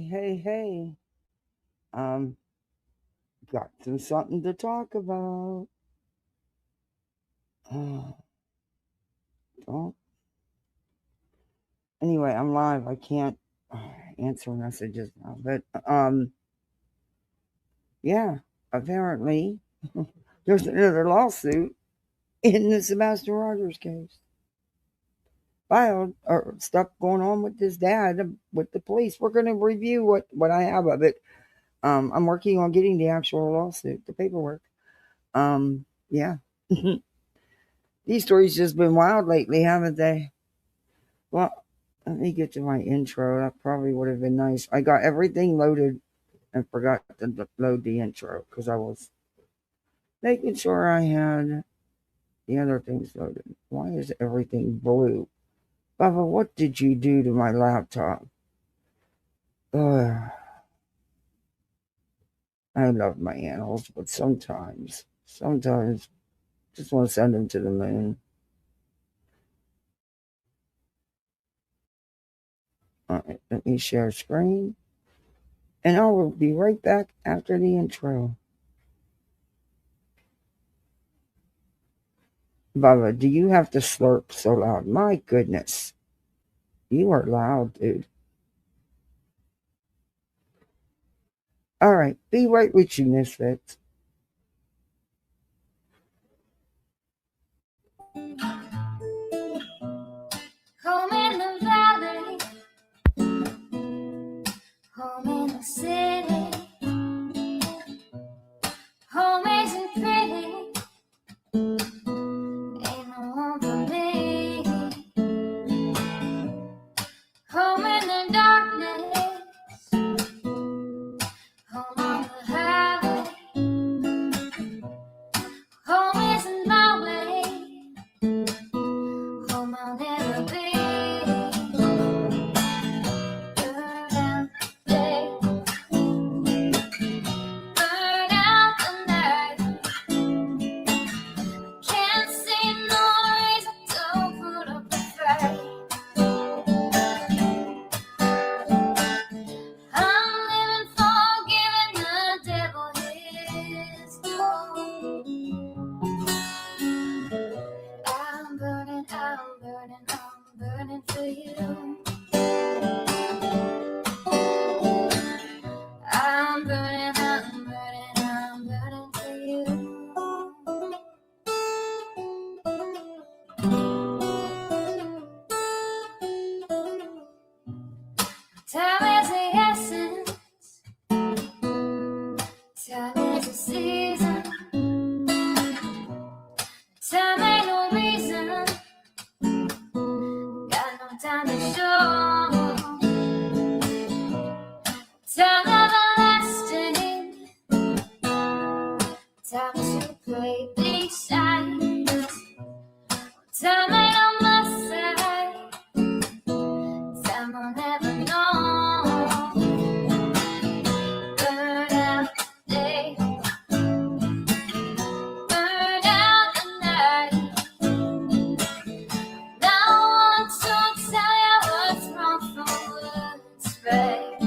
Hey. Um, got something to talk about. Don't. Anyway, I'm live. I can't answer messages now, but yeah. Apparently, there's another lawsuit in the Sebastian Rogers case filed or stuff going on with his dad with the police. We're going to review what I have of it. I'm working on getting the actual lawsuit, the paperwork. Yeah. These stories just been wild lately, haven't they? Well, let me get to my intro. That probably would have been nice. I got everything loaded and forgot to load the intro because I was making sure I had the other things loaded. Why is everything blue? Bubba, what did you do to my laptop? Ugh. I love my animals, but sometimes just want to send them to the moon. All right, let me share screen. And I will be right back after the intro. Bubba, do you have to slurp so loud? My goodness. You are loud, dude. All right, be right with you, misfits. Home in the valley, home in the city, home isn't pretty, ain't no home for me. Home in the darkness, home on the highway, home isn't my way, home I'll never be. I'm burning for you. I'm burning for you. Time is the essence. Time is the season. Time ain't no reason. Got no time to show. Time everlasting. Time to play these sides. Time ain't on my side. Time I'll never know. Burn out the day. Burn out the night. No one to tell you what's wrong from what's right.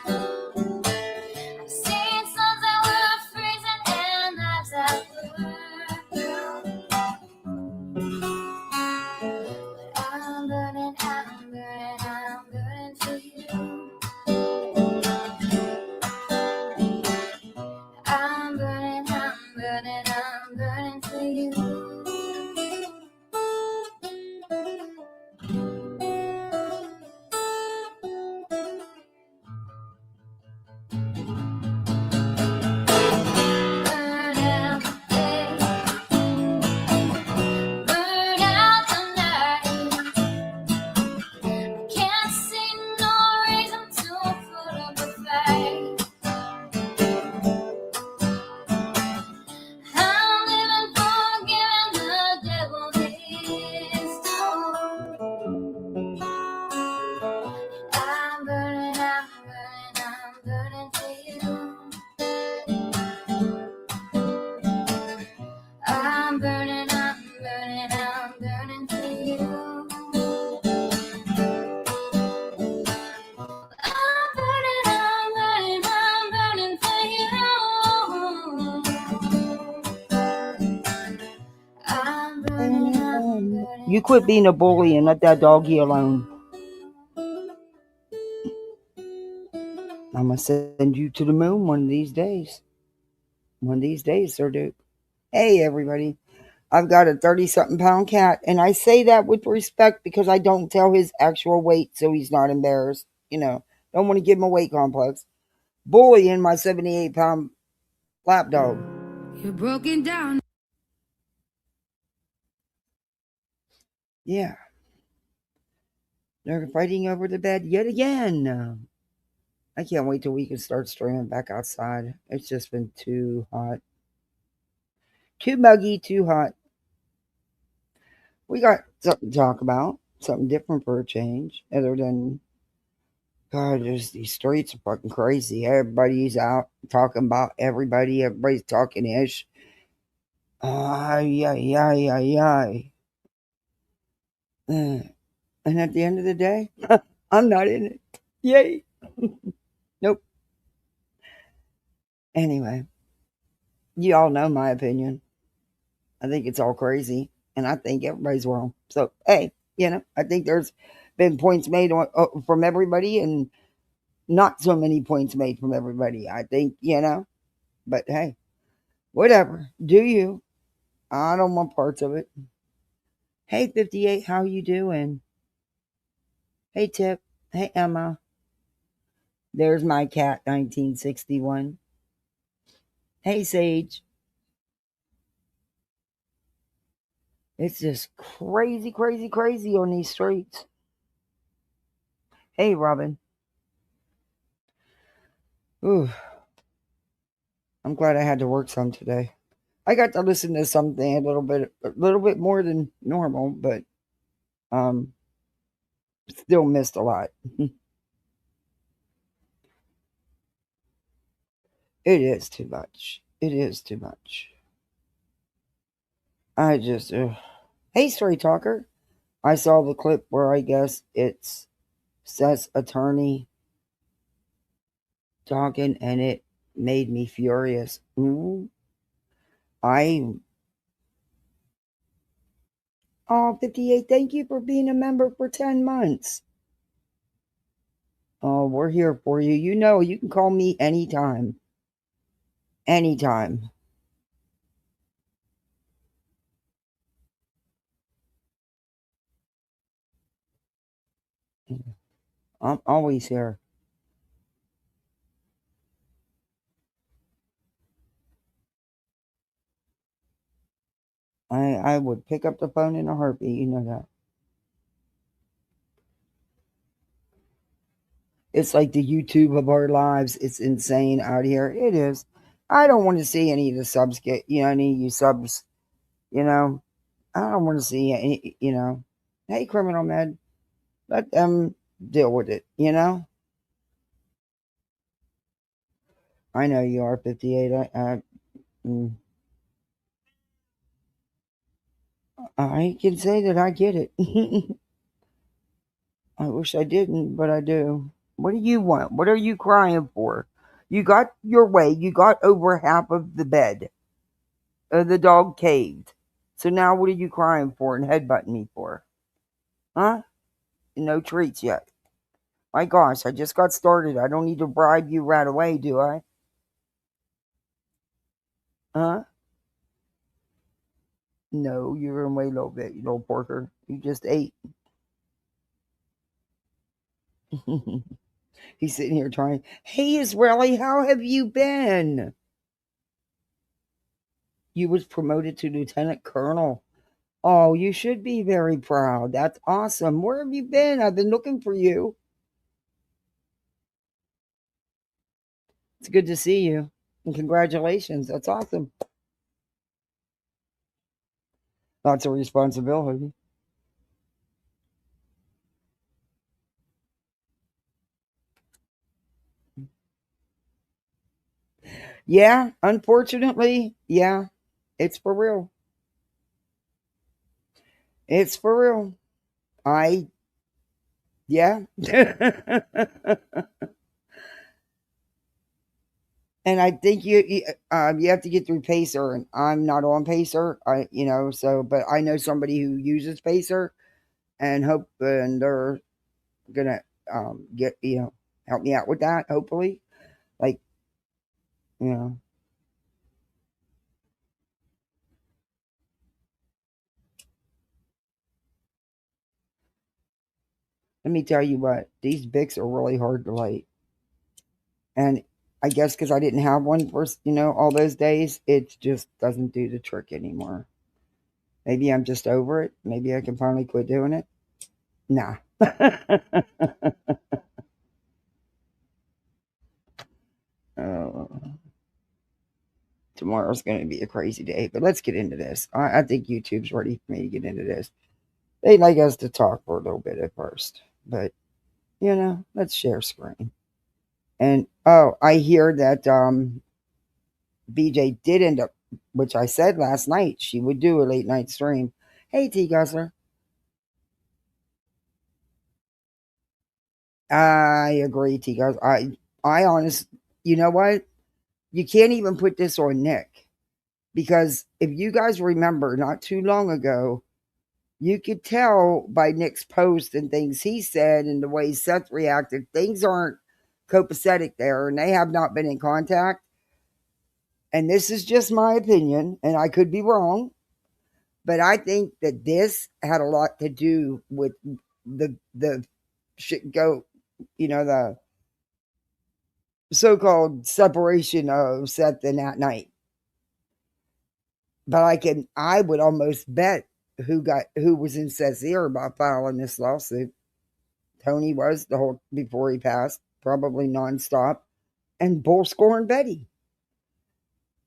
I've seen suns that were freezing and nights that were blue. You quit being a bully and let that doggy alone. I'm going to send you to the moon one of these days. One of these days, Sir Duke. Hey, everybody. I've got a 30-something pound cat, and I say that with respect because I don't tell his actual weight so he's not embarrassed. Don't want to give him a weight complex. Bullying my 78-pound lap dog. You're broken down. Yeah. They're fighting over the bed yet again. I can't wait till we can start streaming back outside. It's just been too hot. Too muggy, too hot. We got something to talk about. Something different for a change. Other than, God, just these streets are fucking crazy. Everybody's out talking about everybody. Everybody's talking ish. Ay, ay, ay, ay, ay. And at the end of the day, I'm not in it. Yay. Nope. Anyway, you all know my opinion. I think it's all crazy, and I think everybody's wrong. So, hey, I think there's been points made from everybody, and not so many points made from everybody. I think, but hey, whatever. Do you? I don't want parts of it. Hey, 58, how you doing? Hey, Tip. Hey, Emma. There's my cat, 1961. Hey, Sage. It's just crazy, crazy, crazy on these streets. Hey, Robin. Ooh. I'm glad I had to work some today. I got to listen to something a little bit more than normal, but still missed a lot. It is too much. It is too much. I just, hey, Straight Talker. I saw the clip where I guess it's Seth's attorney talking, and it made me furious. Oh, 58, thank you for being a member for 10 months. Oh, we're here for you. You can call me anytime. Anytime. I'm always here. I would pick up the phone in a heartbeat. You know that. It's like the YouTube of our lives. It's insane out here. It is. I don't want to see any of the subs get, any of you subs, I don't want to see any. Hey, Criminal Med, let them deal with it, I know you are 58. I can say that I get it. I wish I didn't, but I do. What do you want? What are you crying for? You got your way. You got over half of the bed. The dog caved. So now what are you crying for and headbutting me for? Huh? No treats yet. My gosh, I just got started. I don't need to bribe you right away, do I? Huh? No, you're in way a little bit, you little porker. You just ate. He's sitting here trying. Hey, Israeli, how have you been? You was promoted to lieutenant colonel. Oh, you should be very proud. That's awesome. Where have you been? I've been looking for you. It's good to see you. And congratulations. That's awesome. Lots of responsibility. Yeah, unfortunately, yeah, it's for real. It's for real. Yeah. And I think you have to get through Pacer, and I'm not on Pacer. But I know somebody who uses Pacer, and they're gonna get help me out with that. Hopefully, like you know, let me tell you what, these Bics are really hard to light, and I guess because I didn't have one for all those days, it just doesn't do the trick anymore. Maybe I'm just over it. Maybe I can finally quit doing it. Nah. Oh, tomorrow's going to be a crazy day, but let's get into this. I think YouTube's ready for me to get into this. They'd like us to talk for a little bit at first, but let's share screen. And I hear that BJ did end up, which I said last night she would do a late night stream. Hey, T Guzzler. I agree, T Guzzler. I honest, you know what? You can't even put this on Nick, because if you guys remember, not too long ago, you could tell by Nick's post and things he said and the way Seth reacted, things aren't copacetic there, and they have not been in contact. And this is just my opinion, and I could be wrong, but I think that this had a lot to do with the shit go, the so-called separation of Seth and that night. But I would almost bet who was in Seth's ear about filing this lawsuit. Tony was the whole before he passed, probably nonstop, and Bull scoring Betty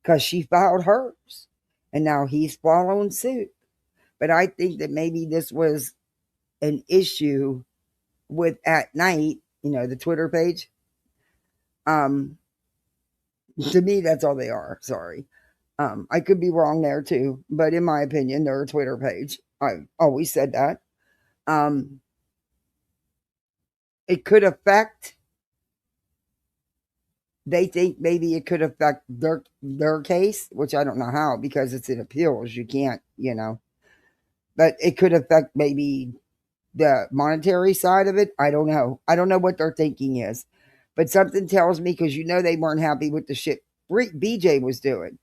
because she filed hers, and now he's following suit. But I think that maybe this was an issue with At Night, the Twitter page. To me, that's all they are. Sorry. I could be wrong there too, but in my opinion, they're a Twitter page. I've always said that. It could affect. They think maybe it could affect their case, which I don't know how, because it's in appeals. You can't, but it could affect maybe the monetary side of it. I don't know. I don't know what their thinking is, but something tells me, because they weren't happy with the shit BJ was doing.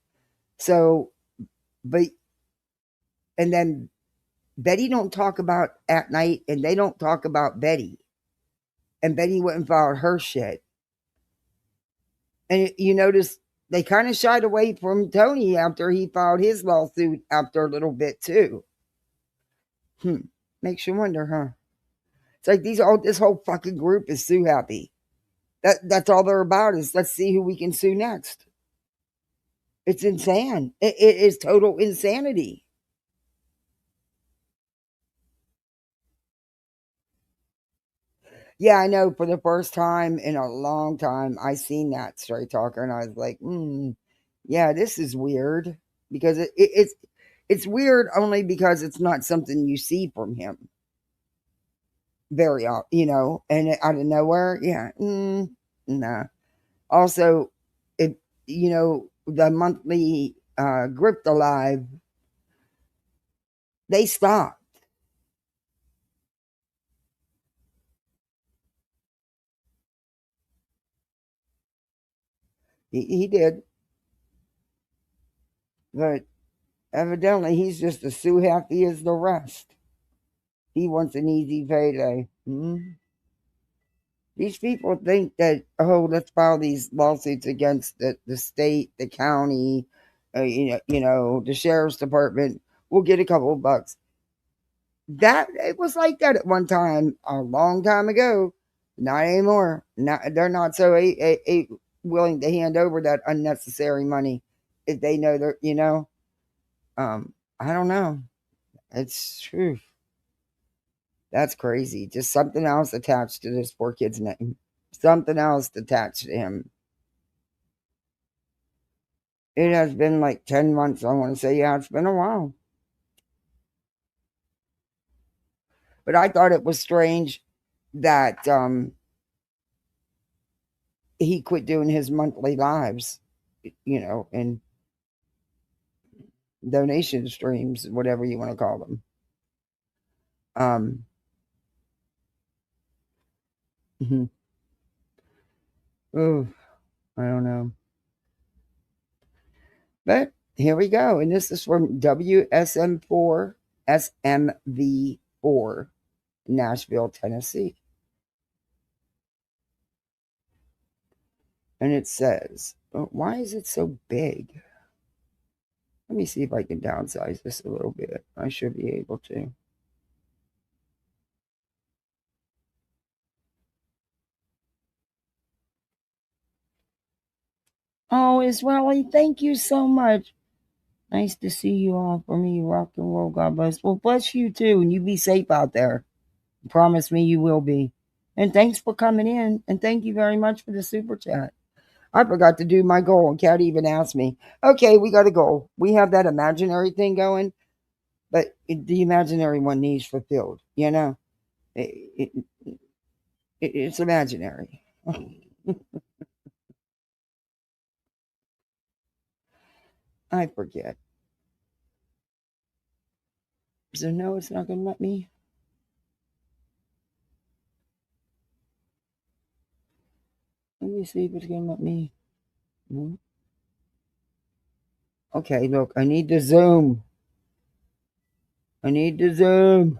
So, but and then Betty don't talk about At Night, and they don't talk about Betty, and Betty went and filed her shit. And you notice they kind of shied away from Tony after he filed his lawsuit after a little bit too. Makes you wonder, huh? It's like this whole fucking group is sue happy. That's all they're about, is let's see who we can sue next. It's insane. It is total insanity. Yeah, I know. For the first time in a long time, I seen that Straight Talker, and I was like, yeah, this is weird, because it's weird only because it's not something you see from him very often, and out of nowhere, yeah, nah. Also, if the monthly Gript Alive, they stopped. He did, but evidently he's just as sue happy as the rest. He wants an easy payday. These people think that, let's file these lawsuits against the state, the county, the sheriff's department. We'll get a couple of bucks. That it was like that at one time, a long time ago. Not anymore. They're not so willing to hand over that unnecessary money if they know they're. I don't know. It's true. That's crazy. Just something else attached to this poor kid's name. Something else attached to him. It has been like 10 months. I want to say, yeah, it's been a while. But I thought it was strange that he quit doing his monthly lives. and donation streams, whatever you want to call them. Oh, I don't know. But here we go. And this is from WSM4 SMV4, Nashville, Tennessee. And it says, why is it so big? Let me see if I can downsize this a little bit. I should be able to. Oh, Israeli, thank you so much. Nice to see you all for me. Rock and roll. God bless. Well, bless you too. And you be safe out there. Promise me you will be. And thanks for coming in. And thank you very much for the super chat. I forgot to do my goal, and Kat even asked me, okay, we got a goal. We have that imaginary thing going, but the imaginary one needs fulfilled, it's imaginary. I forget. So no, it's not going to let me. Let me see if it's going to let me. No. Okay, look, I need to zoom. I need to zoom.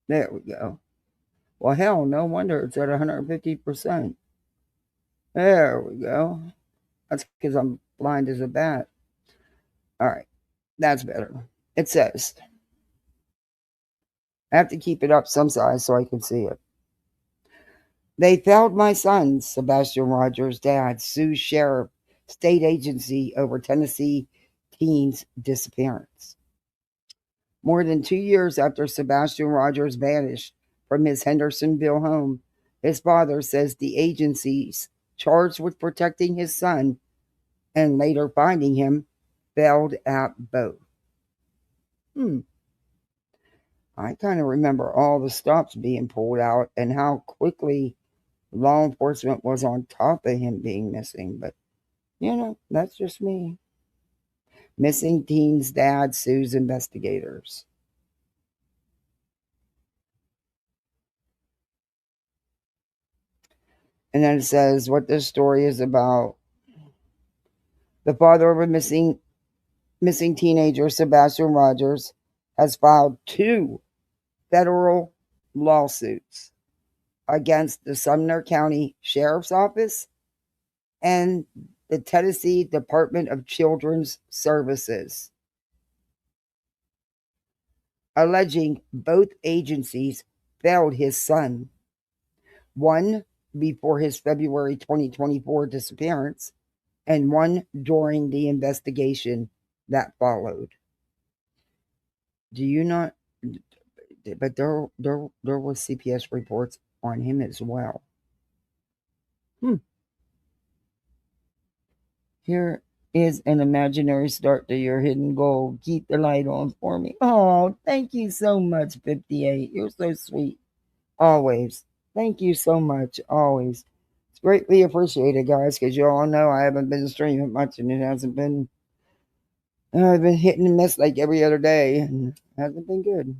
There we go. Well, hell, no wonder it's at 150%. There we go. That's because I'm blind as a bat. All right, that's better. It says, I have to keep it up some size so I can see it. They found my son, Sebastian Rogers' dad, sues sheriff state agency over Tennessee teen's disappearance. More than 2 years after Sebastian Rogers vanished from his Hendersonville home, his father says the agencies charged with protecting his son and later finding him failed at both. I kind of remember all the stops being pulled out and how quickly law enforcement was on top of him being missing, but that's just me. Missing teen's dad sues investigators. And then it says what this story is about. The father of a missing teenager, Sebastian Rogers, has filed 2 federal lawsuits against the Sumner County Sheriff's Office and the Tennessee Department of Children's Services, alleging both agencies failed his son. One before his February 2024 disappearance, and one during the investigation that followed. Do you not? But there was CPS reports on him as well. Here is an imaginary start to your hidden goal. Keep the light on for me. Oh, thank you so much, 58. You're so sweet. Always. Thank you so much. Always. It's greatly appreciated, guys, because you all know I haven't been streaming much and it hasn't been. I've been hitting and miss like every other day and it hasn't been good.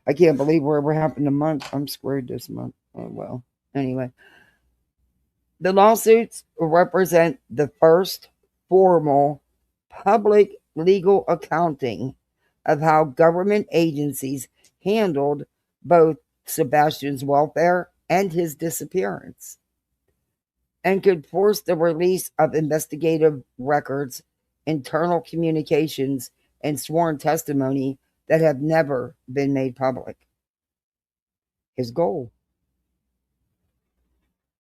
I can't believe whatever happened a month. I'm screwed this month. Oh, well. Anyway. The lawsuits represent the first formal public legal accounting of how government agencies handled both Sebastian's welfare and his disappearance, and could force the release of investigative records, internal communications, and sworn testimony that have never been made public. His goal.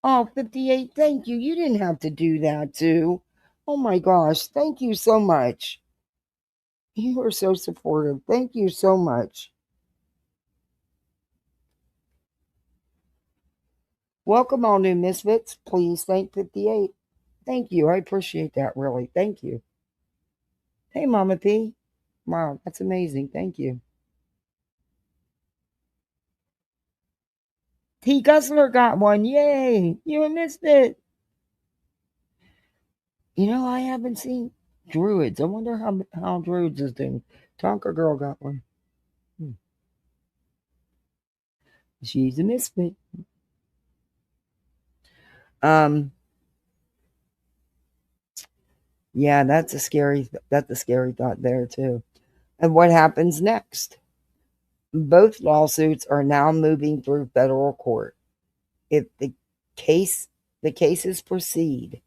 Oh, 58, thank you. You didn't have to do that, too. Oh my gosh, thank you so much. You are so supportive. Thank you so much. Welcome, all new misfits. Please thank 58. Thank you. I appreciate that, really. Thank you. Hey, Mama P. Wow, that's amazing. Thank you. T. Gussler got one. Yay! You missed it. I haven't seen Druids. I wonder how Druids is doing. Tonka Girl got one. She's a misfit. Yeah, that's a scary thought there too. And what happens next? Both lawsuits are now moving through federal court. If the cases proceed,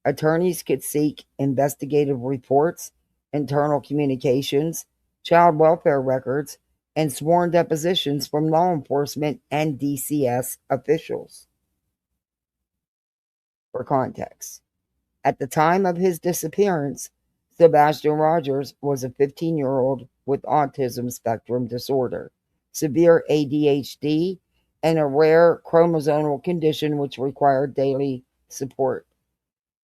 attorneys could seek investigative reports, internal communications, child welfare records, and sworn depositions from law enforcement and DCS officials. For context, at the time of his disappearance, Sebastian Rogers was a 15-year-old with autism spectrum disorder, severe ADHD, and a rare chromosomal condition which required daily support.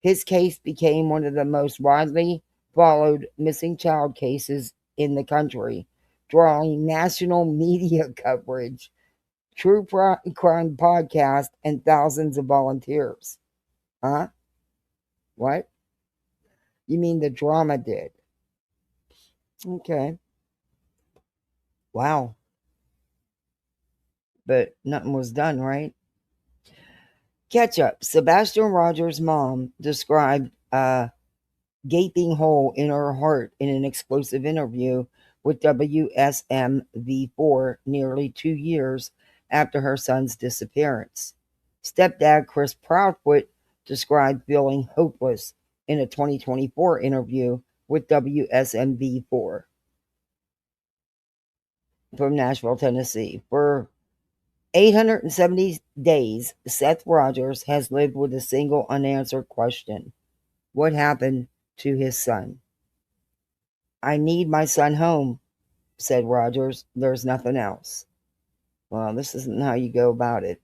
His case became one of the most widely followed missing child cases in the country, drawing national media coverage, true crime podcast, and thousands of volunteers. Huh? What? You mean the drama did? Okay. Wow. But nothing was done, right? Catch up. Sebastian Rogers' mom described a gaping hole in her heart in an exclusive interview with WSMV4 nearly 2 years after her son's disappearance. Stepdad Chris Proudfoot described feeling hopeless in a 2024 interview with WSMV4 from Nashville, Tennessee. For 870 days, Seth Rogers has lived with a single unanswered question. What happened to his son? I need my son home, said Rogers. There's nothing else. Well, this isn't how you go about it.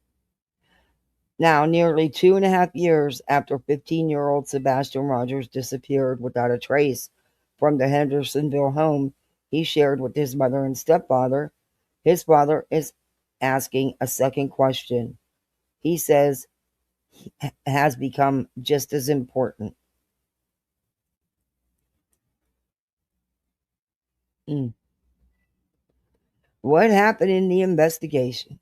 Now, nearly 2.5 years after 15-year-old Sebastian Rogers disappeared without a trace from the Hendersonville home he shared with his mother and stepfather, his father is asking a second question. He says has become just as important. What happened in the investigation?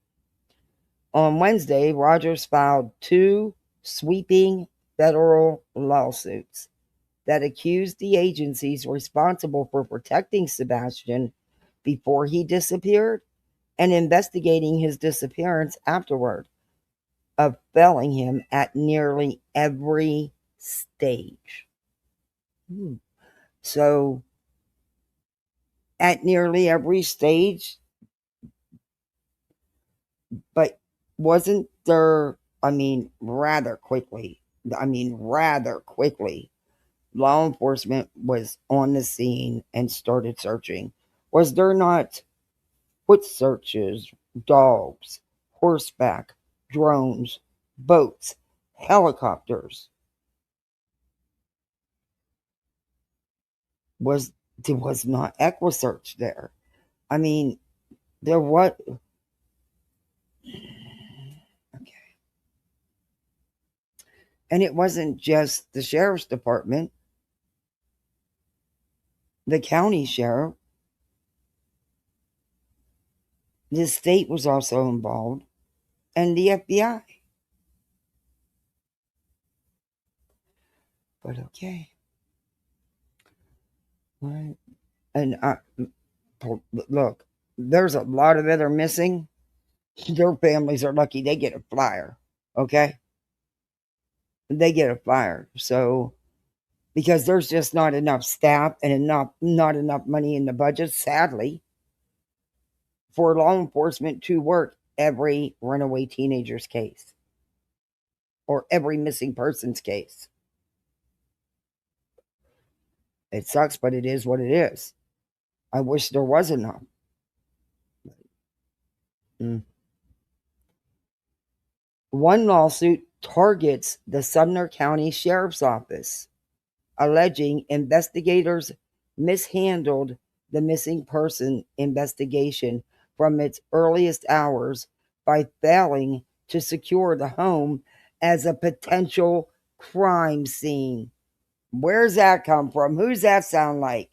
On Wednesday, Rogers filed 2 sweeping federal lawsuits that accused the agencies responsible for protecting Sebastian before he disappeared and investigating his disappearance afterward of failing him at nearly every stage. So, at nearly every stage, but wasn't there, rather quickly, law enforcement was on the scene and started searching. Was there not foot searches, dogs, horseback, drones, boats, helicopters? There was not EquiSearch there. There was. Okay. And it wasn't just the sheriff's department. The county sheriff, the state was also involved, and the FBI. But okay. Right. And look, there's a lot of that are missing. Their families are lucky they get a flyer. Okay? They get a flyer. So, because there's just not enough staff and not enough money in the budget, sadly, for law enforcement to work every runaway teenager's case or every missing person's case. It sucks, but it is what it is. I wish there was enough. One lawsuit targets the Sumner County Sheriff's Office, alleging investigators mishandled the missing person investigation from its earliest hours by failing to secure the home as a potential crime scene. Where's that come from? Who's that sound like?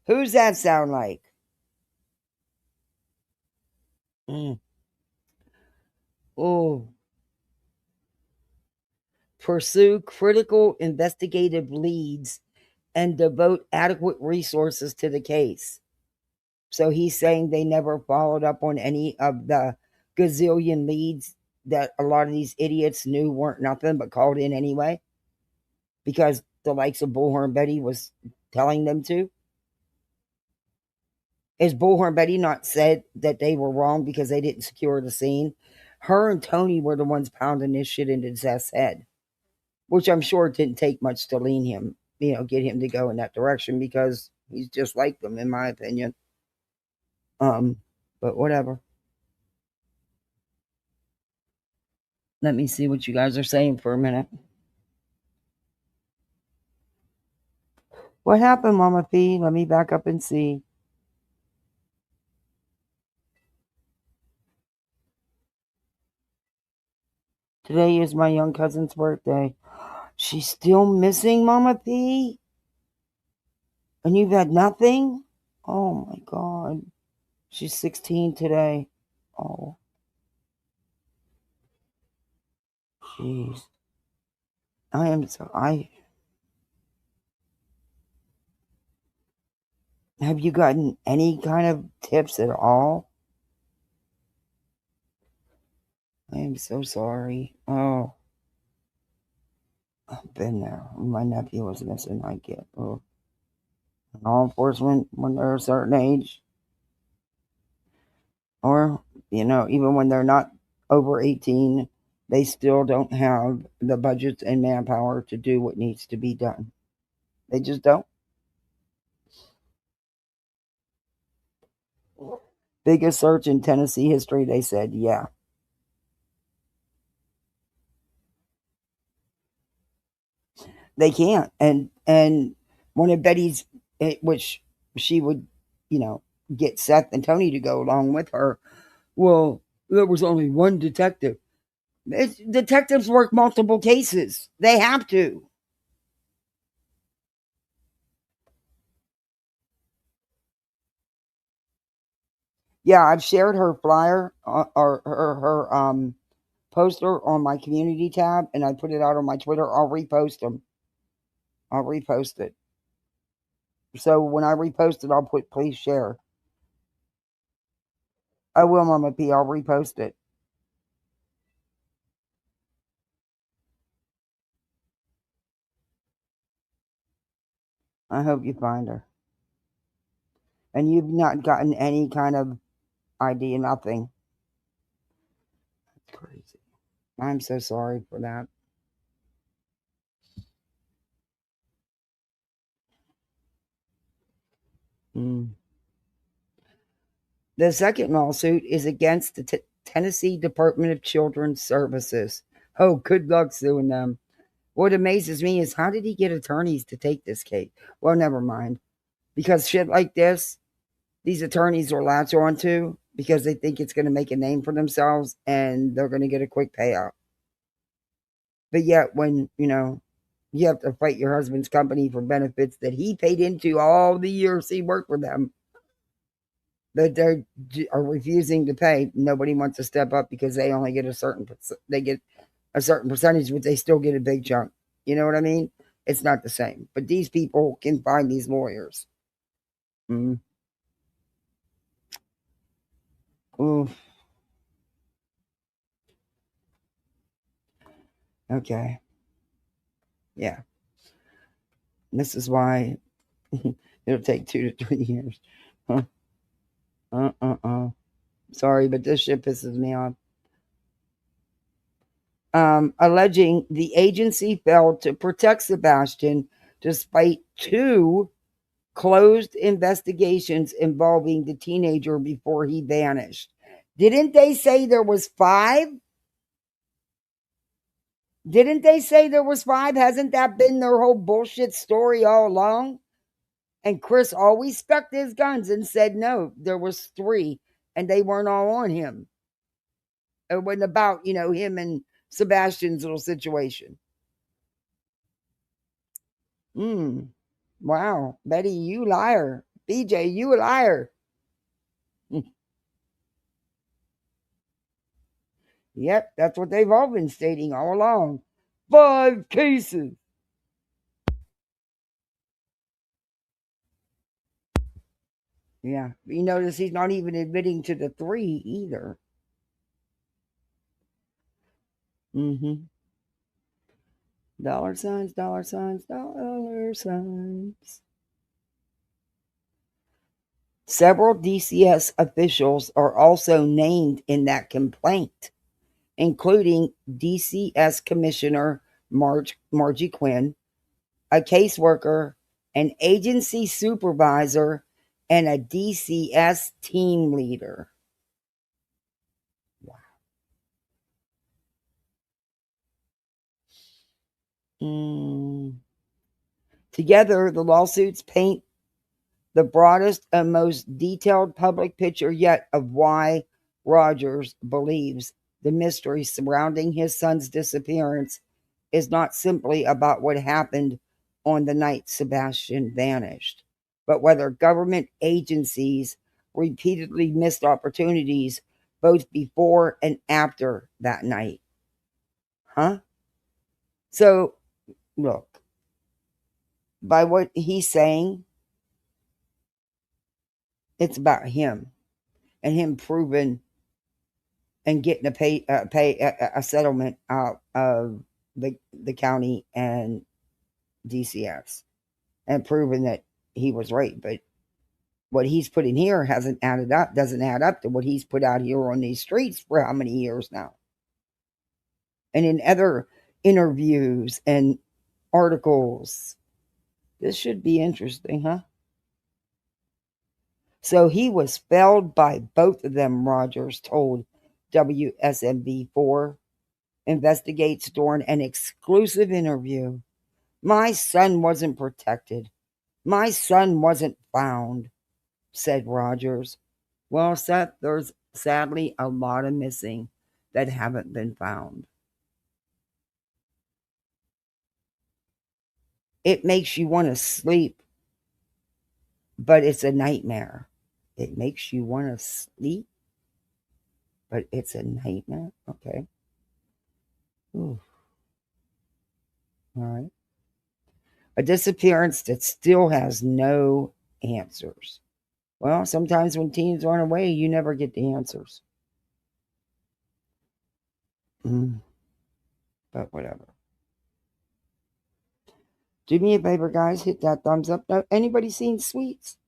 Who's that sound like? Oh. Pursue critical investigative leads and devote adequate resources to the case. So he's saying they never followed up on any of the gazillion leads that a lot of these idiots knew weren't nothing but called in anyway, because the likes of Bullhorn Betty was telling them to. Is Bullhorn Betty not said that they were wrong because they didn't secure the scene? Her and Tony were the ones pounding this shit into Seth's head, which I'm sure it didn't take much to lean him, get him to go in that direction, because he's just like them, in my opinion. But whatever. Let me see what you guys are saying for a minute. What happened, Mama P? Let me back up and see. Today is my young cousin's birthday. She's still missing, Mama P? And you've had nothing? Oh my God. She's 16 today. Oh. Jeez. Have you gotten any kind of tips at all? I am so sorry. Oh. I've been there. My nephew was missing. I get law enforcement when they're a certain age, or even when they're not over 18, they still don't have the budgets and manpower to do what needs to be done. They just don't. Biggest search in Tennessee history, they said. Yeah. They can't. And one of Betty's, which she would, get Seth and Tony to go along with her. Well, there was only one detective. Detectives work multiple cases. They have to. Yeah, I've shared her flyer or her poster on my community tab, and I put it out on my Twitter. I'll repost them. I'll repost it. So when I repost it, I'll put please share. I will, Mama P. I'll repost it. I hope you find her. And you've not gotten any kind of idea, nothing. That's crazy. I'm so sorry for that. The second lawsuit is against the Tennessee Department of Children's Services. Oh, good luck suing them. What amazes me is, how did he get attorneys to take this case? Well, never mind. Because shit like this, these attorneys will latch onto because they think it's going to make a name for themselves and they're going to get a quick payout. But yet, when, you have to fight your husband's company for benefits that he paid into all the years he worked for them, that they are refusing to pay, nobody wants to step up because they only get a certain percentage, but they still get a big chunk. You know what I mean? It's not the same. But these people can find these lawyers. Oof. Okay. Yeah. This is why it'll take 2 to 3 years. Sorry, but this shit pisses me off. Alleging the agency failed to protect Sebastian despite 2 closed investigations involving the teenager before he vanished. Didn't they say there was 5? Didn't they say there was 5? Hasn't that been their whole bullshit story all along? And Chris always stuck his guns and said, no, there was 3, and they weren't all on him. It wasn't about, him and Sebastian's little situation. Wow. Betty, you liar. BJ, you a liar. Yep, that's what they've all been stating all along. 5 cases. Yeah. You notice he's not even admitting to the 3 either. Mm-hmm. Dollar signs, dollar signs, dollar signs. Several DCS officials are also named in that complaint, including DCS Commissioner Margie Quinn, a caseworker, an agency supervisor, and a DCS team leader. Wow. Together, the lawsuits paint the broadest and most detailed public picture yet of why Rogers believes the mystery surrounding his son's disappearance is not simply about what happened on the night Sebastian vanished, but whether government agencies repeatedly missed opportunities both before and after that night. Huh? So, look, by what he's saying, it's about him and him proving and getting a settlement out of the county and DCS and proving that he was right. But what he's put in here doesn't add up to what he's put out here on these streets for how many years now. And in other interviews and articles. This should be interesting, huh? So he was felled by both of them, Rogers told WSMV4 Investigates during an exclusive interview. My son wasn't protected. My son wasn't found, said Rogers. Well, Seth, there's sadly a lot of missing that haven't been found. It makes you want to sleep, but it's a nightmare. It makes you want to sleep, but it's a nightmare. Okay. Ooh. All right. A disappearance that still has no answers. Well, sometimes when teens run away, you never get the answers. But whatever. Do me a favor, guys. Hit that thumbs up. Now, anybody seen Sweets?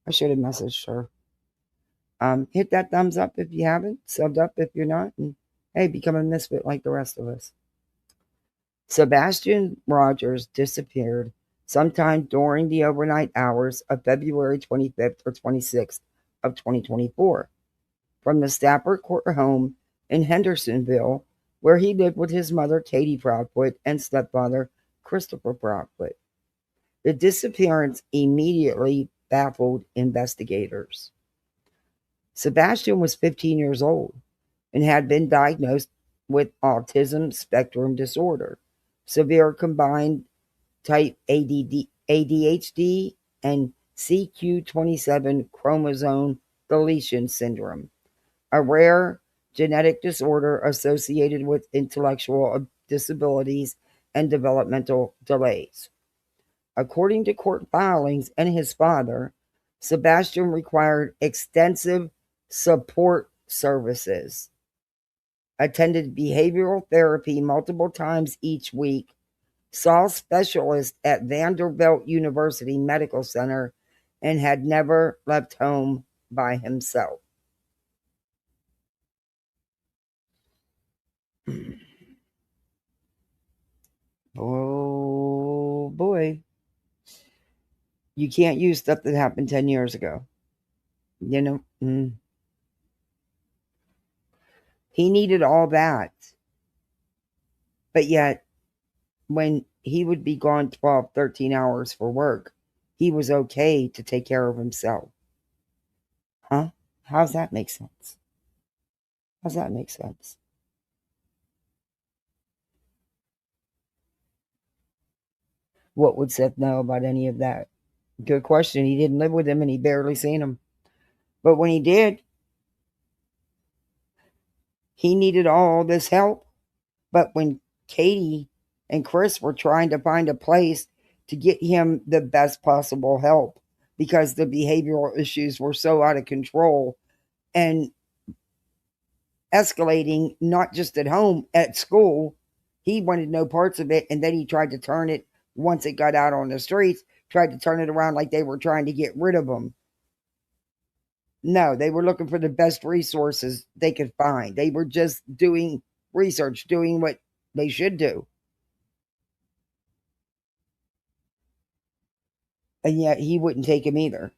I should have messaged her. Hit that thumbs up if you haven't. Subbed up if you're not. And hey, become a misfit like the rest of us. Sebastian Rogers disappeared sometime during the overnight hours of February 25th or 26th of 2024 from the Stafford Court home in Hendersonville, where he lived with his mother, Katie Proudfoot, and stepfather, Christopher Proudfoot. The disappearance immediately baffled investigators. Sebastian was 15 years old and had been diagnosed with autism spectrum disorder, severe combined type ADHD, and CQ27 chromosome deletion syndrome, a rare genetic disorder associated with intellectual disabilities and developmental delays. According to court filings and his father, Sebastian required extensive support services, attended behavioral therapy multiple times each week, saw specialists at Vanderbilt University Medical Center, and had never left home by himself. Oh boy. You can't use stuff that happened 10 years ago. You know? He needed all that. But yet, when he would be gone 12, 13 hours for work, he was okay to take care of himself. Huh? How's that make sense? How's that make sense? What would Seth know about any of that? Good question. He didn't live with him and he barely seen him. But when he did, he needed all this help. But when Katie and Chris were trying to find a place to get him the best possible help because the behavioral issues were so out of control and escalating, not just at home, at school, he wanted no parts of it. And then he tried to turn it, once it got out on the streets, tried to turn it around like they were trying to get rid of him. No, they were looking for the best resources they could find. They were just doing research, doing what they should do. And yet he wouldn't take him either.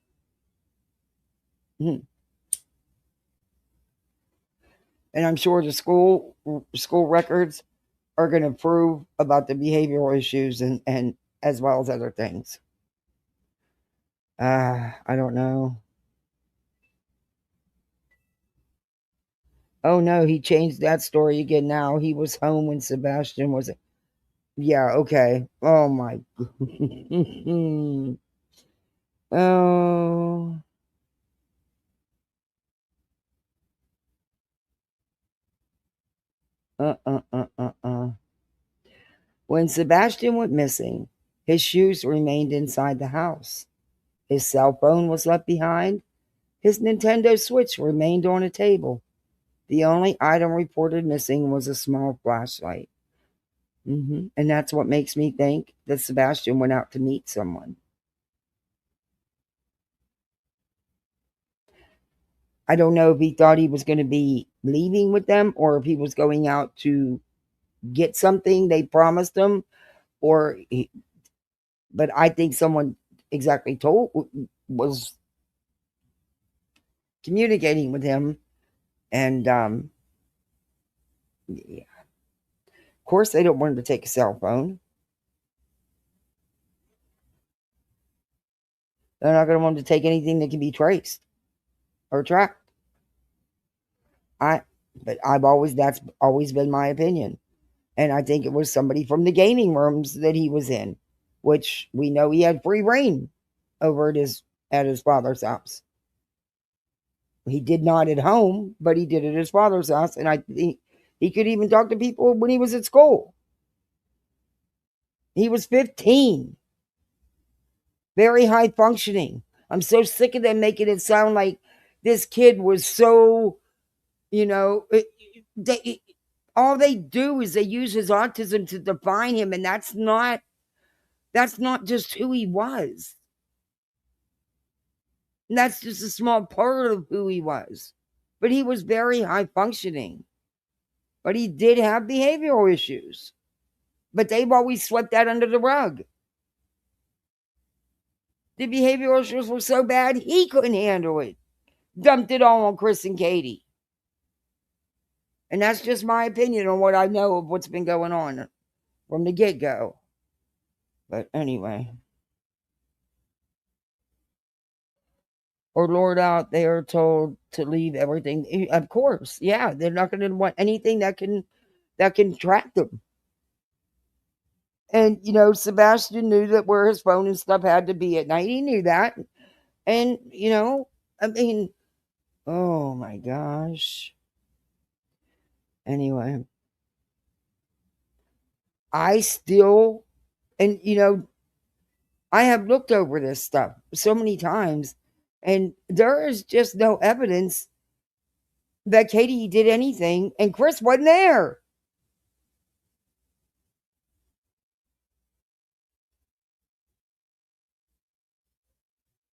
And I'm sure the school records are going to prove about the behavioral issues and as well as other things. I don't know. Oh no, he changed that story again now. He was home when Sebastian was. Yeah, okay. Oh my. Oh. When Sebastian went missing, his shoes remained inside the house. His cell phone was left behind. His Nintendo Switch remained on a table. The only item reported missing was a small flashlight. And that's what makes me think that Sebastian went out to meet someone. I don't know if he thought he was going to be leaving with them or if he was going out to get something they promised him, but I think someone exactly was communicating with him, and yeah. Of course they don't want him to take a cell phone. They're not going to want him to take anything that can be traced or tracked. That's always been my opinion. And I think it was somebody from the gaming rooms that he was in, which we know he had free reign over at his father's house. He did not at home, but he did at his father's house. And I think he could even talk to people when he was at school. He was 15. Very high functioning. I'm so sick of them making it sound like this kid was so, all they do is they use his autism to define him, and that's not just who he was. And that's just a small part of who he was. But he was very high functioning. But he did have behavioral issues. But they've always swept that under the rug. The behavioral issues were so bad, he couldn't handle it. Dumped it all on Chris and Katie. And that's just my opinion on what I know of what's been going on from the get-go. But anyway. Or lured out, they are told to leave everything. Of course, yeah, they're not going to want anything that can track them. And Sebastian knew that where his phone and stuff had to be at night. He knew that, and I mean, oh my gosh. Anyway, I still, and I have looked over this stuff so many times, and there is just no evidence that Katie did anything, and Chris wasn't there.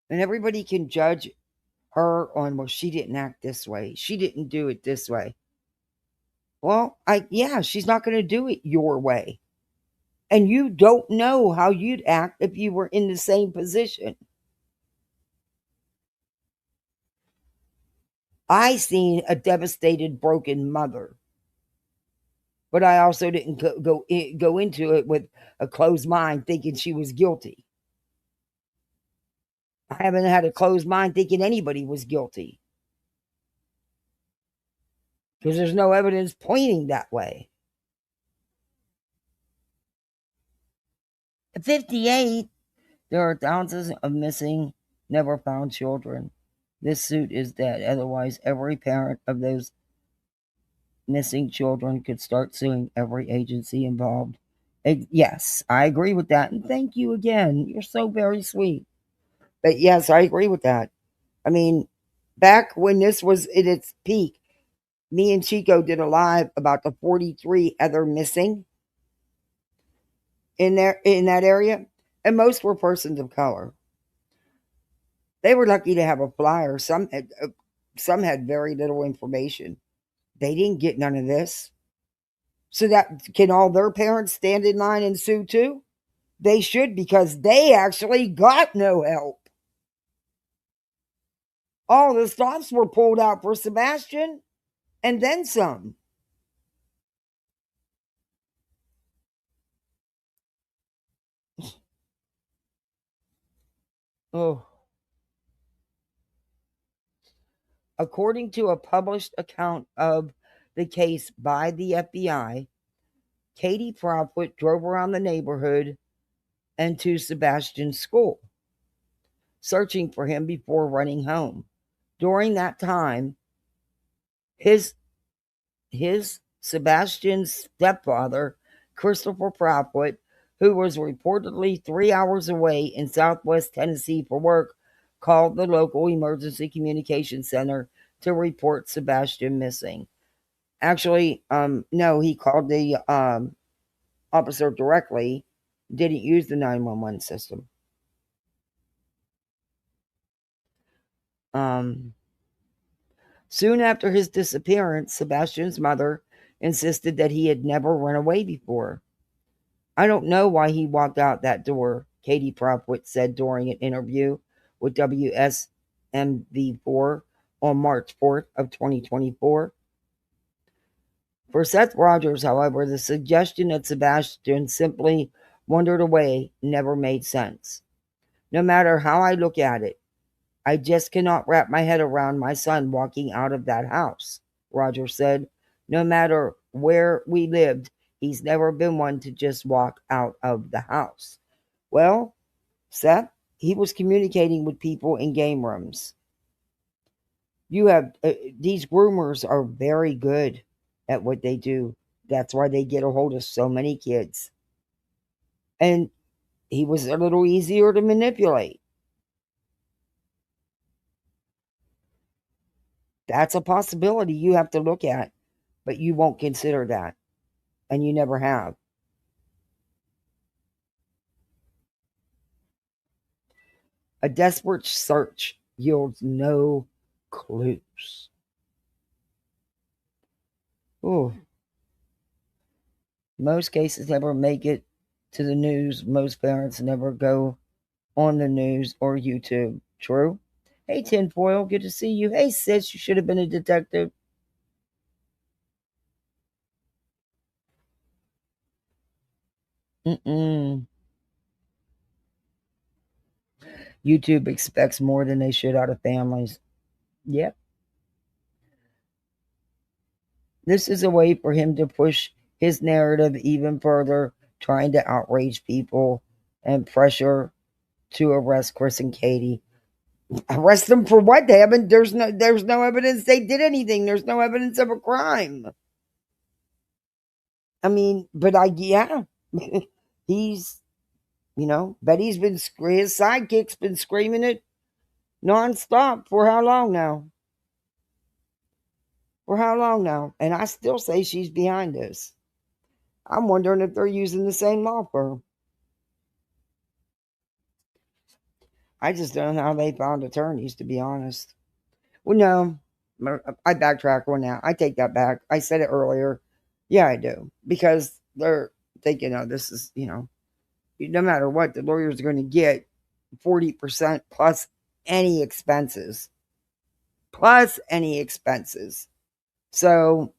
And everybody can judge her on, well, she didn't act this way. She didn't do it this way. Well, she's not going to do it your way. And you don't know how you'd act if you were in the same position. I seen a devastated, broken mother. But I also didn't go into it with a closed mind thinking she was guilty. I haven't had a closed mind thinking anybody was guilty. because there's no evidence pointing that way. At 58, there are thousands of missing, never found children. This suit is dead. Otherwise, every parent of those missing children could start suing every agency involved. Yes, I agree with that. And thank you again. You're so very sweet. But yes, I agree with that. I mean, back when this was at its peak, me and Chico did a live about the 43 other missing in that area, and most were persons of color. They were lucky to have a flyer. Some had very little information. They didn't get none of this. So that can all their parents stand in line and sue too? They should, because they actually got no help. All the stops were pulled out for Sebastian and then some. Oh. According to a published account of the case by the FBI, Katie Proudfoot drove around the neighborhood and to Sebastian's school, searching for him before running home. During that time, his Sebastian's stepfather, Christopher Proudfoot, who was reportedly 3 hours away in southwest Tennessee for work, called the local emergency communication center to report Sebastian missing. Actually, no, he called the officer directly, didn't use the 911 system. Soon after his disappearance, Sebastian's mother insisted that he had never run away before. I don't know why he walked out that door, Katie Proudfoot said during an interview with WSMV4 on March 4th of 2024. For Seth Rogers, however, the suggestion that Sebastian simply wandered away never made sense. No matter how I look at it, I just cannot wrap my head around my son walking out of that house, Roger said. No matter where we lived, he's never been one to just walk out of the house. Well, Seth, he was communicating with people in game rooms. You have these groomers are very good at what they do. That's why they get a hold of so many kids. And he was a little easier to manipulate. That's a possibility you have to look at, but you won't consider that. And you never have. A desperate search yields no clues. Ooh. Most cases never make it to the news. Most parents never go on the news or YouTube. True? Hey, Tinfoil, good to see you. Hey, sis, you should have been a detective. YouTube expects more than they should out of families. Yep. This is a way for him to push his narrative even further, trying to outrage people and pressure to arrest Chris and Katie. Arrest them for what? They haven't. There's no evidence they did anything. There's no evidence of a crime. I mean, but yeah, he's, Betty's been, his sidekick's been screaming it nonstop for how long now? For how long now? And I still say she's behind this. I'm wondering if they're using the same law firm. I just don't know how they found attorneys, to be honest. Well, no, I backtrack on that. I take that back. I said it earlier. Yeah, I do. Because they're thinking, this is, no matter what, the lawyers are going to get 40% plus any expenses. Plus any expenses. So,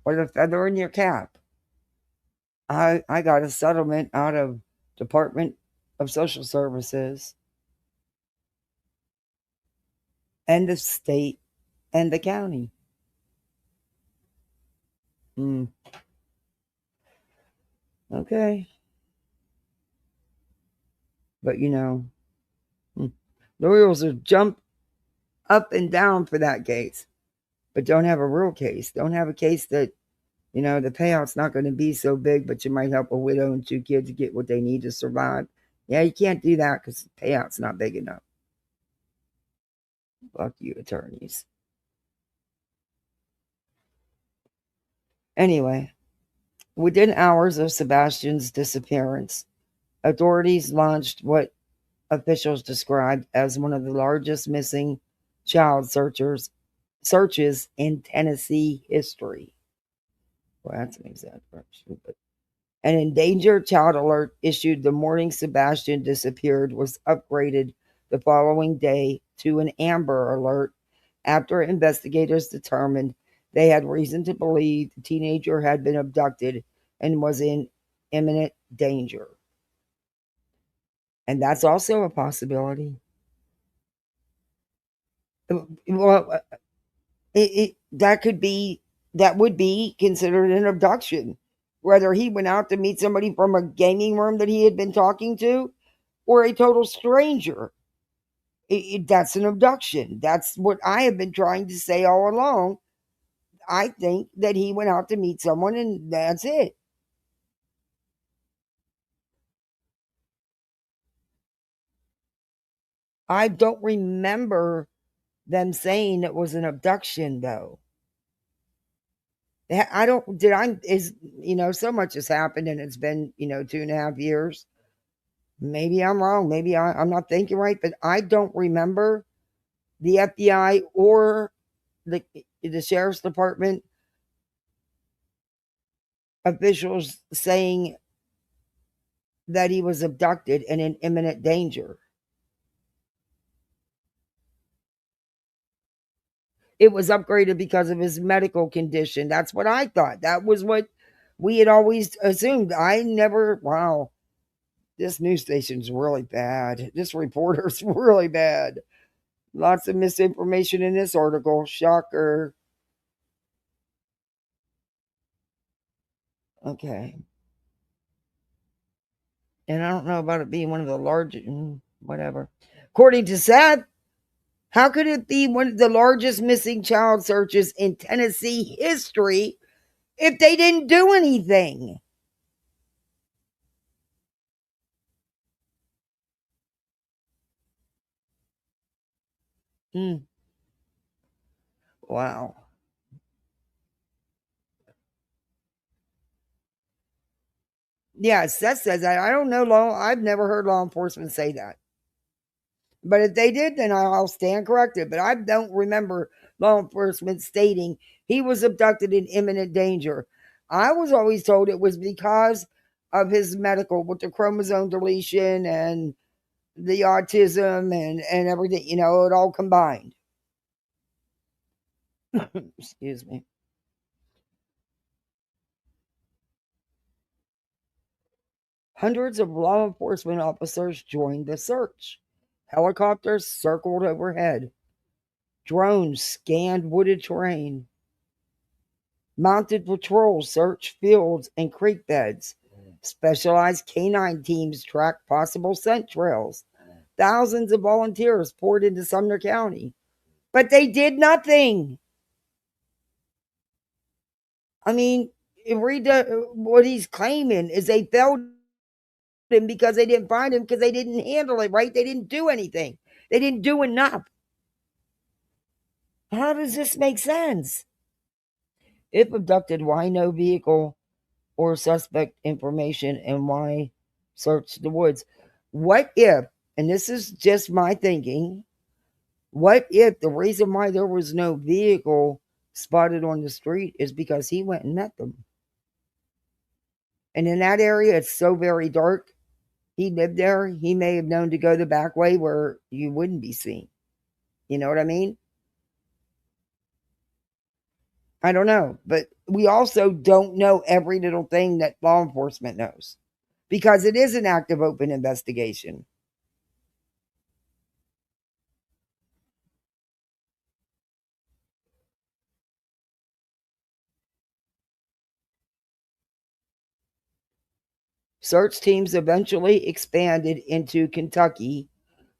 with a feather in your cap. I got a settlement out of Department of Social Services, and the state and the county. Okay. But the rules are jump up and down for that case, but don't have a real case. Don't have a case that, the payout's not going to be so big, but you might help a widow and 2 kids get what they need to survive. Yeah, you can't do that because the payout's not big enough. Fuck you, attorneys. Anyway, within hours of Sebastian's disappearance, authorities launched what officials described as one of the largest missing child searches in Tennessee history. Well, that's an exaggeration. But an endangered child alert issued the morning Sebastian disappeared was upgraded the following day to an amber alert after investigators determined they had reason to believe the teenager had been abducted and was in imminent danger. And that's also a possibility. Well, that would be considered an abduction. Whether he went out to meet somebody from a gaming room that he had been talking to or a total stranger, that's an abduction. That's what I have been trying to say all along. I think that he went out to meet someone and that's it. I don't remember them saying it was an abduction, though. I don't, did I, is, so much has happened and it's been, 2.5 years. Maybe I'm wrong. Maybe I'm not thinking right, but I don't remember the FBI or the sheriff's department officials saying that he was abducted and in imminent danger. It was upgraded because of his medical condition. That's what I thought. That was what we had always assumed. Wow, this news station's really bad. This reporter's really bad. Lots of misinformation in this article. Shocker. Okay. And I don't know about it being one of the largest, whatever. According to Seth, how could it be one of the largest missing child searches in Tennessee history if they didn't do anything? Wow. Yeah, Seth says that. I don't know I've never heard law enforcement say that. But if they did, then I'll stand corrected. But I don't remember law enforcement stating he was abducted in imminent danger. I was always told it was because of his medical with the chromosome deletion and the autism and everything, it all combined. Excuse me. Hundreds of law enforcement officers joined the search. Helicopters circled overhead. Drones scanned wooded terrain. Mounted patrols searched fields and creek beds. Specialized canine teams tracked possible scent trails. Thousands of volunteers poured into Sumner County. But they did nothing. I mean, read what he's claiming is they failed him because they didn't find him because they didn't handle it right. They didn't do anything. They didn't do enough. How does this make sense? If abducted, why no vehicle or suspect information and why search the woods? What if, and this is just my thinking, what if the reason why there was no vehicle spotted on the street is because he went and met them? And in that area, it's so very dark. He lived there. He may have known to go the back way where you wouldn't be seen. You know what I mean? I don't know. But we also don't know every little thing that law enforcement knows. because it is an active open investigation. Search teams eventually expanded into Kentucky,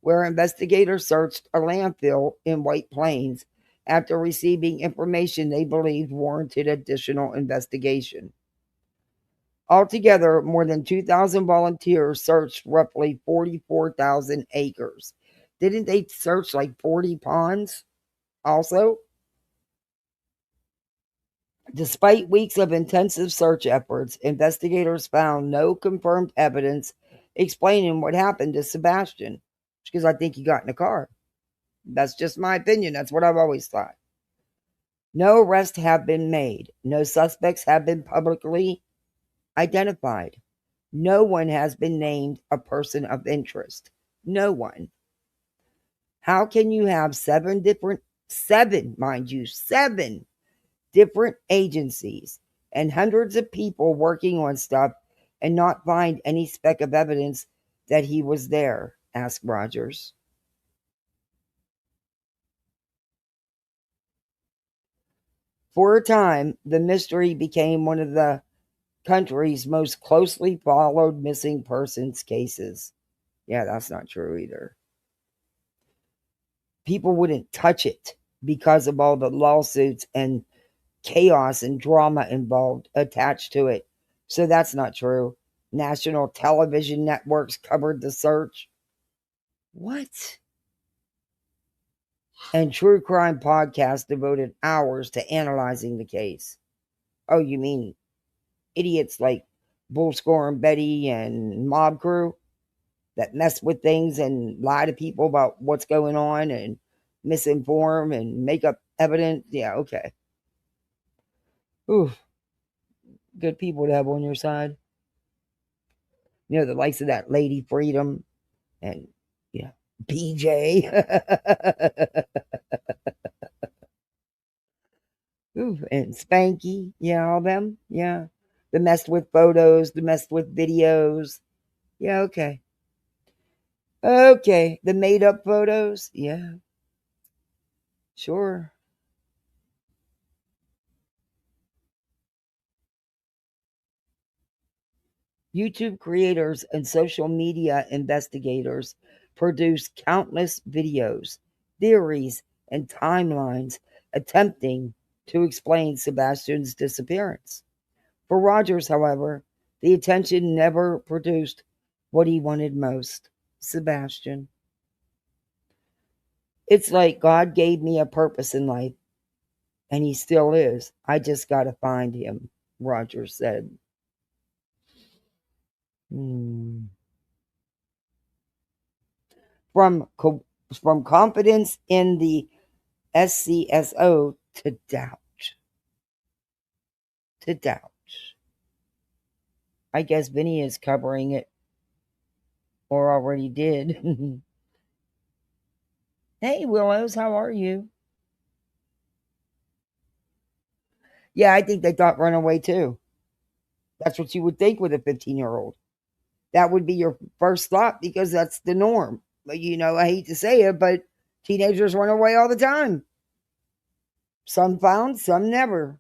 where investigators searched a landfill in White Plains after receiving information they believed warranted additional investigation. Altogether, more than 2,000 volunteers searched roughly 44,000 acres. Didn't they search like 40 ponds also? Despite weeks of intensive search efforts, investigators found no confirmed evidence explaining what happened to Sebastian. Because I think he got in a car. That's just my opinion. That's what I've always thought. No arrests have been made. No suspects have been publicly identified. No one has been named a person of interest. No one. How can you have seven, mind you, 7 different agencies and hundreds of people working on stuff and not find any speck of evidence that he was there? Asked Rogers. For a time, the mystery became one of the country's most closely followed missing persons cases. Yeah, that's not true either. People wouldn't touch it because of all the lawsuits and chaos and drama involved attached to it. So that's not true. National television networks covered the search. What? And true crime podcasts devoted hours to analyzing the case. Oh, you mean idiots like Bullscore and Betty and Mob Crew that mess with things and lie to people about what's going on and misinform and make up evidence? Yeah, okay. Ooh, good people to have on your side. You know, the likes of that Lady Freedom and, yeah, BJ. Ooh, and Spanky. Yeah, all them. Yeah. The messed with photos, the messed with videos. Yeah, okay. Okay. The made up photos. Yeah. Sure. YouTube creators and social media investigators produce countless videos, theories, and timelines attempting to explain Sebastian's disappearance. For Rogers, however, the attention never produced what he wanted most: Sebastian. It's like God gave me a purpose in life, and he still is. I just got to find him, Rogers said. Hmm. From confidence in the SCSO to doubt. To doubt. I guess Vinny is covering it, or already did. Hey, Willows, how are you? Yeah, I think they thought runaway too. That's what you would think with a 15-year-old. That would be your first thought because that's the norm. But, you know, I hate to say it, but teenagers run away all the time. Some found, some never.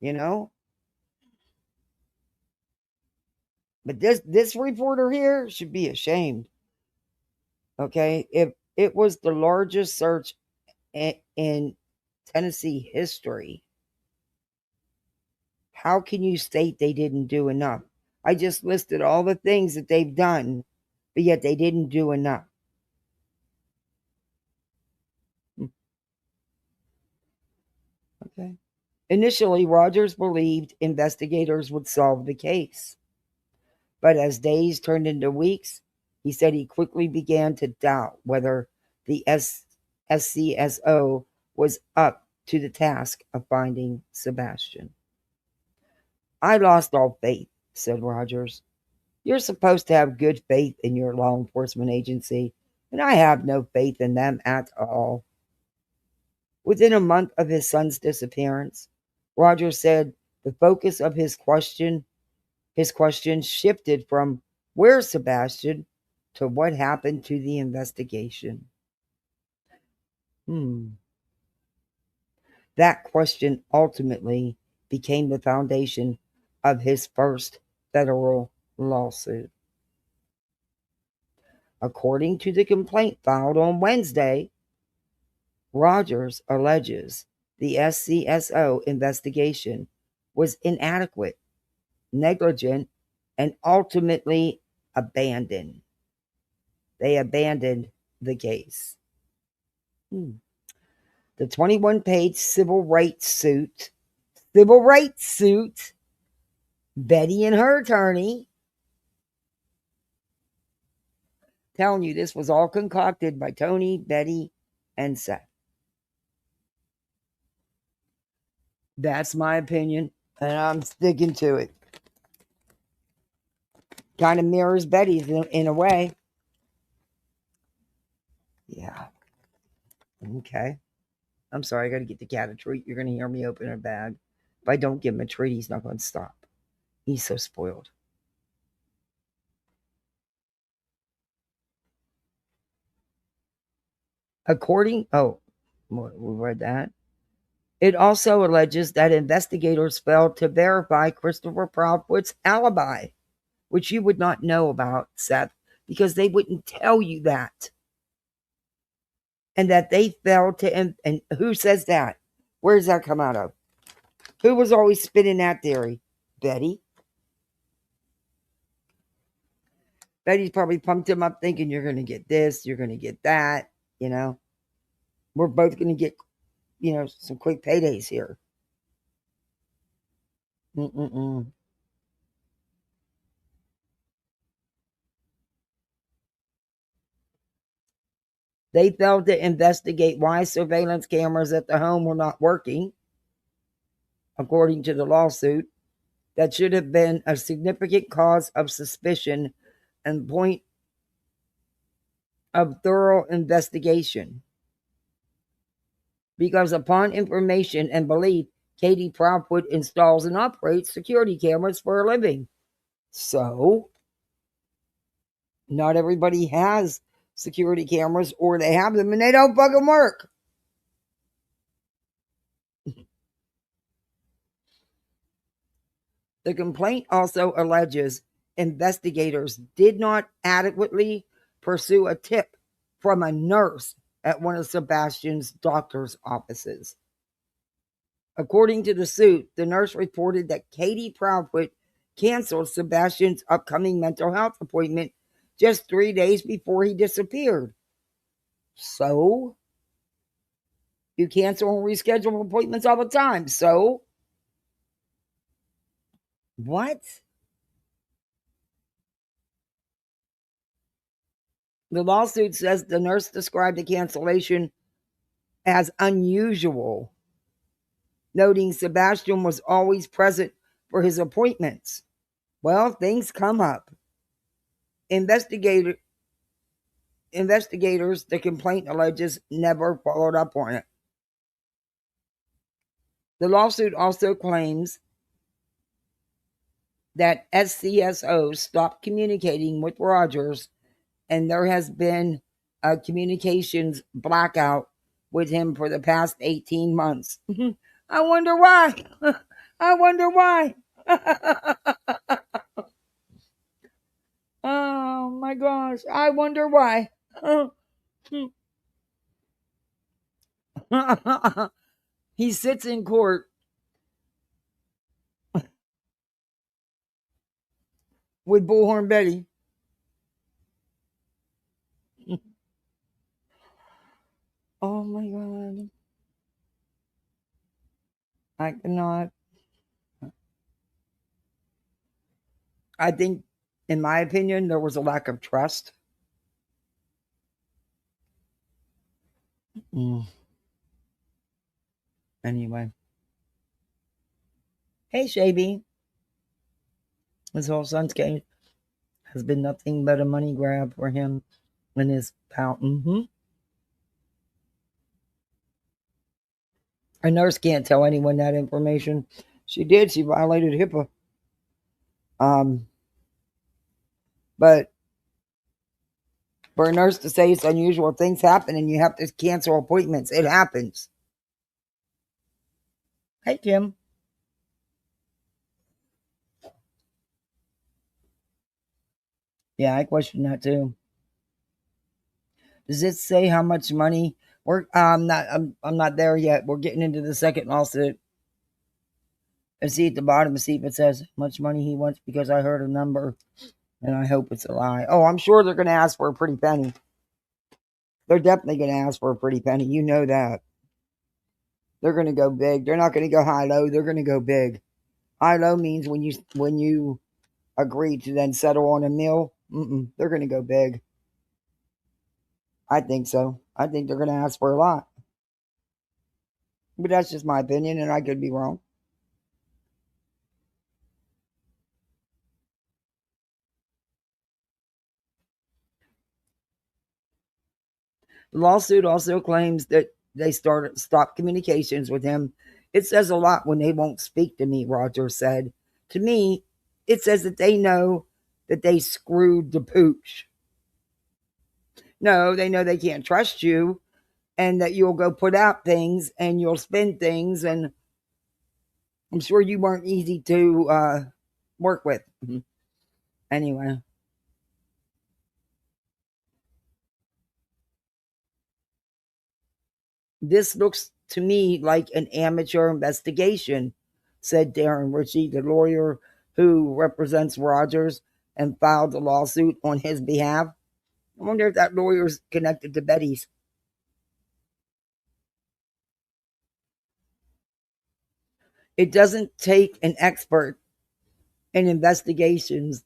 You know. But this reporter here should be ashamed. Okay, if it was the largest search in Tennessee history, how can you state they didn't do enough? I just listed all the things that they've done, but yet they didn't do enough. Okay. Initially, Rogers believed investigators would solve the case. But as days turned into weeks, he said he quickly began to doubt whether the SCSO was up to the task of finding Sebastian. I lost all faith, said Rogers. You're supposed to have good faith in your law enforcement agency, and I have no faith in them at all. Within a month of his son's disappearance, Rogers said the focus of his question His questions shifted from where's Sebastian to what happened to the investigation. That question ultimately became the foundation of his first federal lawsuit. According to the complaint filed on Wednesday, Rogers alleges the SCSO investigation was inadequate, negligent, and ultimately abandoned. They abandoned the case. The 21-page civil rights suit, Betty and her attorney, telling you this was all concocted by Tony, Betty, and Seth. That's my opinion, and I'm sticking to it. Kind of mirrors Betty's in a way. Yeah. Okay. I'm sorry, I got to get the cat a treat. You're going to hear me open a bag. If I don't give him a treat, he's not going to stop. He's so spoiled. We read that. It also alleges that investigators failed to verify Christopher Proudfoot's alibi, which you would not know about, Seth, because they wouldn't tell you that. And that they failed to, and who says that? Where does that come out of? Who was always spinning that theory? Betty. Betty's probably pumped him up thinking you're going to get this, you're going to get that, We're both going to get, some quick paydays here. They failed to investigate why surveillance cameras at the home were not working, according to the lawsuit. That should have been a significant cause of suspicion and point of thorough investigation. Because upon information and belief, Katie Proudfoot installs and operates security cameras for a living. So, not everybody has security cameras, or they have them and they don't fucking work. The complaint also alleges investigators did not adequately pursue a tip from a nurse at one of Sebastian's doctor's offices. According to the suit, the nurse reported that Katie Proudfoot canceled Sebastian's upcoming mental health appointment just 3 days before he disappeared. So? You cancel and reschedule appointments all the time. So? What? The lawsuit says the nurse described the cancellation as unusual, noting Sebastian was always present for his appointments. Well, things come up. Investigators, the complaint alleges, never followed up on it. The lawsuit also claims that SCSO stopped communicating with Rogers, and there has been a communications blackout with him for the past 18 months. I wonder why. I wonder why. Oh my gosh. I wonder why. He sits in court with Bullhorn Betty. Oh my God. I cannot. I think, in my opinion, there was a lack of trust. Anyway. Hey, Shabby. His whole son's case has been nothing but a money grab for him and his pal. A nurse can't tell anyone that information. She did. She violated HIPAA. But for a nurse to say it's unusual, things happen and you have to cancel appointments. It happens. Hey, Kim. Yeah, I question that too. Does it say how much money? I'm not there yet. We're getting into the second lawsuit. And see at the bottom, see if it says how much money he wants, because I heard a number and I hope it's a lie. Oh, I'm sure they're going to ask for a pretty penny. They're definitely going to ask for a pretty penny. You know that. They're going to go big. They're not going to go high-low. They're going to go big. High-low means when you agree to then settle on a meal, they're going to go big. I think so. I think they're going to ask for a lot. But that's just my opinion, and I could be wrong. The lawsuit also claims that they stopped communications with him. It says a lot when they won't speak to me, Roger said. To me, it says that they know that they screwed the pooch. No, they know they can't trust you, and that you'll go put out things and you'll spend things, and I'm sure you weren't easy to work with. Anyway. This looks to me like an amateur investigation, said Darren Ritchie, the lawyer who represents Rogers and filed the lawsuit on his behalf. I wonder if that lawyer's connected to Betty's. It doesn't take an expert in investigations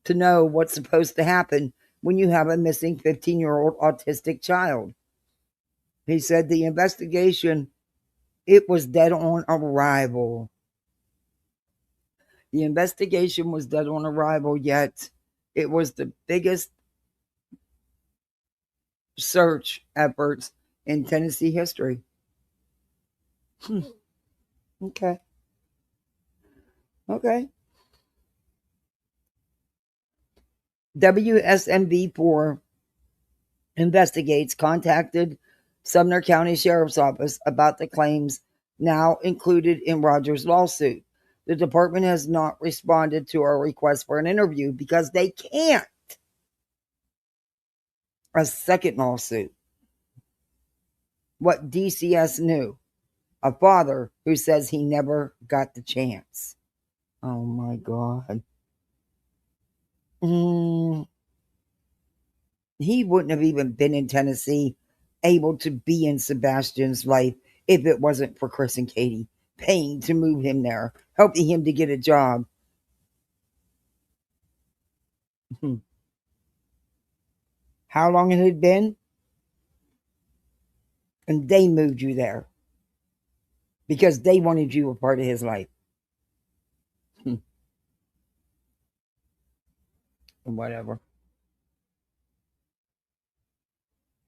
to know what's supposed to happen when you have a missing 15-year-old autistic child. He said the investigation, it was dead on arrival. The investigation was dead on arrival, yet it was the biggest search efforts in Tennessee history. Okay. WSMV4 Investigates contacted Sumner County Sheriff's Office about the claims now included in Rogers' lawsuit. The department has not responded to our request for an interview because they can't. A second lawsuit. What DCS knew. A father who says he never got the chance. Oh my God. He wouldn't have even been in Tennessee, able to be in Sebastian's life, if it wasn't for Chris and Katie paying to move him there, helping him to get a job. How long it had been? And they moved you there because they wanted you a part of his life. Whatever.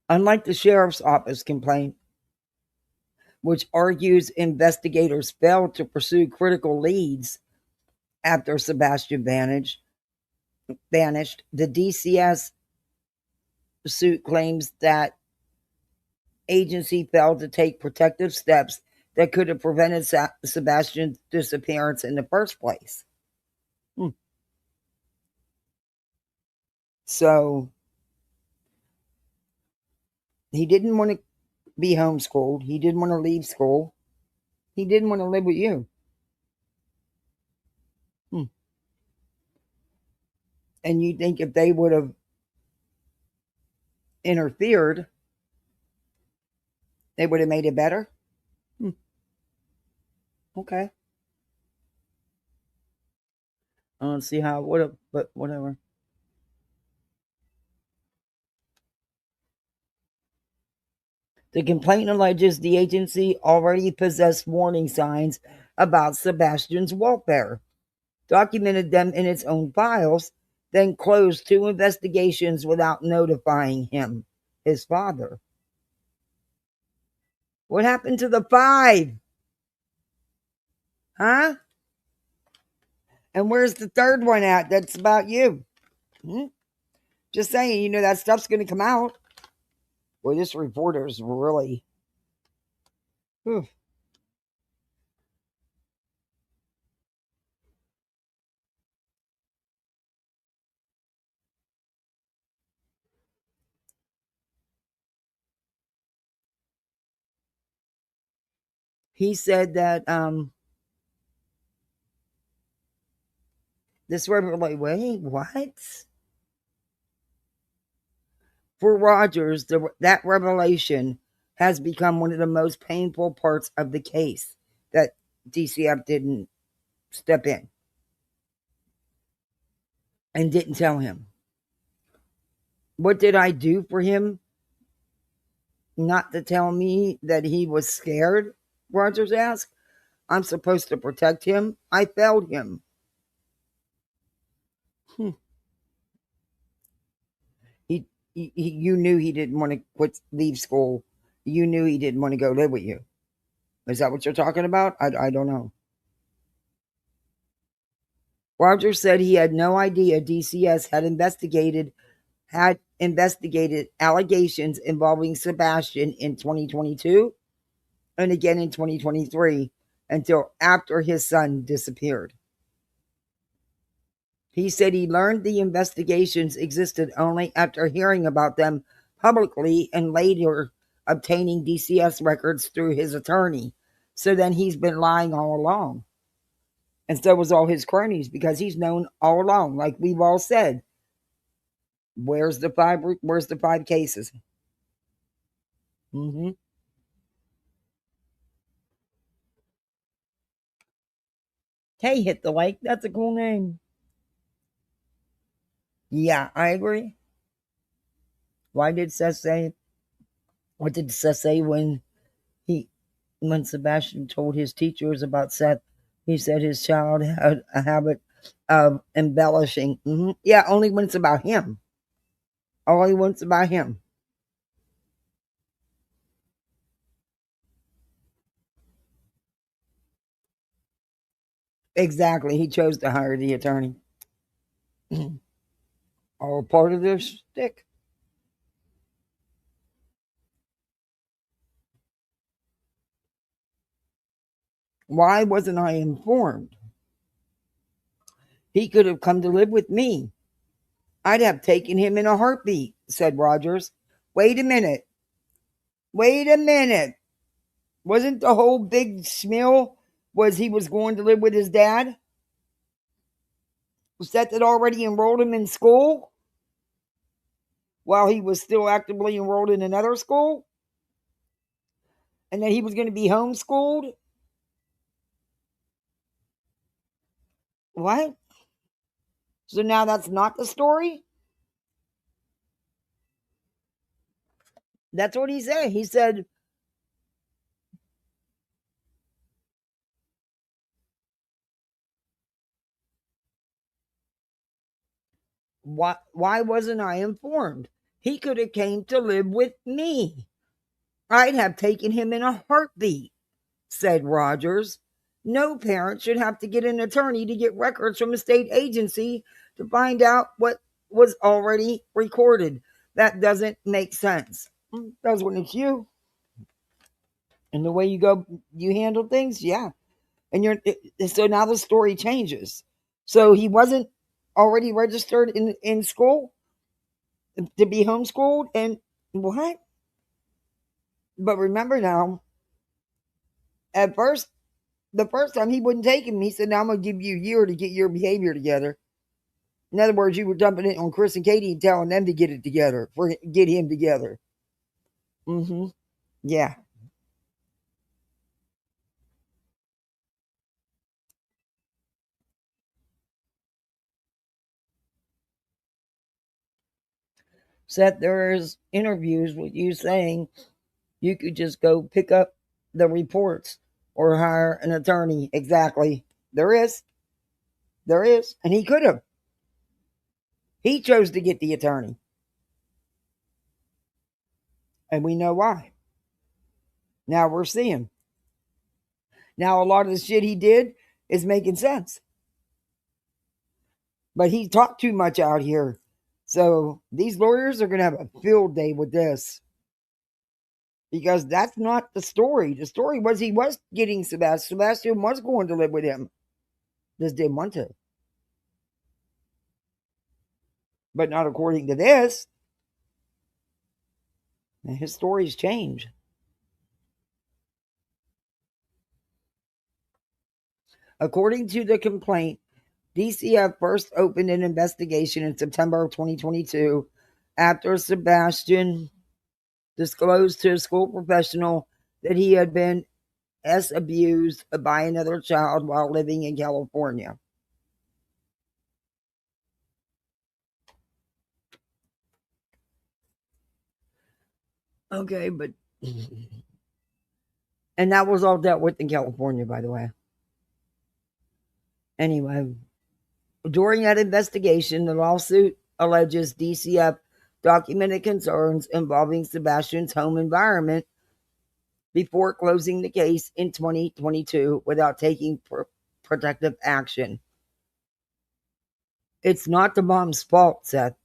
Unlike the sheriff's office complaint, which argues investigators failed to pursue critical leads after Sebastian vanished, the DCS suit claims that agency failed to take protective steps that could have prevented Sebastian's disappearance in the first place. So he didn't want to be homeschooled. He didn't want to leave school. He didn't want to live with you. And you think if they would have interfered, they would have made it better? Okay. I don't see how it would have, but whatever. The complaint alleges the agency already possessed warning signs about Sebastian's welfare, documented them in its own files, then closed 2 investigations without notifying him, his father. What happened to the 5? Huh? And where's the third one at that's about you? Just saying, that stuff's going to come out. Boy, this reporter's really... Whew. He said that this revelation... Wait, what? For Rogers, that revelation has become one of the most painful parts of the case that DCF didn't step in and didn't tell him. What did I do for him not to tell me that he was scared? Rogers asked. I'm supposed to protect him. I failed him. You knew he didn't want to leave school. You knew he didn't want to go live with you. Is that what you're talking about? I don't know. Roger said he had no idea DCS had investigated allegations involving Sebastian in 2022 and again in 2023 until after his son disappeared. He said he learned the investigations existed only after hearing about them publicly and later obtaining DCS records through his attorney. So then he's been lying all along. And so was all his cronies, because he's known all along, like we've all said. Where's the five cases? Hey, Hit the Like. That's a cool name. Yeah, I agree. What did Seth say when Sebastian told his teachers about Seth? He said his child had a habit of embellishing. Yeah, only when it's about him. Only when it's about him. Exactly. He chose to hire the attorney. All part of their stick. Why wasn't I informed? He could have come to live with me. I'd have taken him in a heartbeat, said Rogers. Wait a minute. Wasn't the whole big schmill was he was going to live with his dad? Was that already enrolled him in school while he was still actively enrolled in another school? And that he was going to be homeschooled? What? So now that's not the story? That's what he said. He said, why wasn't I informed? He could have came to live with me. I'd have taken him in a heartbeat, said Rogers. No parent should have to get an attorney to get records from a state agency to find out what was already recorded. That doesn't make sense. That's when it's you. And the way you handle things, yeah. And so now the story changes. So he wasn't already registered in school to be homeschooled, and what? But remember now, at first, the first time he wouldn't take him, he said, now I'm going to give you a year to get your behavior together. In other words, you were dumping it on Chris and Katie and telling them to get it together, get him together. Yeah. Seth, there's interviews with you saying you could just go pick up the reports or hire an attorney. Exactly. There is. And he could have. He chose to get the attorney. And we know why. Now we're seeing. Now a lot of the shit he did is making sense. But he talked too much out here. So these lawyers are going to have a field day with this. Because that's not the story. The story was he was getting Sebastian. Sebastian was going to live with him. Just didn't want to. But not according to this. His stories change. According to the complaint, DCF first opened an investigation in September of 2022 after Sebastian disclosed to a school professional that he had been abused by another child while living in California. Okay, but and that was all dealt with in California, by the way. Anyway, during that investigation, the lawsuit alleges DCF documented concerns involving Sebastian's home environment before closing the case in 2022 without taking protective action. It's not the mom's fault, Seth,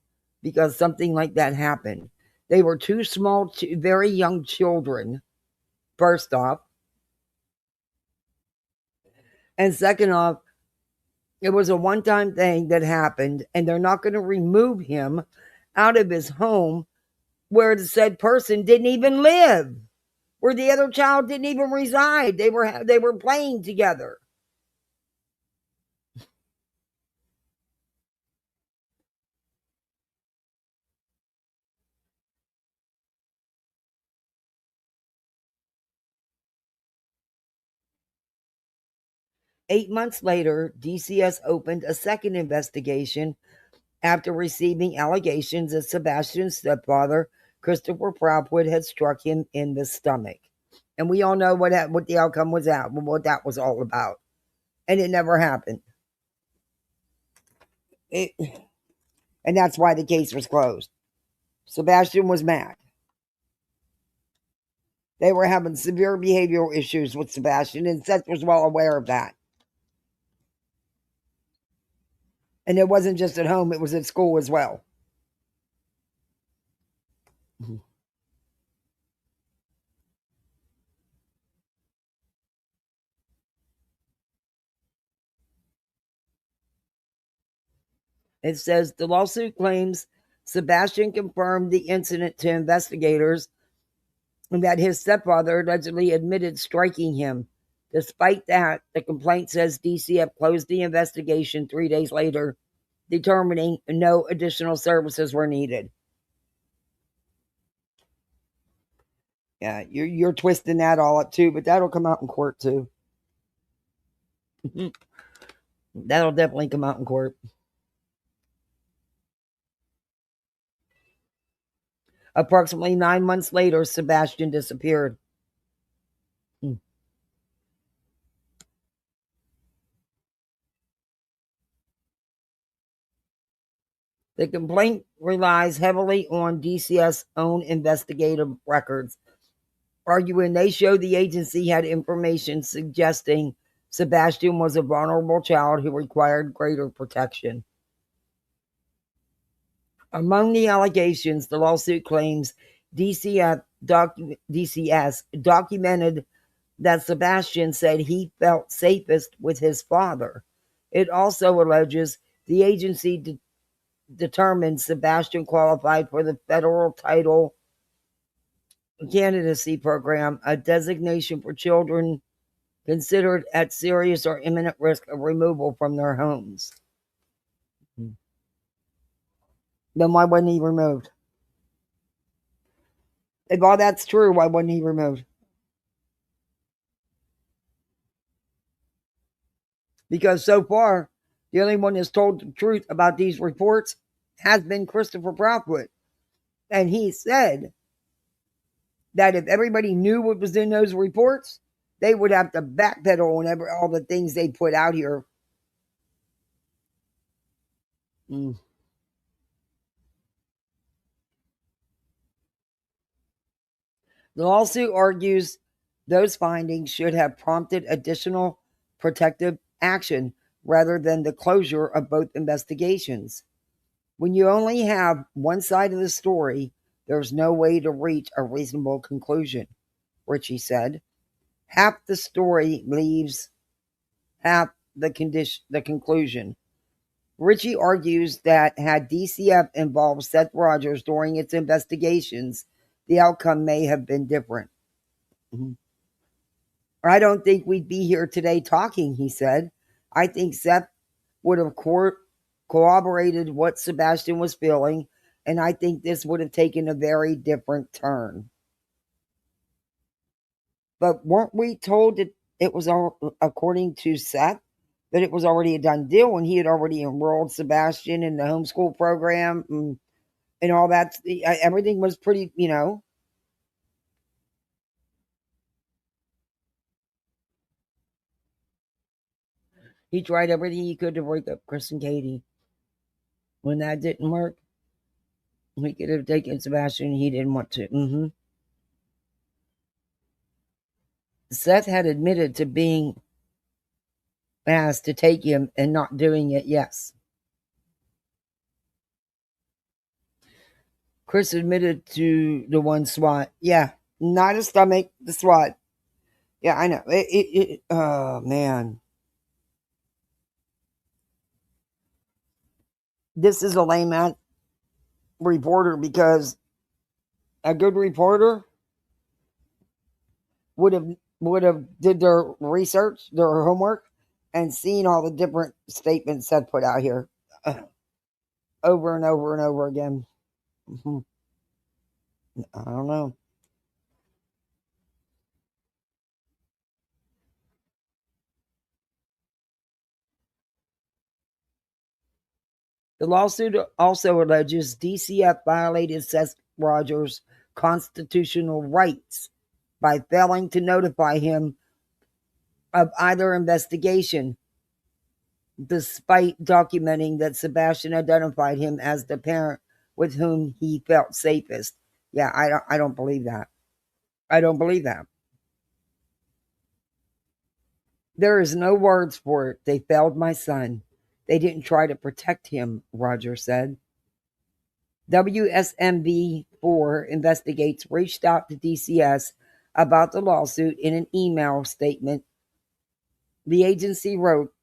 because something like that happened. They were two small, very young children, first off. And second off, it was a one-time thing that happened, and they're not going to remove him out of his home where the said person didn't even live, where the other child didn't even reside. They were playing together. Eight months later, DCS opened a second investigation after receiving allegations that Sebastian's stepfather, Christopher Proudfoot, had struck him in the stomach. And we all know what the outcome was at, what that was all about. And it never happened. And that's why the case was closed. Sebastian was mad. They were having severe behavioral issues with Sebastian, and Seth was well aware of that. And it wasn't just at home, it was at school as well. It says the lawsuit claims Sebastian confirmed the incident to investigators and that his stepfather allegedly admitted striking him. Despite that, the complaint says DCF closed the investigation 3 days later, determining no additional services were needed. Yeah, you're twisting that all up too, but that'll come out in court too. That'll definitely come out in court. Approximately 9 months later, Sebastian disappeared. The complaint relies heavily on DCS' own investigative records, arguing they show the agency had information suggesting Sebastian was a vulnerable child who required greater protection. Among the allegations, the lawsuit claims DCS documented that Sebastian said he felt safest with his father. It also alleges the agency determined Sebastian qualified for the federal title candidacy program, a designation for children considered at serious or imminent risk of removal from their homes. Then why wasn't he removed? If all that's true, why wasn't he removed? Because so far, the only one that's told the truth about these reports has been Christopher Proudfoot. And he said that if everybody knew what was in those reports, they would have to backpedal on all the things they put out here. The lawsuit argues those findings should have prompted additional protective action, rather than the closure of both investigations. When you only have one side of the story, there's no way to reach a reasonable conclusion, Richie said. Half the story leaves half the conclusion. Richie argues that had DCF involved Seth Rogers during its investigations, the outcome may have been different. I don't think we'd be here today talking, he said. I think Seth would have corroborated what Sebastian was feeling, and I think this would have taken a very different turn. But weren't we told that it was, according to Seth, that it was already a done deal when he had already enrolled Sebastian in the homeschool program and all that? Everything was pretty, He tried everything he could to break up Chris and Katie. When that didn't work, he could have taken Sebastian. He didn't want to. Seth had admitted to being asked to take him and not doing it, yes. Chris admitted to the one SWAT. Yeah, not a stomach, the SWAT. Yeah, I know. Oh, man. This is a lame reporter, because a good reporter would have did their research, their homework, and seen all the different statements Seth put out here over and over and over again. I don't know. The lawsuit also alleges DCF violated Seth Roger's constitutional rights by failing to notify him of either investigation, despite documenting that Sebastian identified him as the parent with whom he felt safest. Yeah, I don't believe that. I don't believe that. There is no words for it. They failed my son. They didn't try to protect him, Roger said. WSMV4 Investigates reached out to DCS about the lawsuit in an email statement. The agency wrote,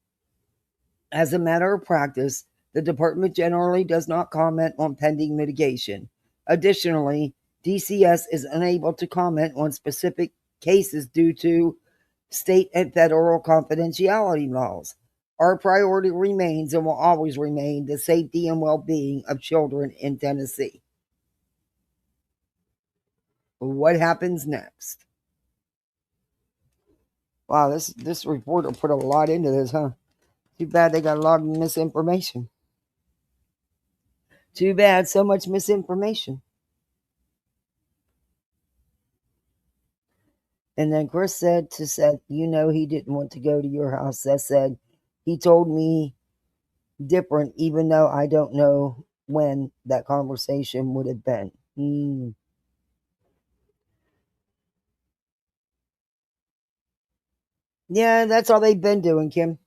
as a matter of practice, the department generally does not comment on pending litigation. Additionally, DCS is unable to comment on specific cases due to state and federal confidentiality laws. Our priority remains and will always remain the safety and well-being of children in Tennessee. What happens next? Wow, this reporter put a lot into this, huh? Too bad they got a lot of misinformation. Too bad, so much misinformation. And then Chris said to Seth, he didn't want to go to your house. Seth said, he told me different, even though I don't know when that conversation would have been. Yeah, that's all they've been doing, Kim.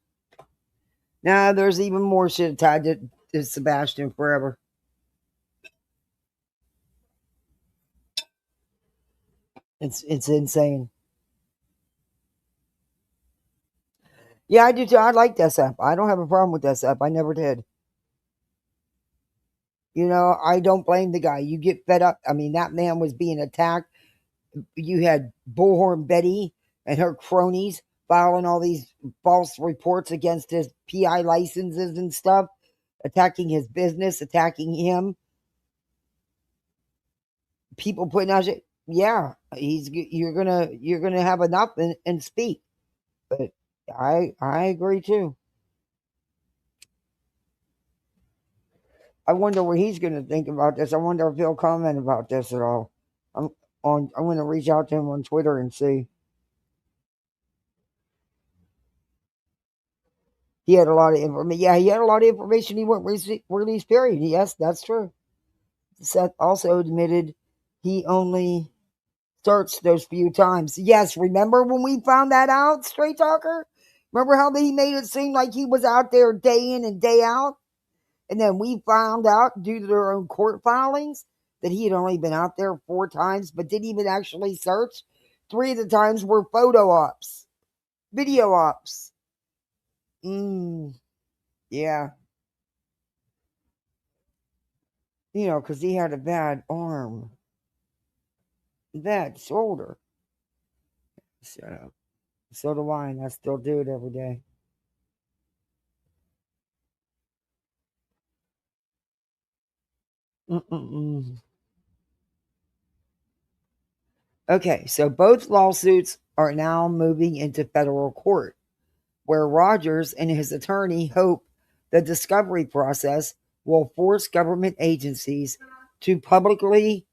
Now, there's even more shit tied to Sebastian forever. It's insane. Yeah, I do too. I like SF. I don't have a problem with SF. I never did. I don't blame the guy. You get fed up. I mean, that man was being attacked. You had Bullhorn Betty and her cronies filing all these false reports against his PI licenses and stuff, attacking his business, attacking him. People putting out shit. Yeah, you're gonna have enough and speak. But I agree too. I wonder what he's going to think about this. I wonder if he'll comment about this at all. I'm going to reach out to him on Twitter and see. He had a lot of information. Yeah, he had a lot of information he wouldn't release, period. Yes, that's true. Seth also admitted he only searched those few times. Yes, remember when we found that out, Straight Talker? Remember how he made it seem like he was out there day in and day out? And then we found out, due to their own court filings, that he had only been out there 4 times, but didn't even actually search. 3 of the times were photo ops, video ops. Yeah. Because he had a bad arm, bad shoulder. Shut up. So do I, and I still do it every day. Okay, so both lawsuits are now moving into federal court, where Rogers and his attorney hope the discovery process will force government agencies to publicly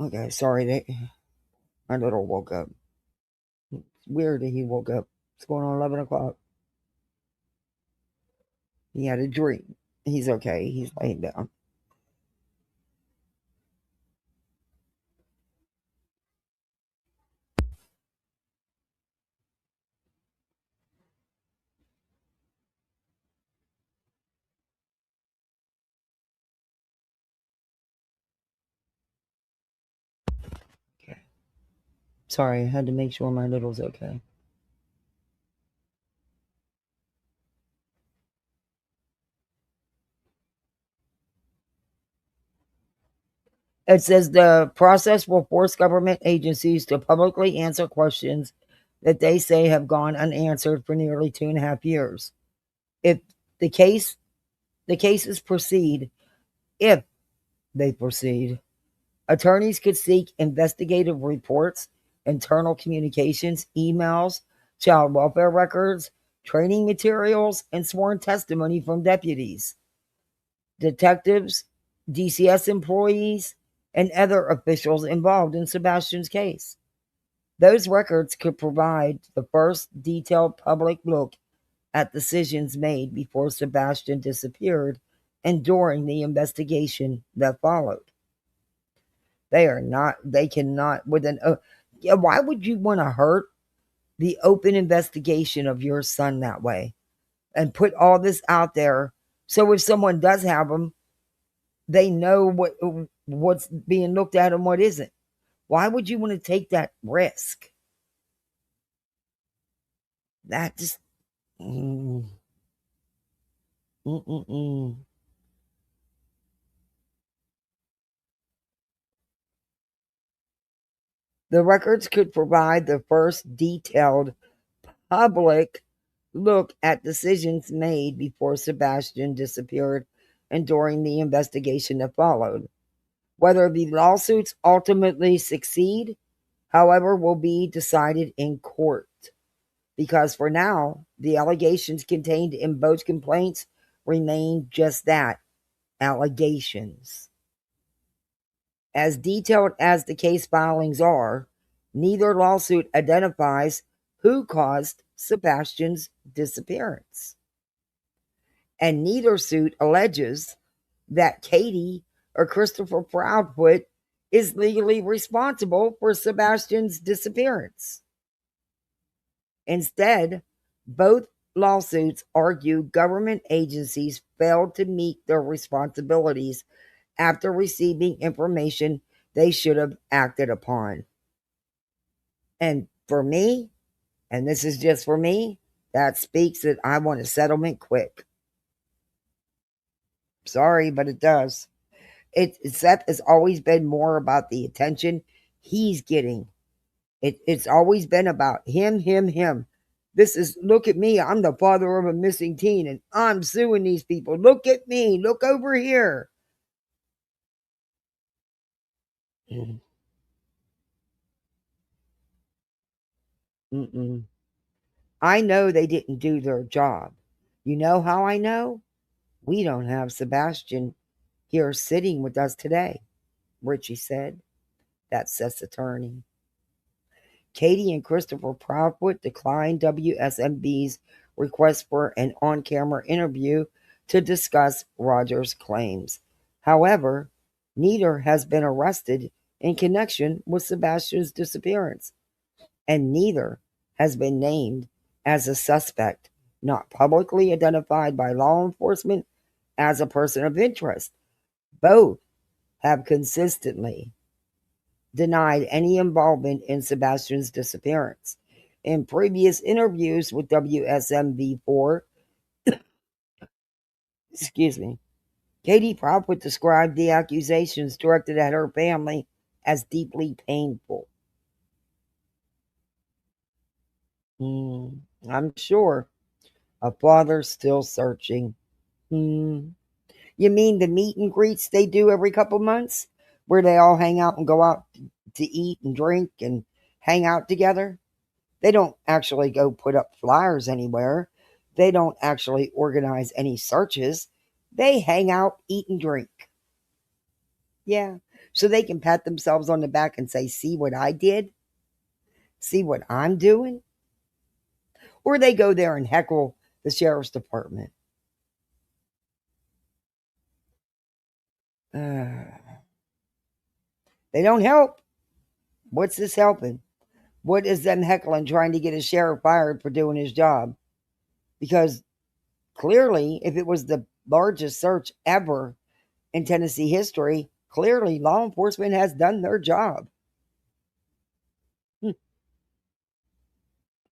Okay, sorry, my little woke up. It's weird that he woke up. It's going on 11 o'clock. He had a dream. He's okay. He's laying down. Okay. Sorry, I had to make sure my little's okay. It says the process will force government agencies to publicly answer questions that they say have gone unanswered for nearly 2.5 years. If the cases proceed, if they proceed, attorneys could seek investigative reports, internal communications, emails, child welfare records, training materials, and sworn testimony from deputies, detectives, DCS employees, and other officials involved in Sebastian's case. Those records could provide the first detailed public look at decisions made before Sebastian disappeared and during the investigation that followed. They cannot, why would you want to hurt the open investigation of your son that way and put all this out there so if someone does have them, they know what's being looked at and what isn't? Why would you want to take that risk? That just mm, mm, mm, mm. The records could provide the first detailed public look at decisions made before Sebastian disappeared and during the investigation that followed. Whether the lawsuits ultimately succeed, however, will be decided in court. Because for now, the allegations contained in both complaints remain just that, allegations. As detailed as the case filings are, neither lawsuit identifies who caused Sebastian's disappearance. And neither suit alleges that Katie or Christopher Proudfoot is legally responsible for Sebastian's disappearance. Instead, both lawsuits argue government agencies failed to meet their responsibilities after receiving information they should have acted upon. And for me, and this is just for me, that speaks that I want a settlement quick. Sorry, but it does. Seth has always been more about the attention he's getting. It's always been about him. This is, look at me, I'm the father of a missing teen, and I'm suing these people. Look at me, look over here. I know they didn't do their job. You know how I know? We don't have Sebastian here sitting with us today, Richie said. That's Seth's attorney. Katie and Christopher Proudfoot declined WSMB's request for an on-camera interview to discuss Rogers' claims. However, neither has been arrested in connection with Sebastian's disappearance, and neither has been named as a suspect, not publicly identified by law enforcement as a person of interest. Both have consistently denied any involvement in Sebastian's disappearance. In previous interviews with WSMV4, Katie Proudfoot described the accusations directed at her family as deeply painful. I'm sure. A father still searching. You mean the meet and greets they do every couple months, where they all hang out and go out to eat and drink and hang out together? They don't actually go put up flyers anywhere. They don't actually organize any searches. They hang out, eat, and drink. Yeah. So they can pat themselves on the back and say, see what I did? See what I'm doing? Or they go there and heckle the sheriff's department. They don't help. What's this helping? What is them heckling trying to get a sheriff fired for doing his job? Because clearly, if it was the largest search ever in Tennessee history, clearly law enforcement has done their job.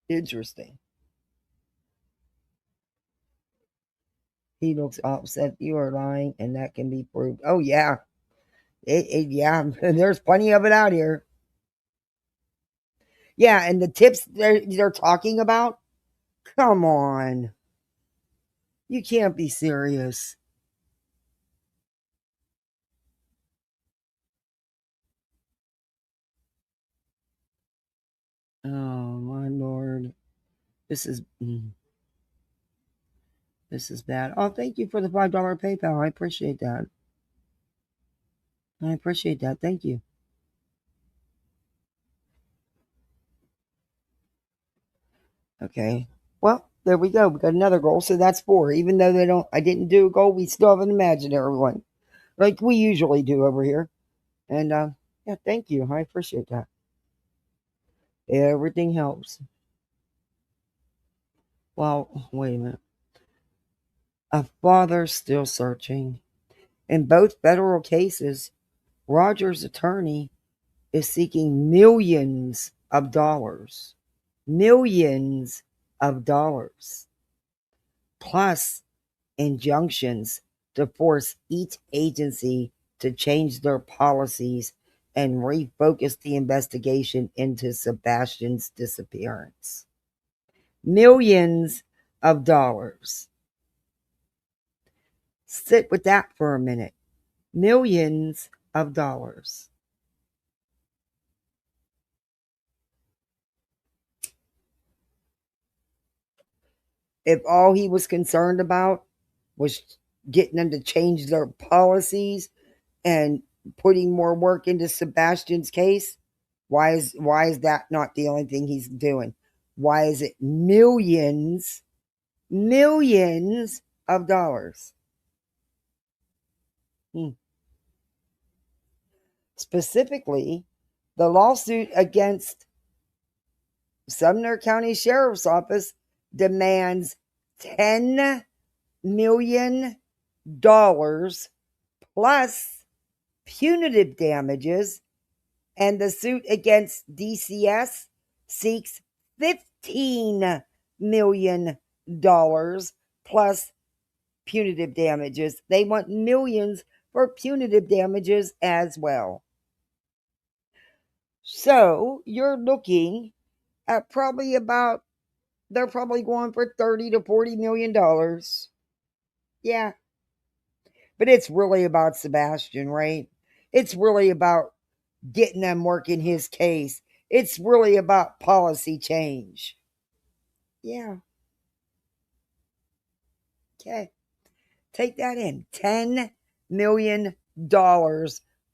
Interesting. He looks upset. You are lying, and that can be proved. Oh, yeah. Yeah, there's plenty of it out here. Yeah, and the tips they're talking about? Come on. You can't be serious. Oh, my Lord. This is bad. Oh, thank you for the $5 PayPal. I appreciate that. Thank you. Okay. Well, there we go. We got another goal, so that's 4. Even though I didn't do a goal, we still have an imaginary one, like we usually do over here. And yeah, thank you. I appreciate that. Everything helps. Well, wait a minute. A father still searching. In both federal cases, Rogers' attorney is seeking millions of dollars. Millions of dollars. Plus injunctions to force each agency to change their policies and refocus the investigation into Sebastian's disappearance. Millions of dollars. Sit with that for a minute. Millions of dollars. If all he was concerned about was getting them to change their policies and putting more work into Sebastian's case, why is that not the only thing he's doing? Why is it millions of dollars? Specifically, the lawsuit against Sumner County Sheriff's Office demands $10 million plus punitive damages, and the suit against DCS seeks $15 million plus punitive damages. They want millions for punitive damages as well. So you're looking at they're probably going for $30 to $40 million. Yeah. But it's really about Sebastian, right? It's really about getting them working his case. It's really about policy change. Yeah. Okay. Take that in. $10 million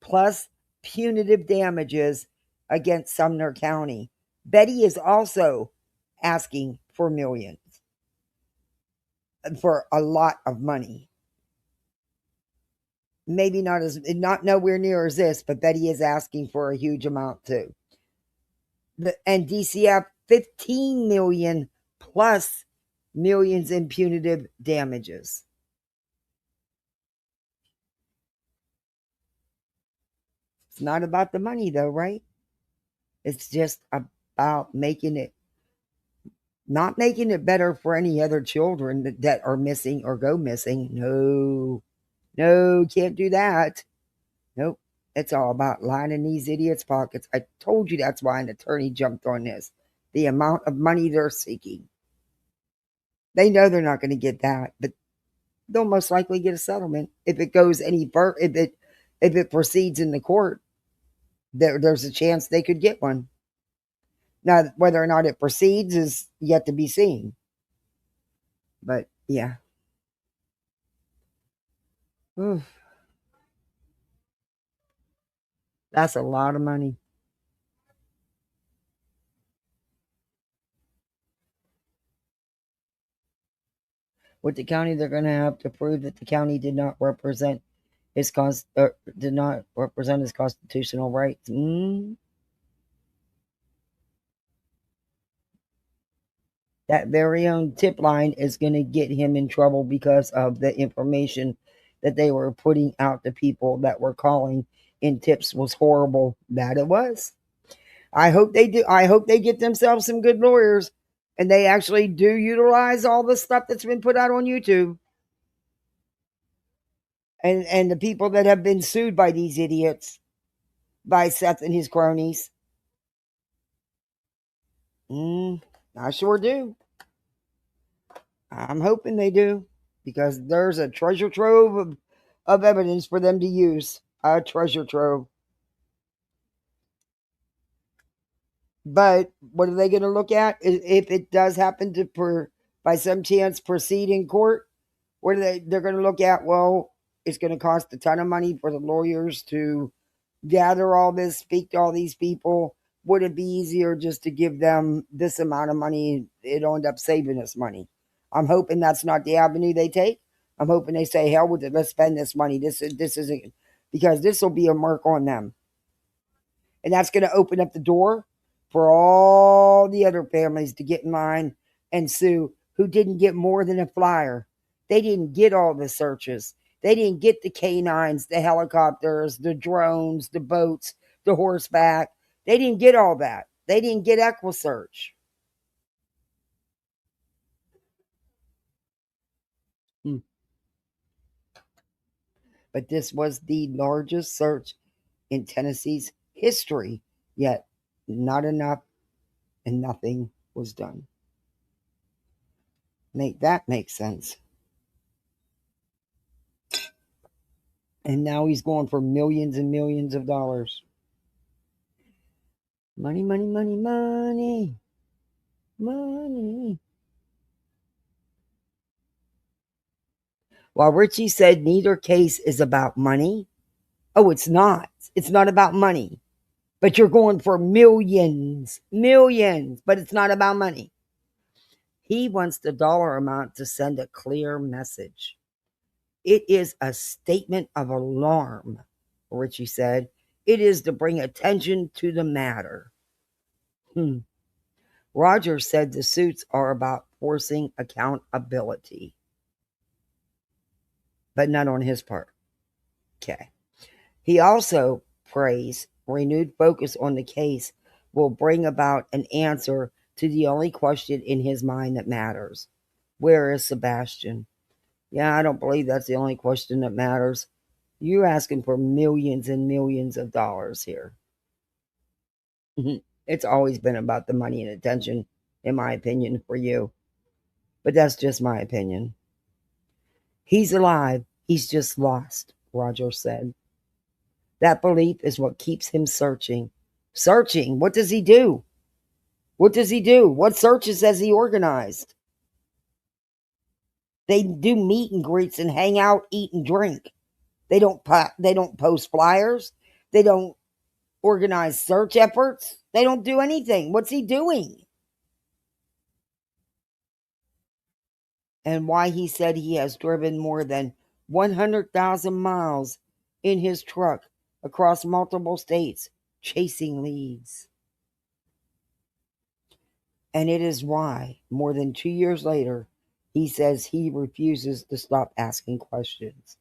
plus punitive damages against Sumner County. Betty is also asking for millions, for a lot of money. Maybe not nowhere near as this, but Betty is asking for a huge amount too. And DCF, 15 million plus millions in punitive damages. It's not about the money though, right? It's just about not making it better for any other children that are missing or go missing. No, can't do that. Nope. It's all about lining these idiots' pockets. I told you that's why an attorney jumped on this. The amount of money they're seeking. They know they're not going to get that, but they'll most likely get a settlement if it goes any further. If it proceeds in the court, there's a chance they could get one. Now, whether or not it proceeds is yet to be seen. But yeah. Oof. That's a lot of money. With the county, they're going to have to prove that the county did not represent his constitutional rights. That very own tip line is going to get him in trouble because of the information that they were putting out to people that were calling in tips was horrible. That it was. I hope they do. I hope they get themselves some good lawyers and they actually do utilize all the stuff that's been put out on YouTube. And the people that have been sued by these idiots, by Seth and his cronies. I sure do. I'm hoping they do, because there's a treasure trove of evidence for them to use. A treasure trove. But what are they going to look at if it does happen to, by some chance, proceed in court? What are they're going to look at? Well, it's going to cost a ton of money for the lawyers to gather all this, speak to all these people. Would it be easier just to give them this amount of money? It'll end up saving us money. I'm hoping that's not the avenue they take. I'm hoping they say, hell with it, let's spend this money. This isn't, because this will be a mark on them. And that's going to open up the door for all the other families to get in line and sue who didn't get more than a flyer. They didn't get all the searches. They didn't get the canines, the helicopters, the drones, the boats, the horseback. They didn't get all that. They didn't get EquiSearch. But this was the largest search in Tennessee's history, yet not enough and nothing was done. Make that make sense. And now he's going for millions and millions of dollars. Money, money, money, money. Money. While Richie said neither case is about money. Oh, it's not. It's not about money. But you're going for millions. Millions. But it's not about money. He wants the dollar amount to send a clear message. It is a statement of alarm, Richie said. It is to bring attention to the matter. Roger said the suits are about forcing accountability. But not on his part. Okay. He also prays renewed focus on the case will bring about an answer to the only question in his mind that matters. Where is Sebastian? Yeah, I don't believe that's the only question that matters. You're asking for millions and millions of dollars here. It's always been about the money and attention, in my opinion, for you. But that's just my opinion. He's alive. He's just lost, Roger said. That belief is what keeps him searching. Searching? What does he do? What does he do? What searches has he organized? They do meet and greets and hang out, eat and drink. They don't post flyers. They don't organize search efforts. They don't do anything. What's he doing? And why he said he has driven more than 100,000 miles in his truck across multiple states chasing leads. And it is why, more than 2 years later, he says he refuses to stop asking questions.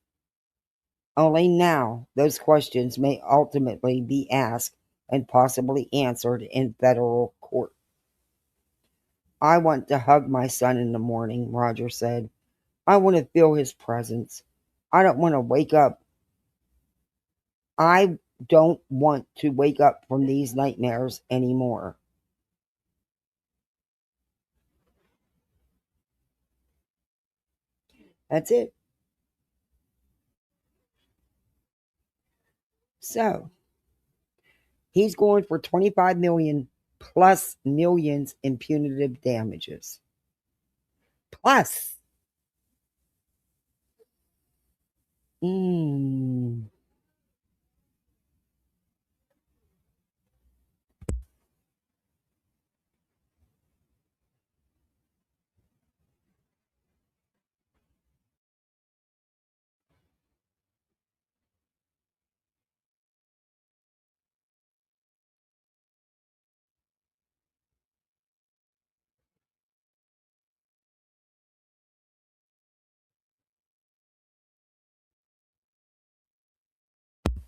Only now those questions may ultimately be asked and possibly answered in federal court. I want to hug my son in the morning, Roger said. I want to feel his presence. I don't want to wake up. I don't want to wake up from these nightmares anymore. That's it. So, he's going for 25 million plus millions in punitive damages. Plus.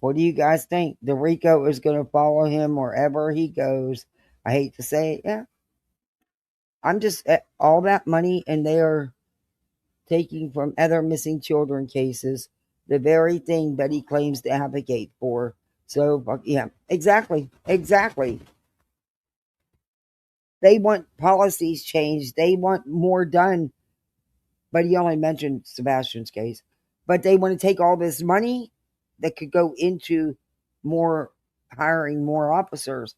What do you guys think? The Rico is going to follow him wherever he goes. I hate to say it. Yeah. I'm just all that money, and they are taking from other missing children cases the very thing that he claims to advocate for. So, yeah, exactly. They want policies changed. They want more done. But he only mentioned Sebastian's case. But they want to take all this money that could go into more hiring more officers.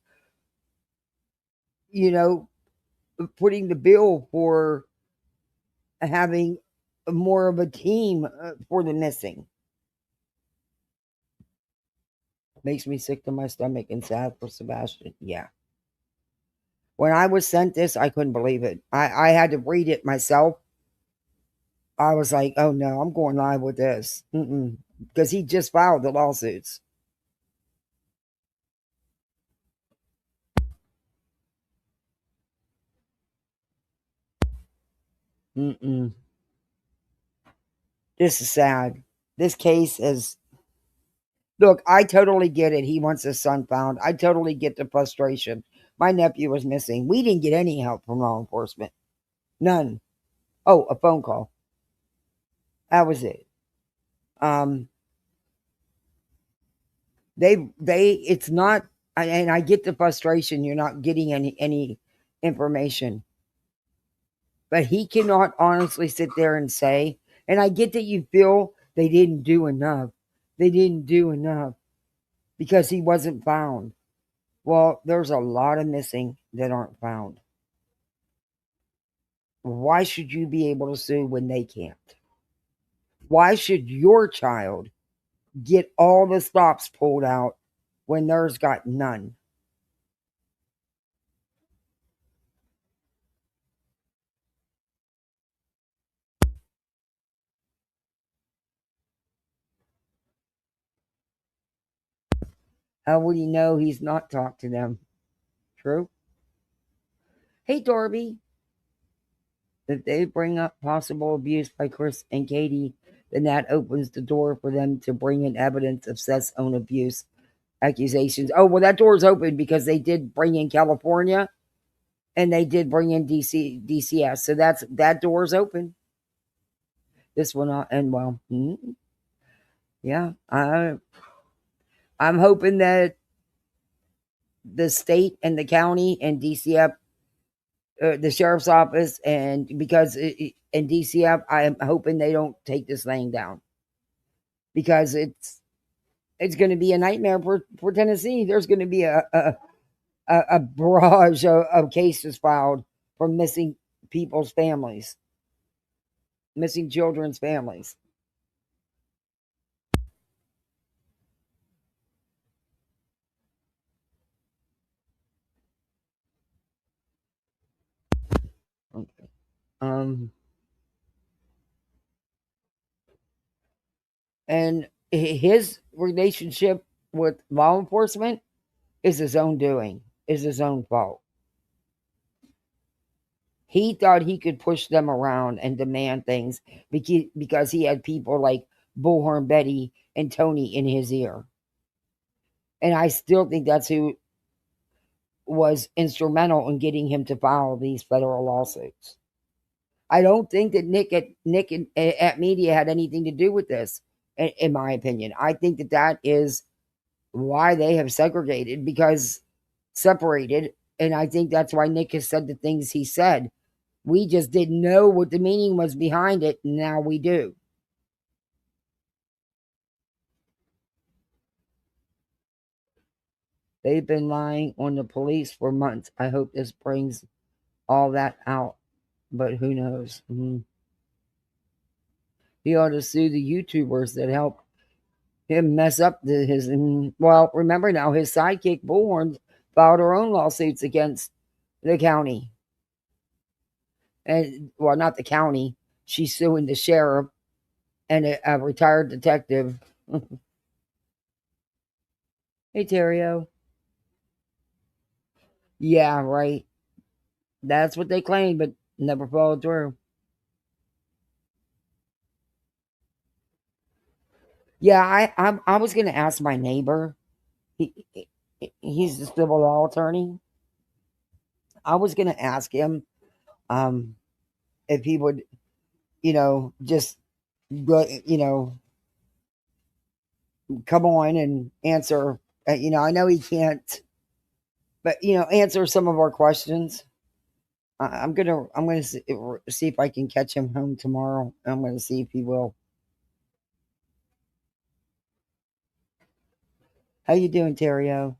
Putting the bill for having more of a team for the missing. Makes me sick to my stomach and sad for Sebastian. Yeah. When I was sent this, I couldn't believe it. I had to read it myself. I was like, oh no, I'm going live with this. Because he just filed the lawsuits. This is sad. This case is. Look, I totally get it. He wants his son found. I totally get the frustration. My nephew was missing. We didn't get any help from law enforcement. None. Oh, a phone call. That was it. It's not, and I get the frustration. You're not getting any information, but he cannot honestly sit there and say, and I get that you feel they didn't do enough. They didn't do enough because he wasn't found. Well, there's a lot of missing that aren't found. Why should you be able to sue when they can't? Why should your child get all the stops pulled out when theirs got none? How would he know he's not talked to them? True. Hey, Darby. If they bring up possible abuse by Chris and Katie, then that opens the door for them to bring in evidence of Seth's own abuse accusations. Oh, well, that door's open because they did bring in California and they did bring in DCS. So that door's open. This will not end well. Yeah, I'm hoping that the state and the county and DCF, the sheriff's office, and because in DCF, I'm hoping they don't take this thing down because it's going to be a nightmare for Tennessee. There's going to be a barrage of cases filed from missing people's families. missing children's families. Okay. Um, and his relationship with law enforcement is his own doing, is his own fault. He thought he could push them around and demand things because he had people like Bullhorn Betty and Tony in his ear. And I still think that's who was instrumental in getting him to file these federal lawsuits. I don't think that Nick at media had anything to do with this, in my opinion. I think that that is why they have separated, and I think that's why Nick has said the things he said. We just didn't know what the meaning was behind it. Now we do. They've been lying on the police for months. I hope this brings all that out, but who knows? He ought to sue the YouTubers that helped him mess up his. Well, remember now, his sidekick Bullhorn filed her own lawsuits against the county, and well, not the county. She's suing the sheriff and a retired detective. Hey, Terrio. Yeah, right. That's what they claimed, but never followed through. Yeah, I was gonna ask my neighbor. He's a civil law attorney. I was gonna ask him um, if he would, just go, come on and answer. I know he can't, but answer some of our questions. I'm gonna see if I can catch him home tomorrow. I'm gonna see if he will. How you doing, Terrio?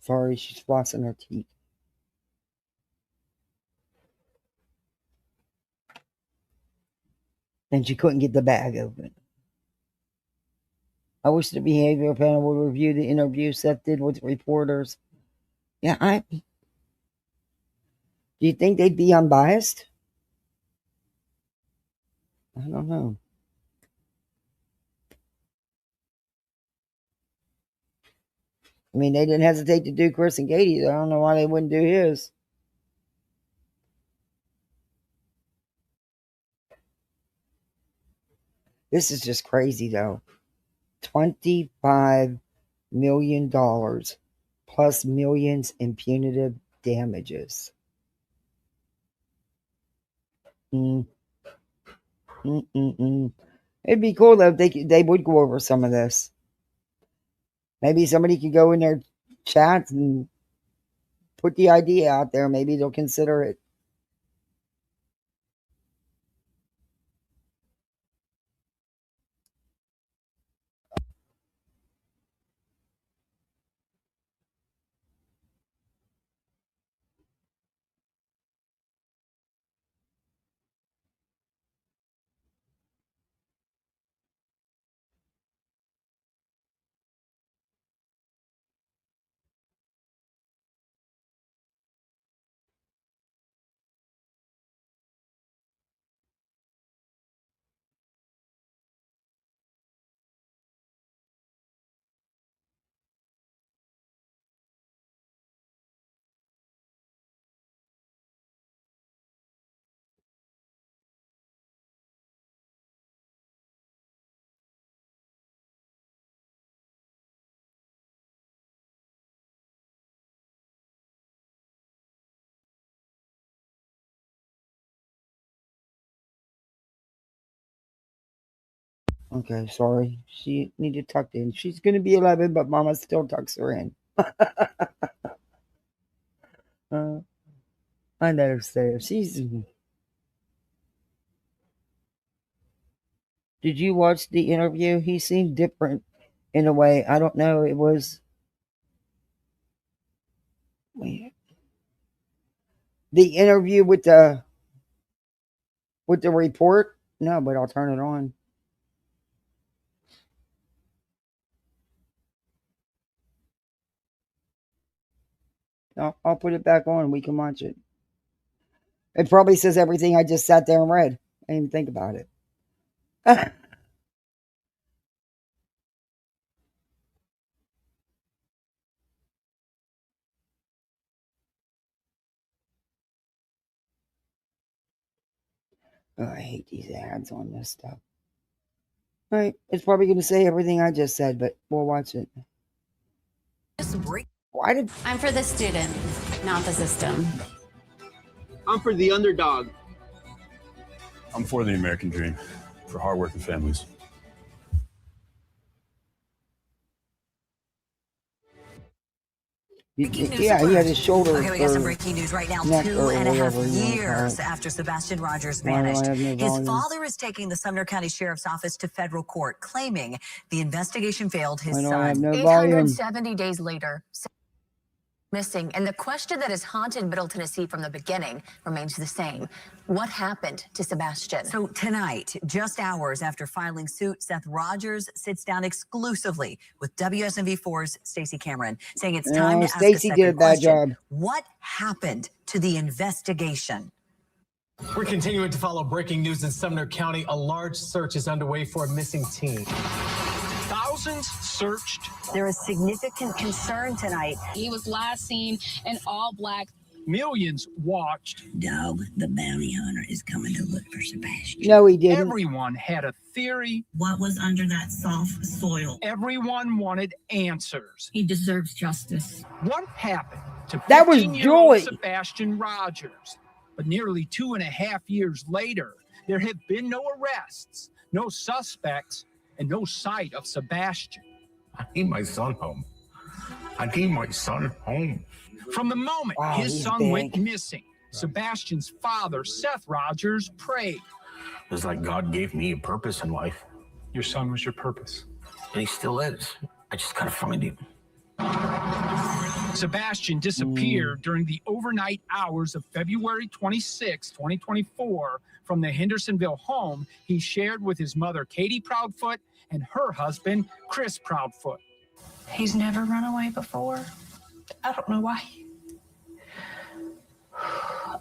Sorry, she's flossing her teeth. And she couldn't get the bag open. I wish the behavioral panel would review the interview Seth did with reporters. Yeah, do you think they'd be unbiased? I don't know. I mean, they didn't hesitate to do Chris and Katie. I don't know why they wouldn't do his. This is just crazy, though. $25 million plus millions in punitive damages. Mm, mm, mm, mm. It'd be cool though if they would go over some of this. Maybe somebody could go in their chats and put the idea out there. Maybe they'll consider it. Okay, sorry. She needed tucked in. She's going to be 11, but Mama still tucks her in. I let her stay. Did you watch the interview? He seemed different in a way. I don't know. It was the interview with the report. No, but I'll turn it on. I'll put it back on. We can watch it. It probably says everything I just sat there and read. I didn't even think about it. Oh, I hate these ads on this stuff. All right, it's probably going to say everything I just said, but we'll watch it. Why did I'm for the student, not the system. I'm for the underdog. I'm for the American dream, for hardworking families. Yeah, he had his shoulder. Okay, we got some breaking news right now. 2.5 years after Sebastian Rogers vanished, his father is taking the Sumner County Sheriff's Office to federal court, claiming the investigation failed his son. 870 days later, missing, and the question that has haunted Middle Tennessee from the beginning remains the same. What happened to Sebastian? So tonight, just hours after filing suit, Seth Rogers sits down exclusively with WSMV4's Stacey Cameron, saying it's time to ask Stacey a did a second bad question. job. What happened to the investigation? We're continuing to follow breaking news in Sumner County. A large search is underway for a missing teen. Thousands searched. There is significant concern tonight. He was last seen in all black. Millions watched. Dog, the bounty hunter, is coming to look for Sebastian. No, he didn't. Everyone had a theory. What was under that soft soil? Everyone wanted answers. He deserves justice. What happened to That was 15-year-old Joy. Sebastian Rogers? But nearly 2.5 years later, there have been no arrests, no suspects, and no sight of Sebastian. I need my son home. I need my son home. From the moment his son went missing, Sebastian's father, Seth Rogers, prayed. It's like God gave me a purpose in life. Your son was your purpose. And he still is. I just gotta find him. Sebastian disappeared during the overnight hours of February 26, 2024, from the Hendersonville home he shared with his mother, Katie Proudfoot, and her husband, Chris Proudfoot. He's never run away before. I don't know why.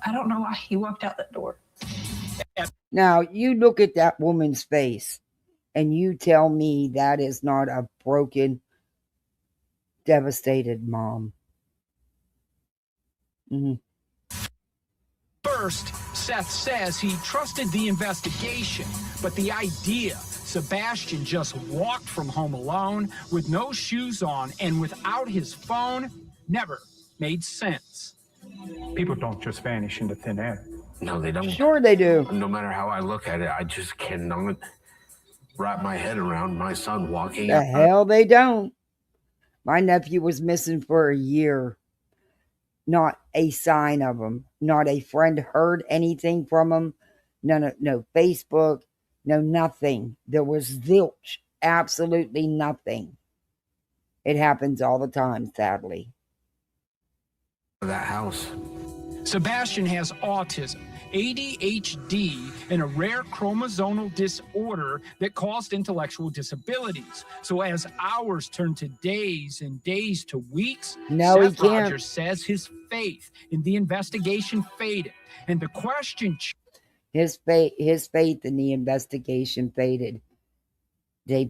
I don't know why he walked out that door. Now, you look at that woman's face and you tell me that is not a broken, devastated mom. First, Seth says he trusted the investigation, but the idea Sebastian just walked from home alone with no shoes on and without his phone never made sense. People don't just vanish into thin air. No, they don't. Sure they do. No matter how I look at it, I just cannot wrap my head around my son walking. The hell they don't. My nephew was missing for a year. Not a sign of him. Not a friend heard anything from him. No Facebook. No nothing. There was zilch. Absolutely nothing. It happens all the time, sadly. That house. Sebastian has autism, ADHD, and a rare chromosomal disorder that caused intellectual disabilities. So as hours turned to days and days to weeks, Seth Rogers says his faith in the investigation faded. And the question... His faith in the investigation faded. Okay.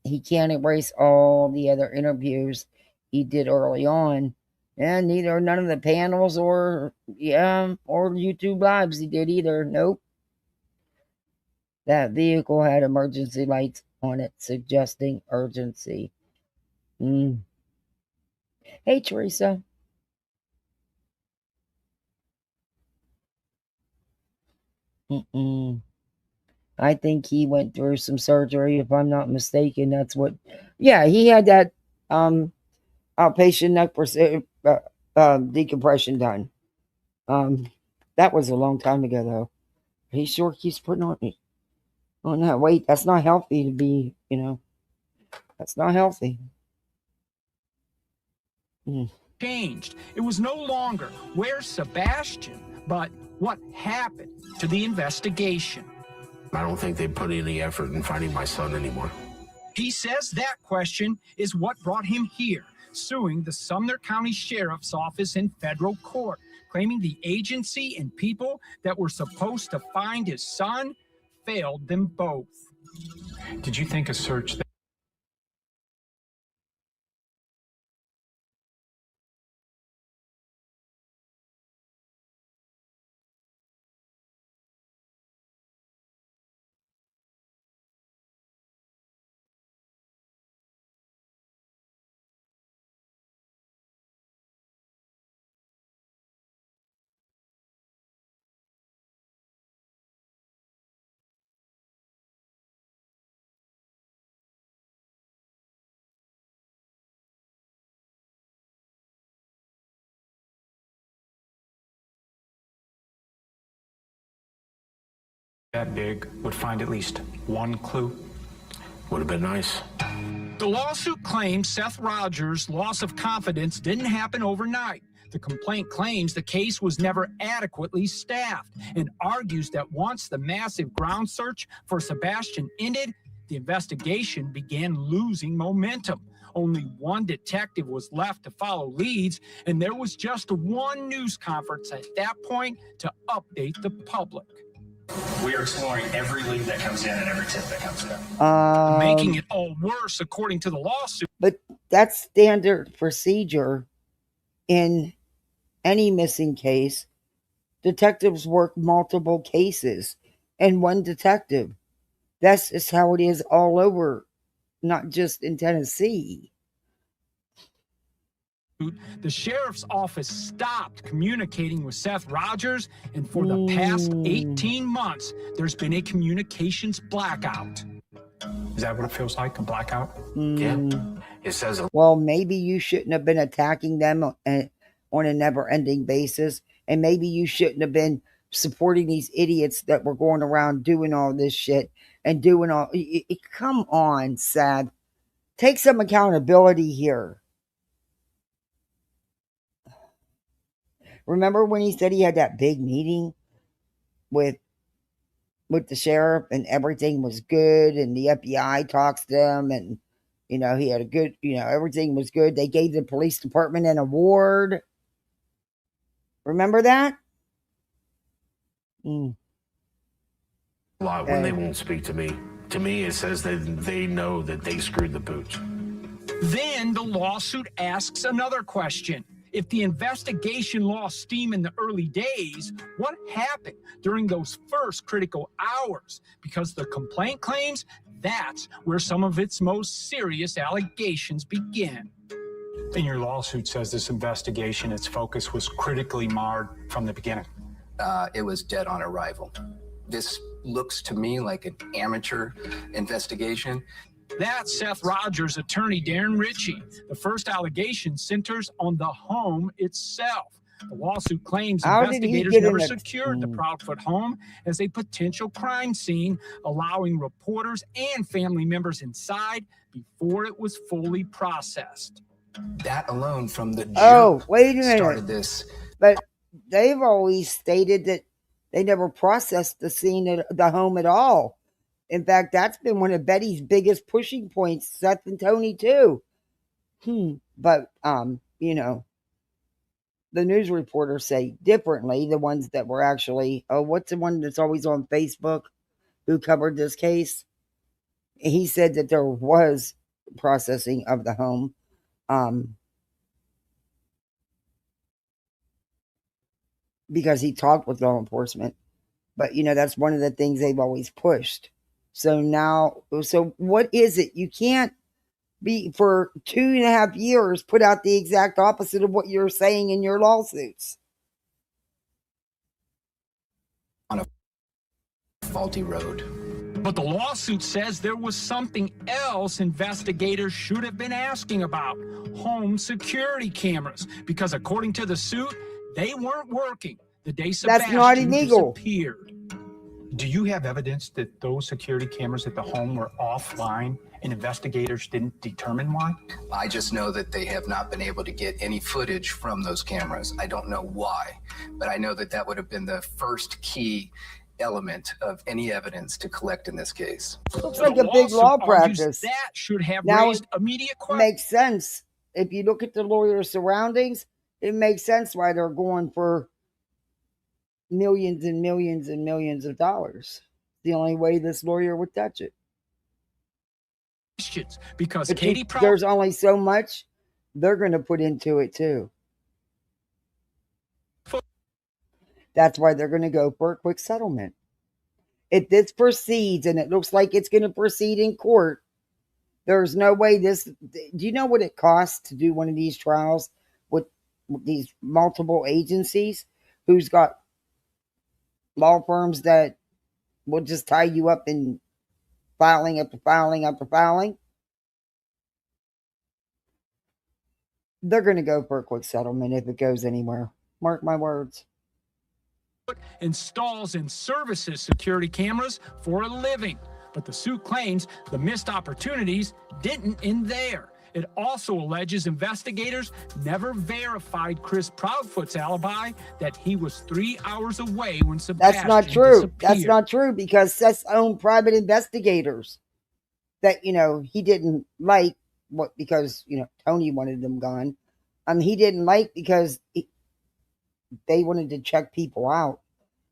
He can't erase all the other interviews he did early on, and none of the panels or YouTube lives he did either. Nope. That vehicle had emergency lights on it, suggesting urgency. Hey, Teresa. I think he went through some surgery, if I'm not mistaken. That's what. Yeah, he had that outpatient neck decompression done. That was a long time ago, though. He sure keeps putting on that weight. That's not healthy to be. That's not healthy. Changed. It was no longer where's Sebastian, but what happened to the investigation. I don't think they put any effort in finding my son anymore. He says that question is what brought him here, suing the Sumner County Sheriff's Office in federal court, claiming the agency and people that were supposed to find his son failed them both. Did you think a search that big would find at least one clue? Would have been nice. The lawsuit claims Seth Roger's loss of confidence didn't happen overnight. The complaint claims the case was never adequately staffed and argues that once the massive ground search for Sebastian ended, the investigation began losing momentum. Only one detective was left to follow leads, and there was just one news conference at that point to update the public. We are exploring every lead that comes in and every tip that comes in. Making it all worse, according to the lawsuit. But that's standard procedure in any missing case. Detectives work multiple cases and one detective. That's just how it is all over, not just in Tennessee. The sheriff's office stopped communicating with Seth Rogers, and for the past 18 months, there's been a communications blackout. Is that what it feels like, a blackout? Yeah. It says. Well, maybe you shouldn't have been attacking them on a never-ending basis, and maybe you shouldn't have been supporting these idiots that were going around doing all this shit and doing all. Come on, Seth. Take some accountability here. Remember when he said he had that big meeting with the sheriff and everything was good and the FBI talks to him and, he had a good, everything was good. They gave the police department an award. Remember that? A lot when they won't speak to me. To me, it says that they know that they screwed the pooch. Then the lawsuit asks another question. If the investigation lost steam in the early days, what happened during those first critical hours? Because the complaint claims that's where some of its most serious allegations begin. And your lawsuit says this investigation, its focus was critically marred from the beginning. It was dead on arrival. This looks to me like an amateur investigation. That's Seth Roger's attorney, Darren Ritchie. The first allegation centers on the home itself. The lawsuit claims investigators never secured the Proudfoot home as a potential crime scene, allowing reporters and family members inside before it was fully processed. That alone from the jump wait a minute. Started this. But they've always stated that they never processed the scene at the home at all. In fact, that's been one of Betty's biggest pushing points, Seth and Tony too. But, the news reporters say differently, the ones that were actually, what's the one that's always on Facebook who covered this case? He said that there was processing of the home. Because he talked with law enforcement. But, that's one of the things they've always pushed. So what is it? You can't be for 2.5 years put out the exact opposite of what you're saying in your lawsuits. faulty road. But the lawsuit says there was something else investigators should have been asking about: home security cameras, because according to the suit, they weren't working the day Sebastian disappeared. Do you have evidence that those security cameras at the home were offline and investigators didn't determine why? I just know that they have not been able to get any footage from those cameras. I don't know why, but I know that that would have been the first key element of any evidence to collect in this case. Looks like a big law practice. That should have now raised immediate questions. Makes sense. If you look at the lawyer's surroundings, it makes sense why they're going for millions and millions and millions of dollars. The only way this lawyer would touch it. Because but Katie there's only so much they're going to put into it too. That's why they're going to go for a quick settlement. If this proceeds, and it looks like it's going to proceed in court, there's no way this... Do you know what it costs to do one of these trials with these multiple agencies who's got law firms that will just tie you up in filing after filing after filing? They're going to go for a quick settlement if it goes anywhere. Mark my words. Installs and services security cameras for a living, but the suit claims the missed opportunities didn't end there. It also alleges investigators never verified Chris Proudfoot's alibi that he was 3 hours away when Sebastian That's not true. disappeared. That's not true, because Seth's own private investigators that, you know, he didn't like what, because, you know, Tony wanted them gone. He didn't like because they wanted to check people out.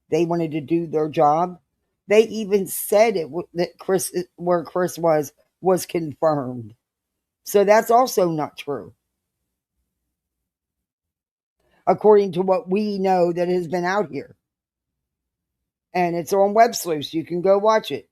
They wanted to do their job. They even said it that where Chris was confirmed. So that's also not true, according to what we know that has been out here. And it's on Web Sleuth. You can go watch it.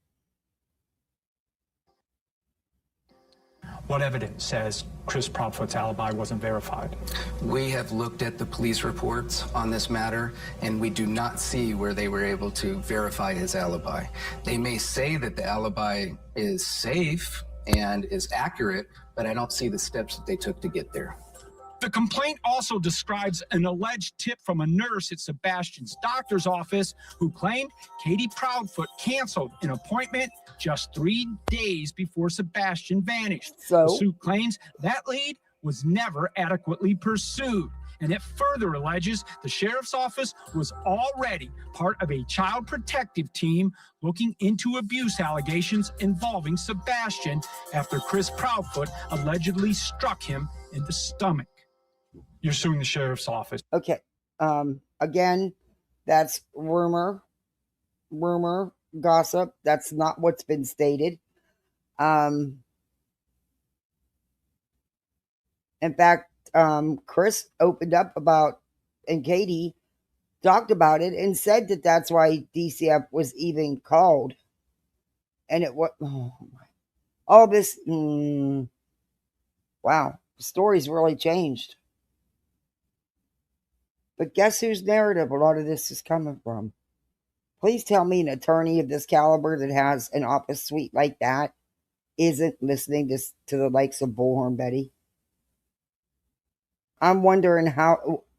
What evidence says Chris Proudfoot's alibi wasn't verified? We have looked at the police reports on this matter, and we do not see where they were able to verify his alibi. They may say that the alibi is safe and is accurate, but I don't see the steps that they took to get there. The complaint also describes an alleged tip from a nurse at Sebastian's doctor's office who claimed Katie Proudfoot canceled an appointment just 3 days before Sebastian vanished. So the suit claims that lead was never adequately pursued. And it further alleges the sheriff's office was already part of a child protective team looking into abuse allegations involving Sebastian after Chris Proudfoot allegedly struck him in the stomach. You're suing the sheriff's office. Okay. Again, that's rumor, gossip. That's not what's been stated. In fact, Chris opened up about, and Katie talked about it and said that that's why DCF was even called. And it was, all this, wow, the story's really changed. But guess whose narrative a lot of this is coming from? Please tell me an attorney of this caliber that has an office suite like that isn't listening to the likes of Bullhorn Betty. I'm wondering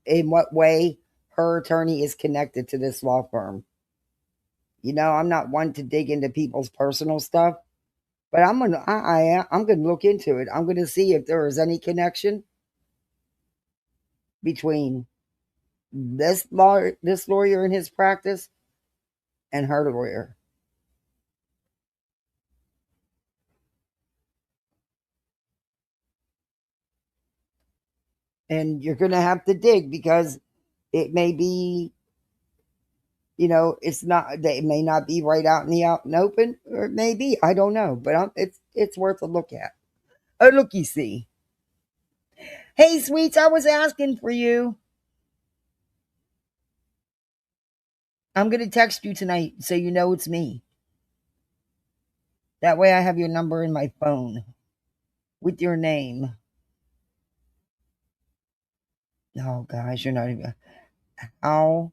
in what way her attorney is connected to this law firm. You know, I'm not one to dig into people's personal stuff, but I'm gonna look into it. I'm gonna see if there is any connection between this lawyer in his practice and her lawyer. And you're going to have to dig, because it may be, you know, it may not be right out in the open, or it may be, I don't know, but it's worth a look at. A looky-see. Hey, sweets, I was asking for you. I'm going to text you tonight so you know it's me. That way I have your number in my phone with your name. Oh, gosh, you're not even... How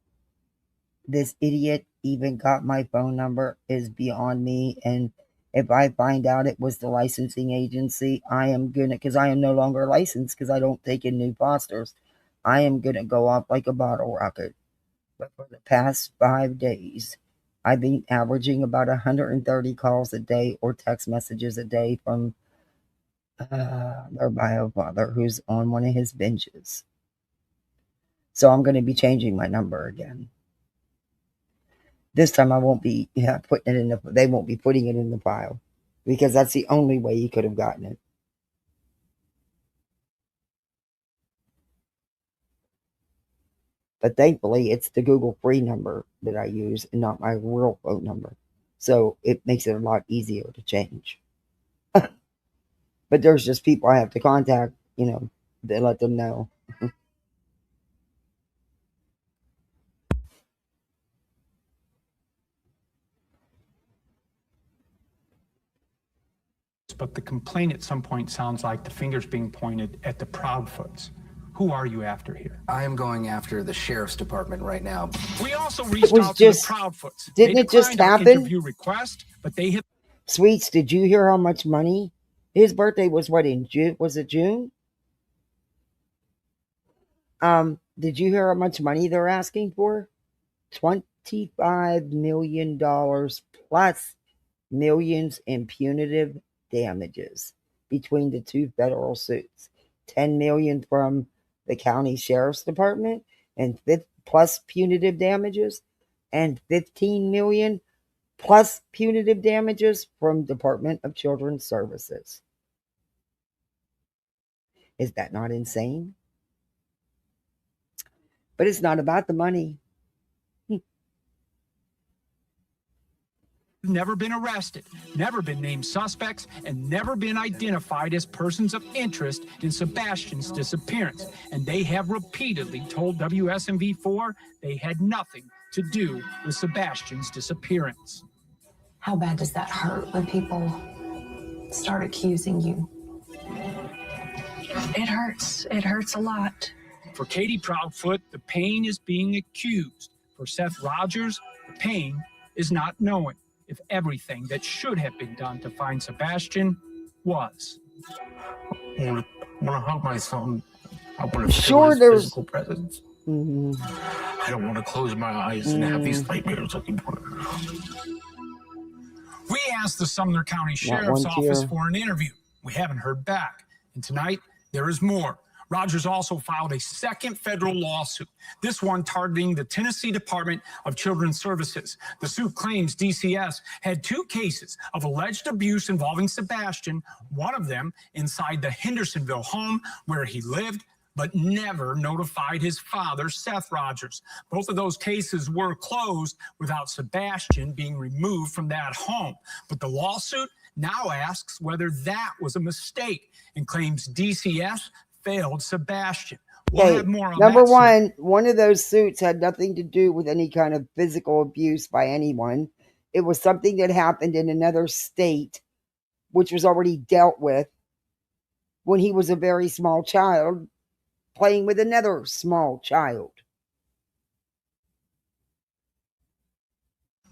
this idiot even got my phone number is beyond me. And if I find out it was the licensing agency, I am gonna, because I am no longer licensed because I don't take in new fosters, I am gonna go off like a bottle rocket. But for the past 5 days, I've been averaging about 130 calls a day or text messages a day from their bio father who's on one of his benches. So I'm going to be changing my number again. This time I won't be putting it in they won't be putting it in the file, because that's the only way he could have gotten it. But thankfully, it's the Google free number that I use and not my real phone number. So it makes it a lot easier to change. But there's just people I have to contact, to let them know. But the complaint at some point sounds like the finger's being pointed at the Proudfoots. Who are you after here? I am going after the sheriff's department right now. We also reached out to the Proudfoots. Didn't it just happen? Interview request, but they hit. Sweets, did you hear how much money? His birthday was what, in June? Was it June? Did you hear how much money they're asking for? $25 million plus millions in punitive damages between the two federal suits. $10 million from the county sheriff's department and plus punitive damages, and $15 million plus punitive damages from Department of Children's Services. Is that not insane? But it's not about the money. Never been arrested, never been named suspects, and never been identified as persons of interest in Sebastian's disappearance. And they have repeatedly told WSMV4 they had nothing to do with Sebastian's disappearance. How bad does that hurt when people start accusing you? It hurts. It hurts a lot. For Katie Proudfoot, the pain is being accused. For Seth Rogers, the pain is not knowing if everything that should have been done to find Sebastian was. I want to hug my son. I want to feel his physical presence. Mm-hmm. I don't want to close my eyes and have these nightmares looking for him. We asked the Sumner County Sheriff's Office for an interview. We haven't heard back. And tonight, there is more. Rogers also filed a second federal lawsuit, this one targeting the Tennessee Department of Children's Services. The suit claims DCS had 2 cases of alleged abuse involving Sebastian, one of them inside the Hendersonville home where he lived, but never notified his father, Seth Rogers. Both of those cases were closed without Sebastian being removed from that home. But the lawsuit now asks whether that was a mistake and claims DCS failed Sebastian. We'll have more on number that one of those suits had nothing to do with any kind of physical abuse by anyone. It was something that happened in another state, which was already dealt with when he was a very small child, playing with another small child.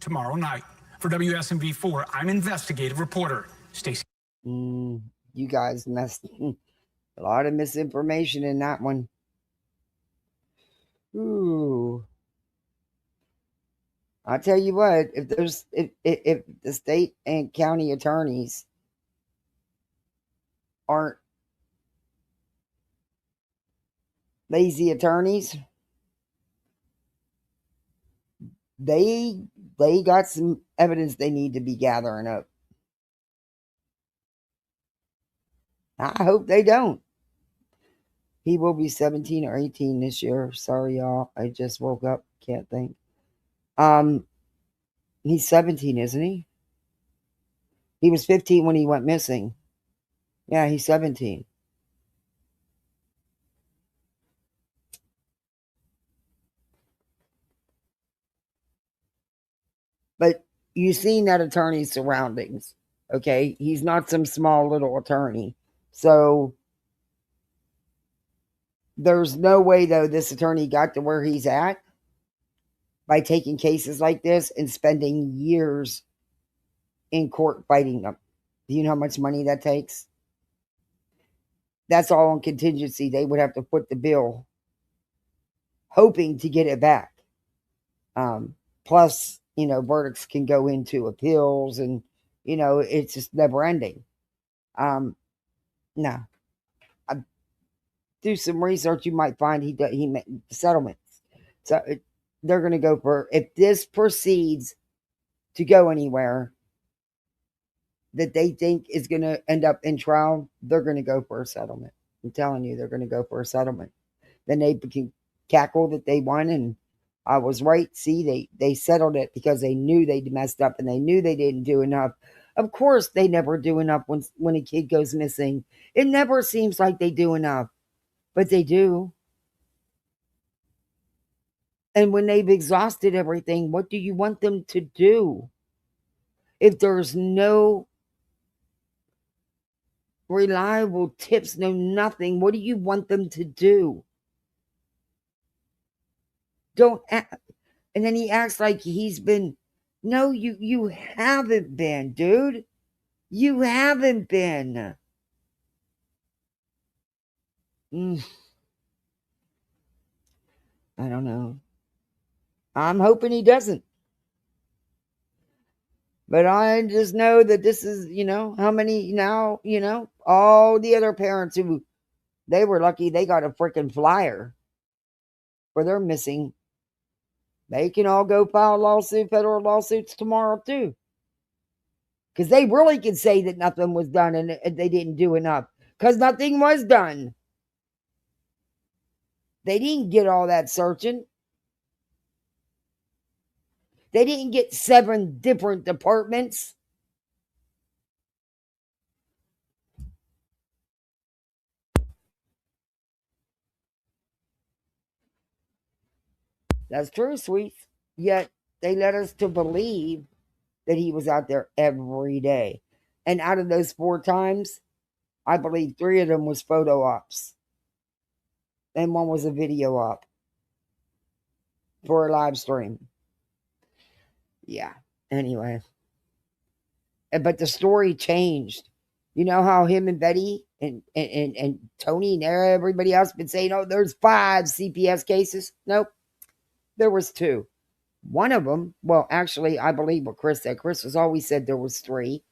tomorrow night. For WSMV4, I'm investigative reporter Stacey. You guys messed a lot of misinformation in that one. Ooh. I'll tell you what, if the state and county attorneys aren't lazy attorneys, they got some evidence they need to be gathering up. I hope they don't. He will be 17 or 18 this year. Sorry, y'all. I just woke up. Can't think. He's 17, isn't he? He was 15 when he went missing. Yeah, he's 17. But you've seen that attorney's surroundings, okay? He's not some small little attorney. So there's no way, though, this attorney got to where he's at by taking cases like this and spending years in court fighting them. Do you know how much money that takes? That's all on contingency. They would have to foot the bill, hoping to get it back. Plus, verdicts can go into appeals, and it's just never ending. No, do some research. You might find he made settlements. So they're going to go for, if this proceeds to go anywhere that they think is going to end up in trial, they're going to go for a settlement. I'm telling you, they're going to go for a settlement. Then they can cackle that they won, and I was right. See, they settled it because they knew they'd messed up, and they knew they didn't do enough. Of course, they never do enough when a kid goes missing. It never seems like they do enough, but they do. And when they've exhausted everything, what do you want them to do? If there's no reliable tips, no nothing, what do you want them to do? Don't act. And then he acts like he's been. No, you haven't been, dude. You haven't been. I don't know. I'm hoping he doesn't. But I just know that this is, how many now, all the other parents who, they were lucky they got a freaking flyer for their missing. They can all go file federal lawsuits tomorrow too. Because they really can say that nothing was done and they didn't do enough. Because nothing was done. They didn't get all that searching. They didn't get 7 different departments. That's true, sweets. Yet they led us to believe that he was out there every day. And out of those 4 times, I believe 3 of them was photo ops. And 1 was a video op for a live stream. Yeah. Anyway. But the story changed. You know how him and Betty and Tony and everybody else been saying, oh, there's 5 CPS cases? Nope. There was 2. One of them, well, actually, I believe what Chris said. Chris has always said there was 3.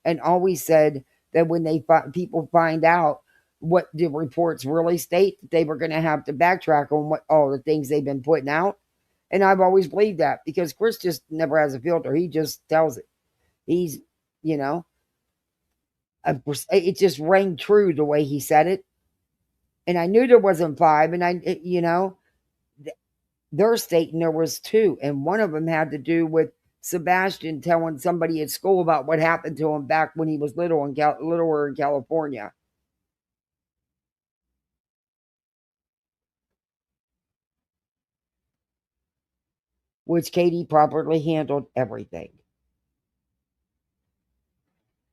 And always said that when people find out what the reports really state, that they were going to have to backtrack on what all the things they've been putting out. And I've always believed that because Chris just never has a filter. He just tells it. He's, it just rang true the way he said it. And I knew there wasn't 5. And they're stating there was 2. And one of them had to do with Sebastian telling somebody at school about what happened to him back when he was littler in California. Which Katie properly handled everything.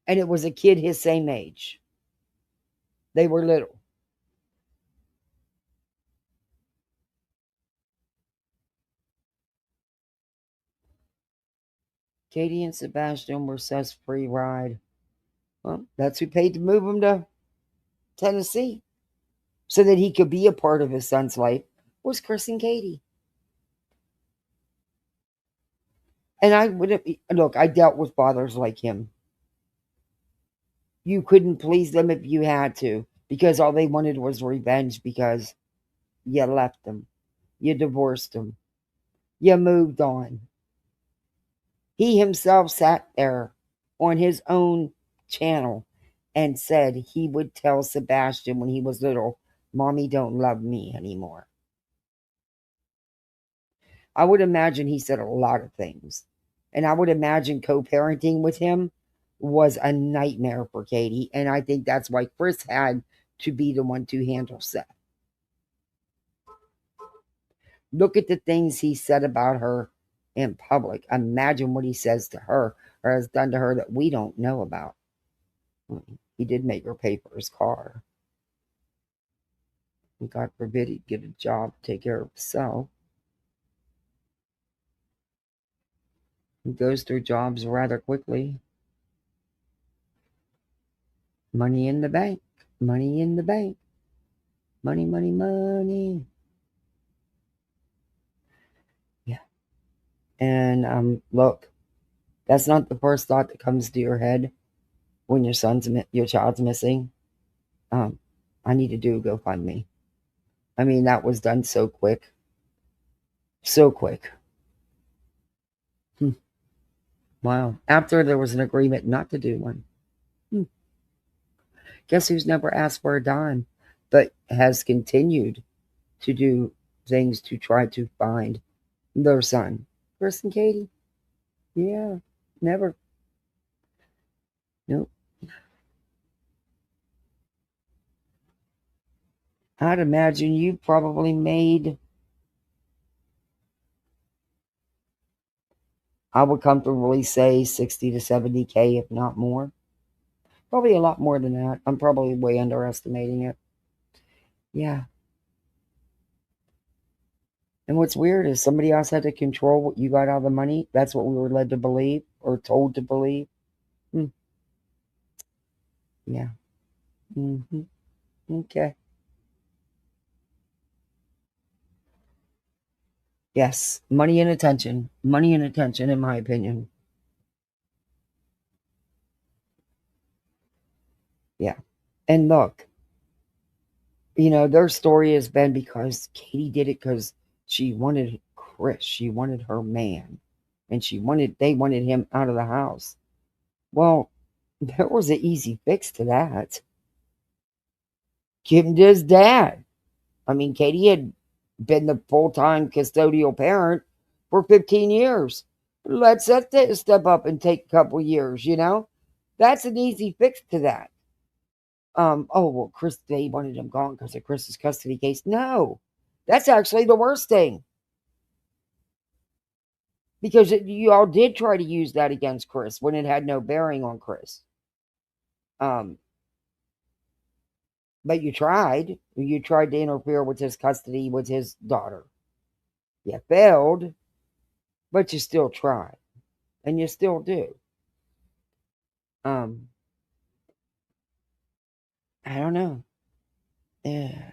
And it was a kid his same age. They were little. Katie and Sebastian were Seth's free ride. Well, that's who paid to move him to Tennessee so that he could be a part of his son's life, was Chris and Katie. And I dealt with fathers like him. You couldn't please them if you had to, because all they wanted was revenge because you left them. You divorced them. You moved on. He himself sat there on his own channel and said he would tell Sebastian when he was little, Mommy don't love me anymore. I would imagine he said a lot of things. And I would imagine co-parenting with him was a nightmare for Katie. And I think that's why Chris had to be the one to handle Seth. Look at the things he said about her in public. Imagine what he says to her or has done to her that we don't know about. He did make her pay for his car. And God forbid he'd get a job to take care of himself. He goes through jobs rather quickly. Money in the bank. Money in the bank. Money, money, money. Yeah. And look, that's not the first thought that comes to your head when your child's missing. I need to do a GoFundMe. I mean, that was done so quick. So quick. Wow. After there was an agreement not to do one. Guess who's never asked for a dime, but has continued to do things to try to find their son? Chris and Katie? Yeah. Never. Nope. I'd imagine you probably made, I would comfortably say 60 to 70K, if not more. Probably a lot more than that. I'm probably way underestimating it. Yeah. And what's weird is somebody else had to control what you got out of the money. That's what we were led to believe or told to believe. Yeah. Okay. Yes. Money and attention. Money and attention, in my opinion. Yeah. And look, their story has been because Katie did it because she wanted Chris. She wanted her man. And they wanted him out of the house. Well, there was an easy fix to that. Give him to his dad. I mean, Katie had been the full-time custodial parent for 15 years. Let Seth step up and take a couple years, That's an easy fix to that. Chris, they wanted him gone because of Chris's custody case. No, that's actually the worst thing. Because you all did try to use that against Chris when it had no bearing on Chris. But you tried. You tried to interfere with his custody with his daughter. You failed, but you still tried. And you still do. I don't know. Yeah.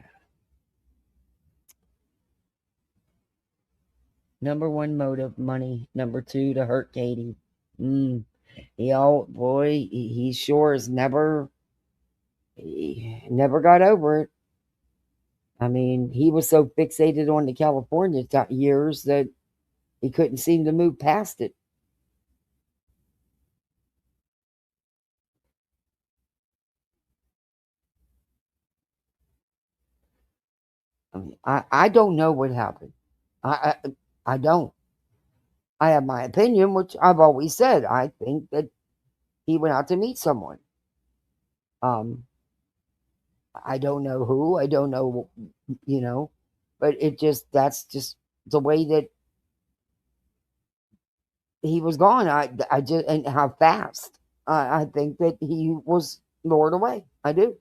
Number one motive, money. Number two, to hurt Katie. He sure has never got over it. I mean, he was so fixated on the California years that he couldn't seem to move past it. I mean, I don't know what happened. I don't. I have my opinion, which I've always said. I think that he went out to meet someone. I don't know who. I don't know, but that's just the way that he was gone. And how fast. I think that he was lured away. I do.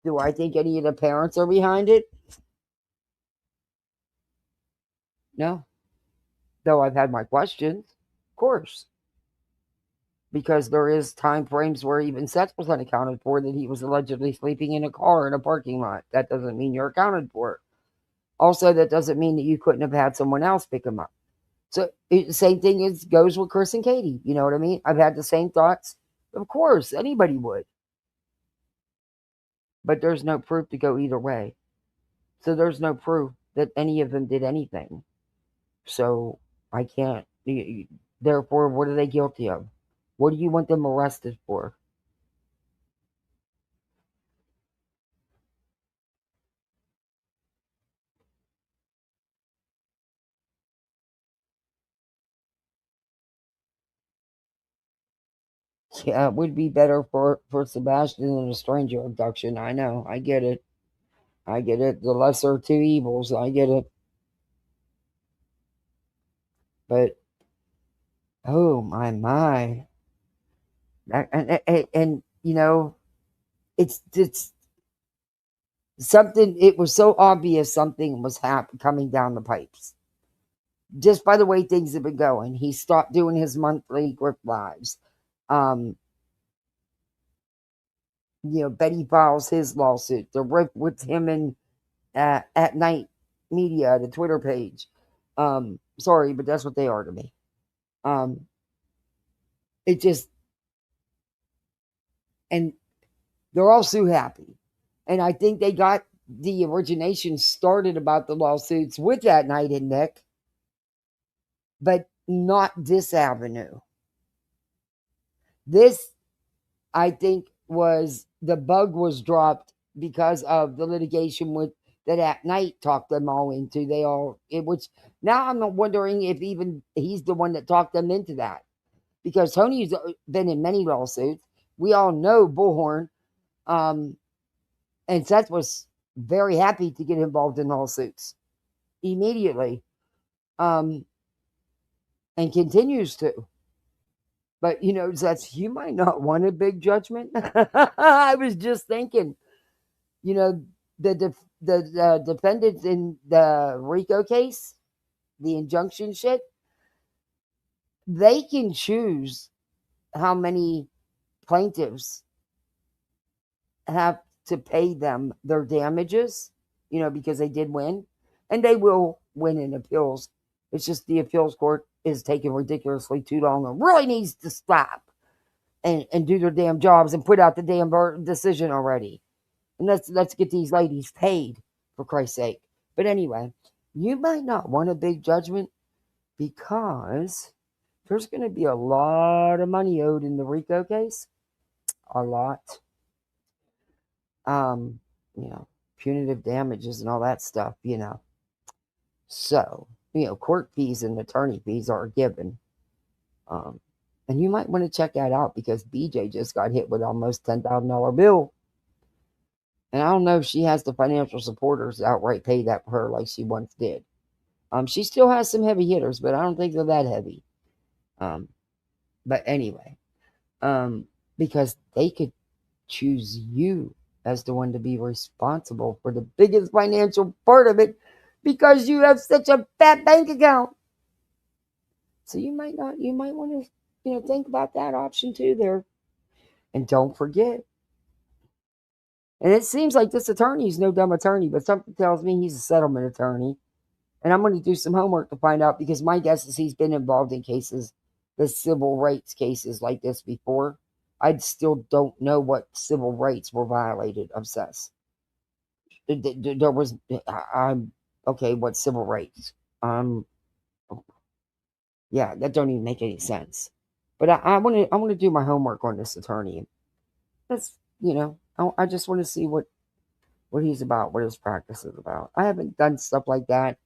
Do I think any of the parents are behind it? No. Though I've had my questions, of course. Because there is time frames where even Seth was unaccounted for, that he was allegedly sleeping in a car in a parking lot. That doesn't mean you're accounted for it. Also, that doesn't mean that you couldn't have had someone else pick him up. So, same thing goes with Chris and Katie. You know what I mean? I've had the same thoughts. Of course, anybody would. But there's no proof to go either way. So there's no proof that any of them did anything. So I can't. Therefore, what are they guilty of? What do you want them arrested for? Yeah, it would be better for Sebastian than a stranger abduction. I know. I get it. I get it. The lesser of two evils. I get it. But, oh, my. And it's it was so obvious something was coming down the pipes. Just by the way things have been going. He stopped doing his monthly Grip Lives. Betty files his lawsuit. The rip with him and At Night Media, the Twitter page. Sorry, but that's what they are to me. It just, and they're all so happy. And I think they got the origination started about the lawsuits with At Night and Nick, but not this avenue. This, I think, the bug was dropped because of the litigation with that At Night talked them all into. Now I'm wondering if even he's the one that talked them into that, because Tony's been in many lawsuits. We all know Bullhorn, and Seth was very happy to get involved in lawsuits immediately, and continues to. But, Seth, you might not want a big judgment. I was just thinking, the defendants in the RICO case, the injunction shit, they can choose how many plaintiffs have to pay them their damages, because they did win. And they will win in appeals. It's just the appeals court is taking ridiculously too long and really needs to stop and do their damn jobs and put out the damn decision already. And let's get these ladies paid, for Christ's sake. But anyway, you might not want a big judgment because there's going to be a lot of money owed in the RICO case. A lot. Punitive damages and all that stuff, So, court fees and attorney fees are given. And you might want to check that out because BJ just got hit with almost $10,000 bill. And I don't know if she has the financial supporters outright pay that for her like she once did. She still has some heavy hitters, but I don't think they're that heavy. But anyway, because they could choose you as the one to be responsible for the biggest financial part of it because you have such a fat bank account. So you might want to, think about that option too there. And don't forget. And it seems like this attorney is no dumb attorney, but something tells me he's a settlement attorney. And I'm going to do some homework to find out because my guess is he's been involved in cases, the civil rights cases like this before. I still don't know what civil rights were violated of Seth. There was, okay, what civil rights? Yeah, that don't even make any sense. But I want to do my homework on this attorney. That's, I just want to see what he's about, what his practice is about. I haven't done stuff like that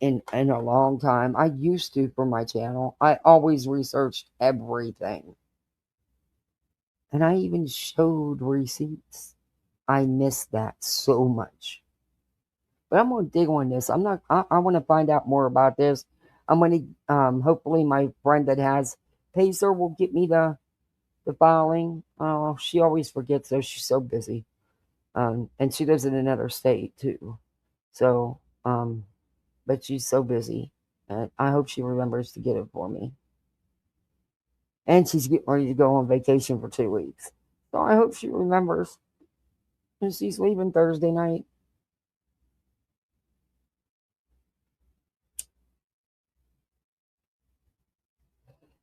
in a long time. I used to for my channel. I always researched everything. And I even showed receipts. I miss that so much. But I'm going to dig on this. I want to find out more about this. I'm going to, hopefully my friend that has Pacer will get me the filing. Oh, she always forgets though. She's so busy. And she lives in another state too. So, but she's so busy. And I hope she remembers to get it for me. And she's getting ready to go on vacation for 2 weeks. So I hope she remembers. And she's leaving Thursday night.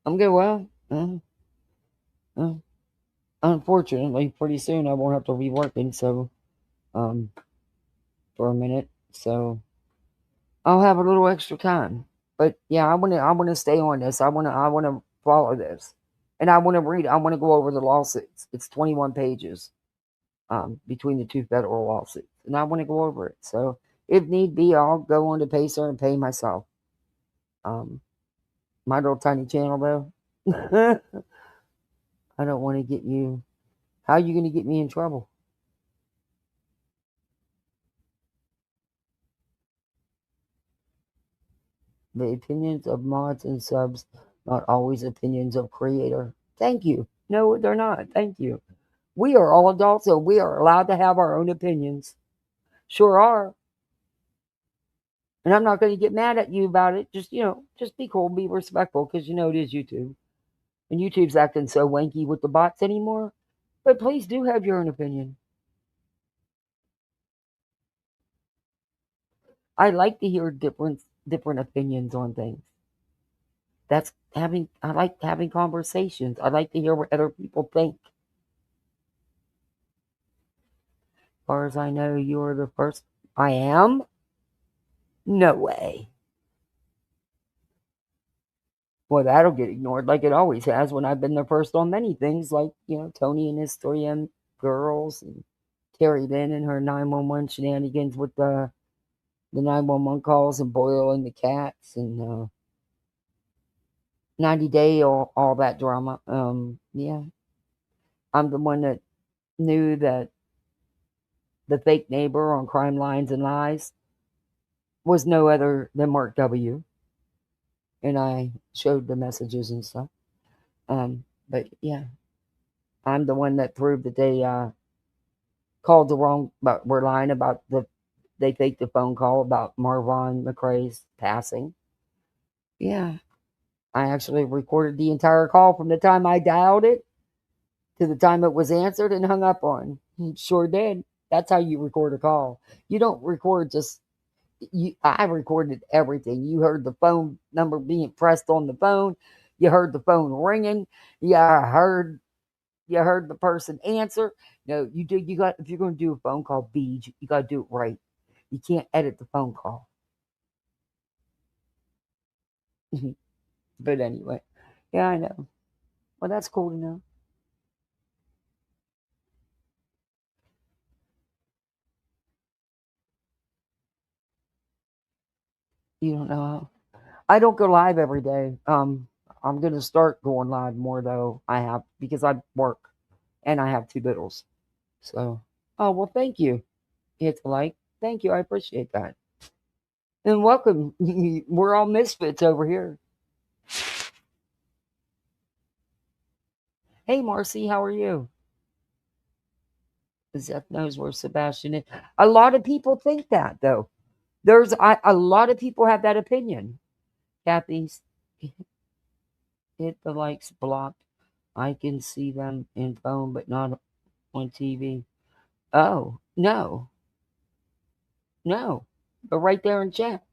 I'm good. Unfortunately, pretty soon I won't have to be working. So, for a minute. So I'll have a little extra time. But yeah, I want to stay on this. I want to follow this. And I want to read. I want to go over the lawsuits. It's 21 pages between the two federal lawsuits. And I want to go over it. So if need be, I'll go on to Pacer and pay myself. My little tiny channel, though. I don't want to get you. How are you going to get me in trouble? The opinions of mods and subs, not always opinions of creator. Thank you. No, they're not. Thank you. We are all adults, so we are allowed to have our own opinions. Sure are. And I'm not going to get mad at you about it. Just, just be cool, be respectful, because it is YouTube. And YouTube's acting so wanky with the bots anymore. But please do have your own opinion. I like to hear different opinions on things. I like having conversations. I like to hear what other people think. As far as I know, you're the first. I am? No way. Well, that'll get ignored like it always has when I've been the first on many things, like, Tony and his 3M girls, and Terry Lynn and her 911 shenanigans with the 911 calls, and Boyle and the cats, and 90 Day, all that drama. Yeah. I'm the one that knew that the fake neighbor on Crime Lines and Lies was no other than Mark W. And I showed the messages and stuff. But yeah, I'm the one that proved that they called the wrong, but were lying about they faked the phone call about Marvon McRae's passing. Yeah, I actually recorded the entire call from the time I dialed it to the time it was answered and hung up on. Sure did. That's how you record a call. You don't record just. I recorded everything. You heard the phone number being pressed on the phone. You heard the phone ringing. Yeah, you heard the person answer. No, you got, if you're going to do a phone call, you got to do it right. You can't edit the phone call. But anyway, yeah, I know. Well, that's cool to know. You don't know. I don't go live every day. I'm going to start going live more though. Because I work and I have 2 littles. So, well, thank you. Hit the like. Thank you. I appreciate that. And welcome. We're all misfits over here. Hey, Marcy, how are you? Seth knows where Sebastian is. A lot of people think that, though. A lot of people have that opinion. Kathy's hit the likes blocked. I can see them in phone, but not on TV. Oh, no. No. But right there in chat.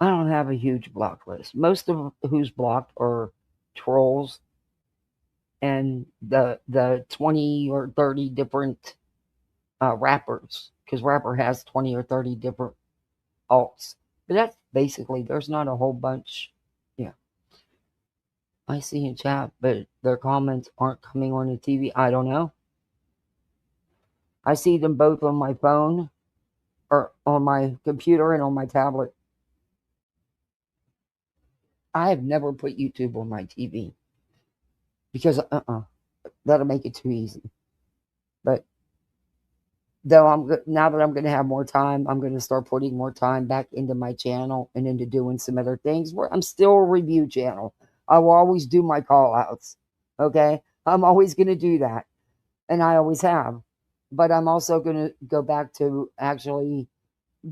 I don't have a huge block list. Most of who's blocked are trolls and the 20 or 30 different rappers, because rapper has 20 or 30 different alts. But that's basically, there's not a whole bunch. Yeah. I see in chat, but their comments aren't coming on the TV. I don't know. I see them both on my phone or on my computer and on my tablet. I have never put YouTube on my TV because that'll make it too easy. But though now that I'm going to have more time, I'm going to start putting more time back into my channel and into doing some other things where I'm still a review channel. I will always do my call outs. Okay. I'm always going to do that. And I always have. But I'm also going to go back to actually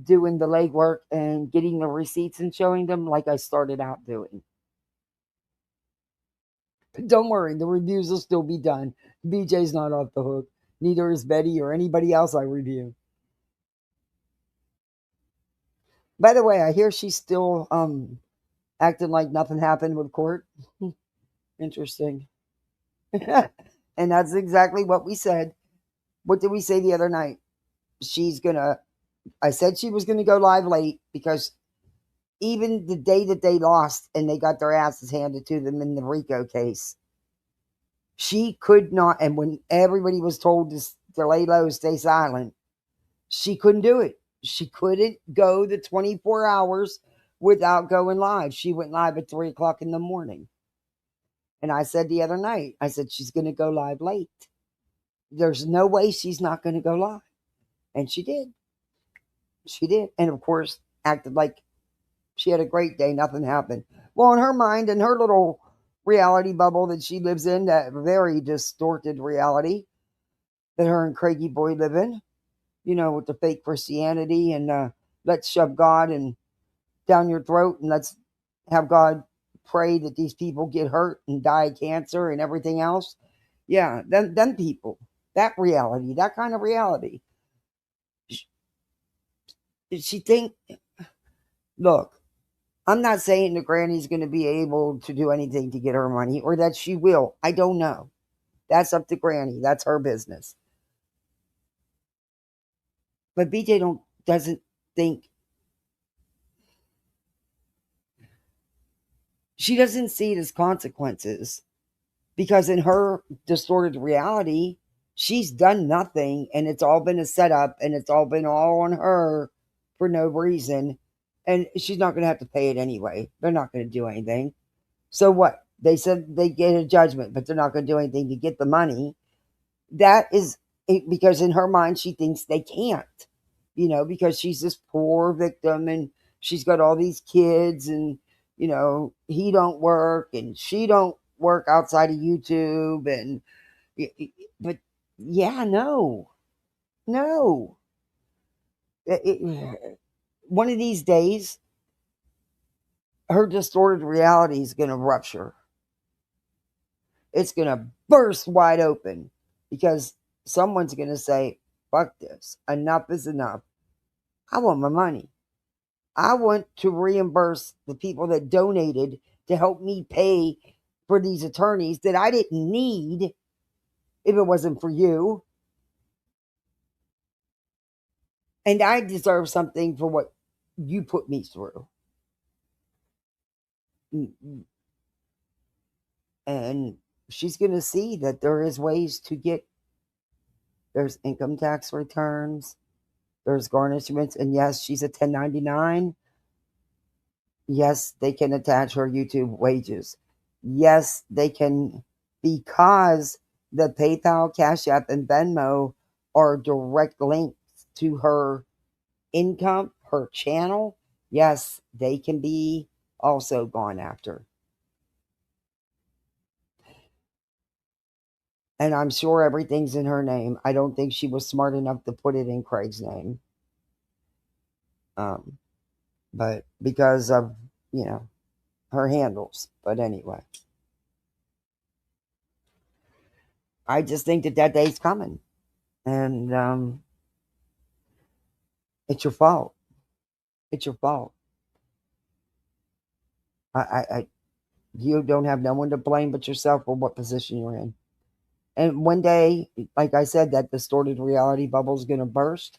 doing the legwork and getting the receipts and showing them like I started out doing. Don't worry, the reviews will still be done. BJ's not off the hook. Neither is Betty or anybody else I review. By the way, I hear she's still acting like nothing happened with court. Interesting. And that's exactly what we said. What did we say the other night? I said she was going to go live late because even the day that they lost and they got their asses handed to them in the RICO case, she could not, and when everybody was told to lay low, stay silent, she couldn't do it. She couldn't go the 24 hours without going live. She went live at 3 o'clock in the morning. And I said the other night, I said, she's going to go live late. There's no way she's not going to go live. And she did. She did. And of course, acted like she had a great day. Nothing happened. Well, in her mind, in her little reality bubble that she lives in, that very distorted reality that her and Craigie Boy live in, with the fake Christianity and let's shove God and down your throat and let's have God pray that these people get hurt and die of cancer and everything else. Yeah, them people, that reality, that kind of reality. Did she think, look, I'm not saying that Granny's going to be able to do anything to get her money or that she will. I don't know. That's up to Granny. That's her business. But BJ doesn't think, she doesn't see it as consequences, because in her distorted reality, she's done nothing and it's all been a setup and it's all been all on her for no reason. And she's not going to have to pay it anyway. They're not going to do anything. So what? They said they get a judgment, but they're not going to do anything to get the money. That is because in her mind, she thinks they can't, because she's this poor victim and she's got all these kids and, he don't work and she don't work outside of YouTube. But yeah, no. One of these days, her distorted reality is going to rupture. It's going to burst wide open because someone's going to say, fuck this. Enough is enough. I want my money. I want to reimburse the people that donated to help me pay for these attorneys that I didn't need if it wasn't for you. And I deserve something for what you put me through. And she's going to see that there is ways to there's income tax returns, there's garnishments, and yes, she's a 1099. Yes, they can attach her YouTube wages. Yes, they can, because the PayPal, Cash App, and Venmo are direct links to her income, her channel. Yes, they can be also gone after. And I'm sure everything's in her name. I don't think she was smart enough to put it in Craig's name. But because of, her handles. But anyway. I just think that day's coming. And it's your fault. It's your fault. You don't have no one to blame but yourself for what position you're in. And one day, like I said, that distorted reality bubble is going to burst,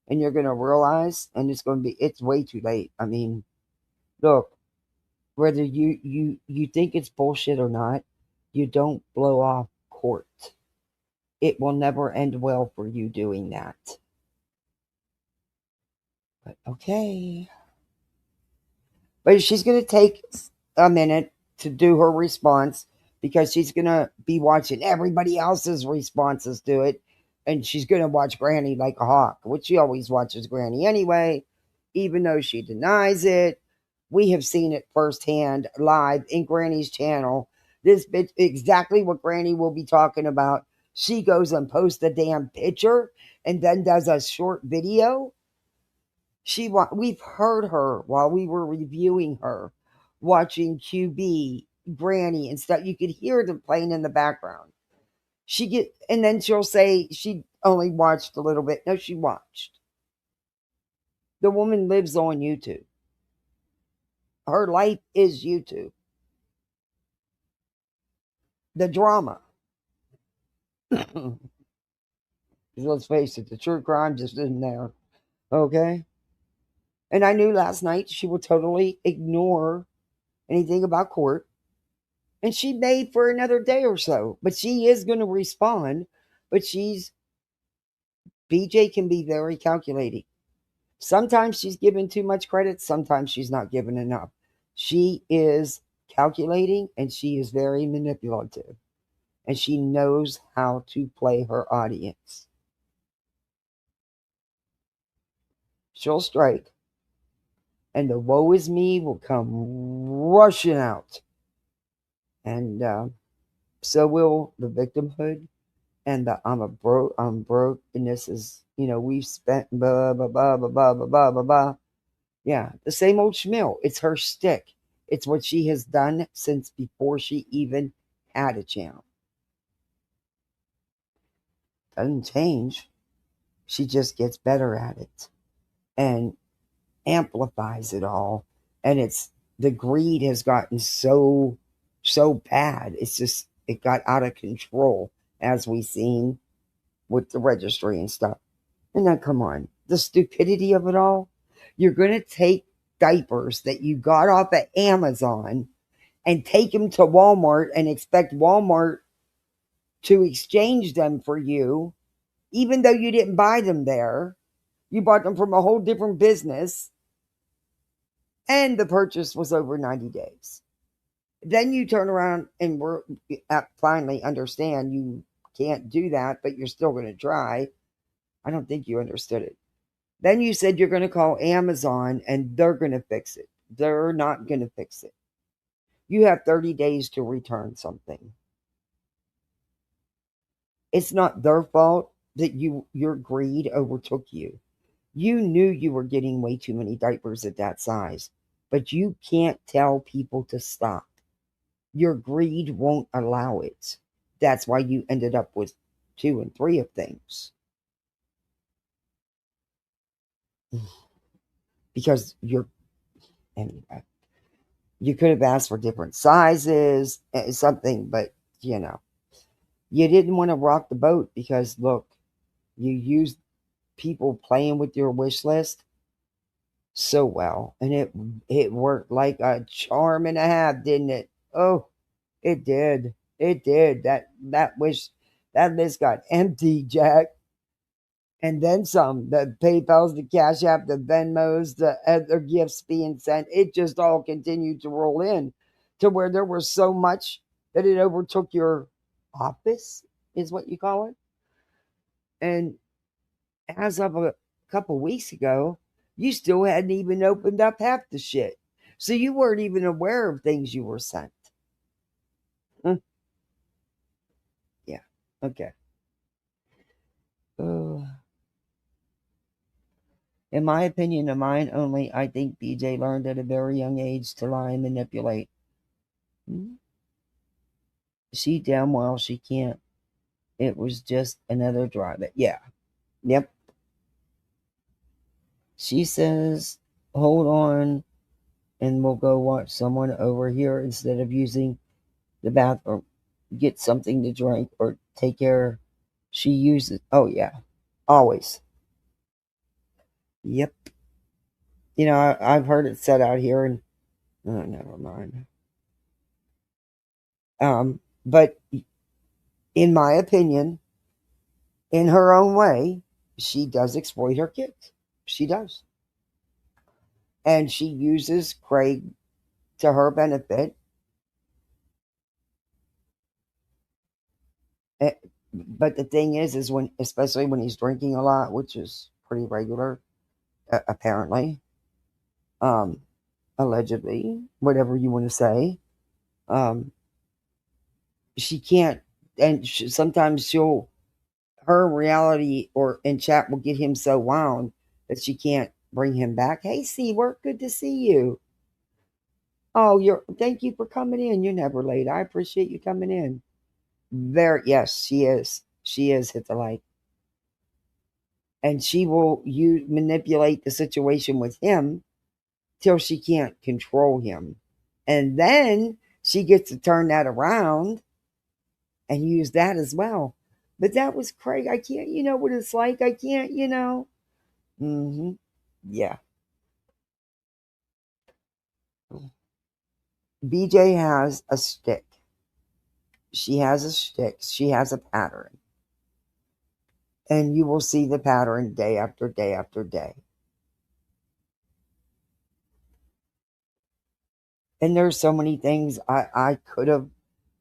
and you're going to realize, and it's way too late. I mean, look, whether you think it's bullshit or not, you don't blow off court. It will never end well for you doing that. But okay. But she's going to take a minute to do her response, because she's going to be watching everybody else's responses to it. And she's going to watch Granny like a hawk, which she always watches Granny anyway, even though she denies it. We have seen it firsthand live in Granny's channel. This bitch, exactly what Granny will be talking about. She goes and posts a damn picture and then does a short video. We've heard her while we were reviewing her, watching QB, Granny, and stuff. You could hear them playing in the background. And then she'll say she only watched a little bit. No, she watched. The woman lives on YouTube. Her life is YouTube. The drama. Let's face it, the true crime just isn't there. Okay? And I knew last night she would totally ignore anything about court. And she may for another day or so. But she is going to respond. But BJ can be very calculating. Sometimes she's given too much credit. Sometimes she's not given enough. She is calculating and she is very manipulative. And she knows how to play her audience. She'll strike. And the woe is me will come rushing out. And so will the victimhood and the I'm broke, and this is, we've spent blah, blah, blah, blah, blah, blah, blah, blah, blah. Yeah, the same old schmill. It's her shtick. It's what she has done since before she even had a channel. Doesn't change. She just gets better at it and amplifies it all. And the greed has gotten so bad. It got out of control, as we've seen with the registry and stuff. And then, come on, the stupidity of it all. You're going to take diapers that you got off at Amazon and take them to Walmart and expect Walmart to exchange them for you, even though you didn't buy them there. You bought them from a whole different business, and the purchase was over 90 days. Then you turn around and finally understand you can't do that, but you're still going to try. I don't think you understood it. Then you said you're going to call Amazon and they're going to fix it. They're not going to fix it. You have 30 days to return something. It's not their fault that your greed overtook you. You knew you were getting way too many diapers at that size, but you can't tell people to stop. Your greed won't allow it. That's why you ended up with 2 and 3 of things. Because anyway, you could have asked for different sizes, something, but you didn't want to rock the boat because look, you used people playing with your wish list so well, and it worked like a charm and a half, didn't it? Oh, it did. It did. That list got empty, Jack. And then some. The PayPals, the Cash App, the Venmos, the other gifts being sent. It just all continued to roll in to where there was so much that it overtook your office, is what you call it. And as of a couple weeks ago, you still hadn't even opened up half the shit. So you weren't even aware of things you were sent. Yeah. Okay. In my opinion, and mine only, I think BJ learned at a very young age to lie and manipulate. She damn well she can't. It was just another drive. Yeah. Yep. She says, hold on, and we'll go watch someone over here instead of using the bathroom. Get something to drink or take care. She uses, oh yeah, always. Yep. I've heard it said out here, and never mind. But in my opinion, in her own way, she does exploit her kids. She does. And she uses Craig to her benefit. But the thing is especially when he's drinking a lot, which is pretty regular, apparently, allegedly, whatever you want to say, she can't, and sometimes her reality or in chat will get him so wound that she can't bring him back. Hey, Seawork, good to see you. Oh, thank you for coming in. You're never late. I appreciate you coming in. Yes, she is. She is, hit the like. And she will manipulate the situation with him till she can't control him. And then she gets to turn that around and use that as well. But that was Craig. I can't, you know what it's like. I can't, Yeah. BJ has a stick. She has a stick. She has a pattern. And you will see the pattern day after day after day. And there's so many things I could have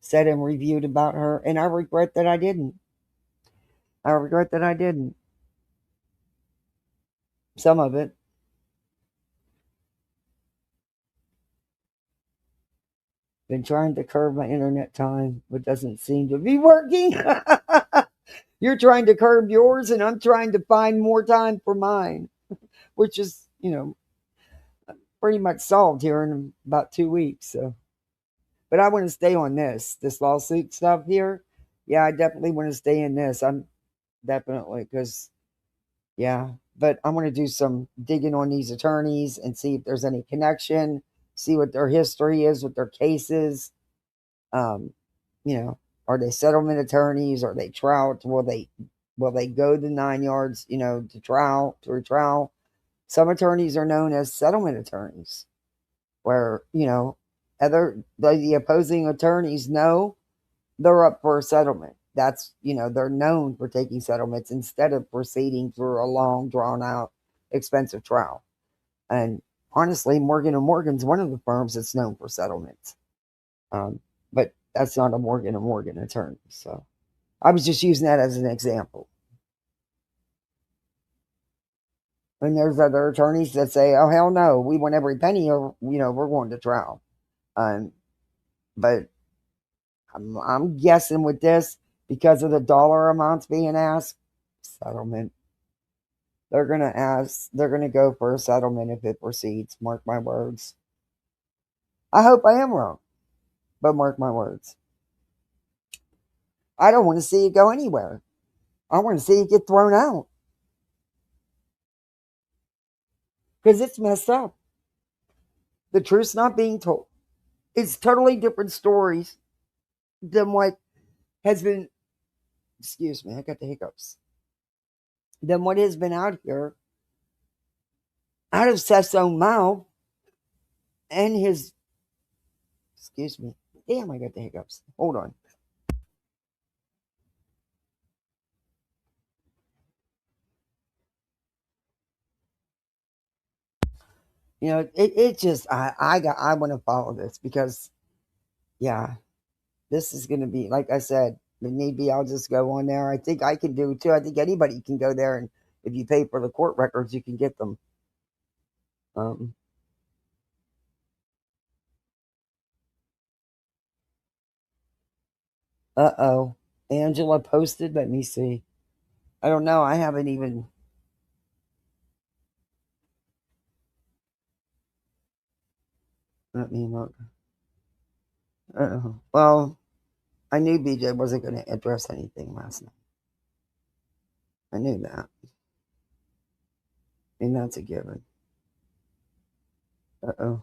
said and reviewed about her, and I regret that I didn't. Some of it. Been trying to curb my internet time, but doesn't seem to be working. You're trying to curb yours, and I'm trying to find more time for mine, which is, pretty much solved here in about 2 weeks. So, but I want to stay on this lawsuit stuff here. Yeah, I definitely want to stay in this. I'm definitely, because, yeah, but I want to do some digging on these attorneys and see if there's any connection, see what their history is with their cases. Are they settlement attorneys? Are they trial? Will they go the 9 yards, to trial, to retrial? Some attorneys are known as settlement attorneys, where, the opposing attorneys know they're up for a settlement. That's, they're known for taking settlements instead of proceeding through a long, drawn-out, expensive trial. And honestly, Morgan & Morgan's one of the firms that's known for settlements. But that's not a Morgan & Morgan attorney. So I was just using that as an example. And there's other attorneys that say, oh, hell no, we want every penny, or, we're going to trial. But I'm guessing with this, because of the dollar amounts being asked, settlement. They're going to go for a settlement if it proceeds. Mark my words. I hope I am wrong, but mark my words. I don't want to see it go anywhere. I want to see it get thrown out. Because it's messed up. The truth's not being told. It's totally different stories than what has been, excuse me, I got the hiccups, than what has been out here, out of Seth's own mouth, and his, excuse me, damn, I got the hiccups. Hold on. It just, I want to follow this because, yeah, this is going to be, like I said, if need be, I'll just go on there. I think I can do it too. I think anybody can go there, and if you pay for the court records, you can get them. Uh-oh. Angela posted, let me see. I don't know. I haven't even. Let me look. Uh-oh. Well, I knew BJ wasn't going to address anything last night. I knew that. And that's a given. Uh-oh.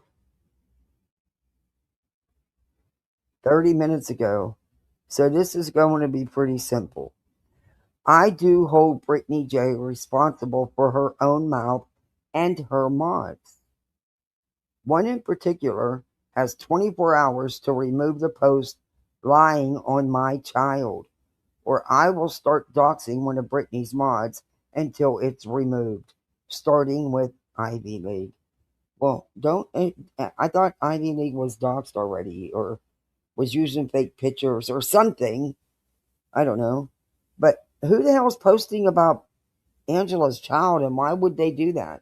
30 minutes ago. So this is going to be pretty simple. I do hold Brittany J. responsible for her own mouth and her mods. One in particular has 24 hours to remove the post lying on my child, or I will start doxing one of Brittany's mods until it's removed, starting with Ivy League. Well, I thought Ivy League was doxed already, or was using fake pictures or something. I don't know. But who the hell's posting about Angela's child, and why would they do that?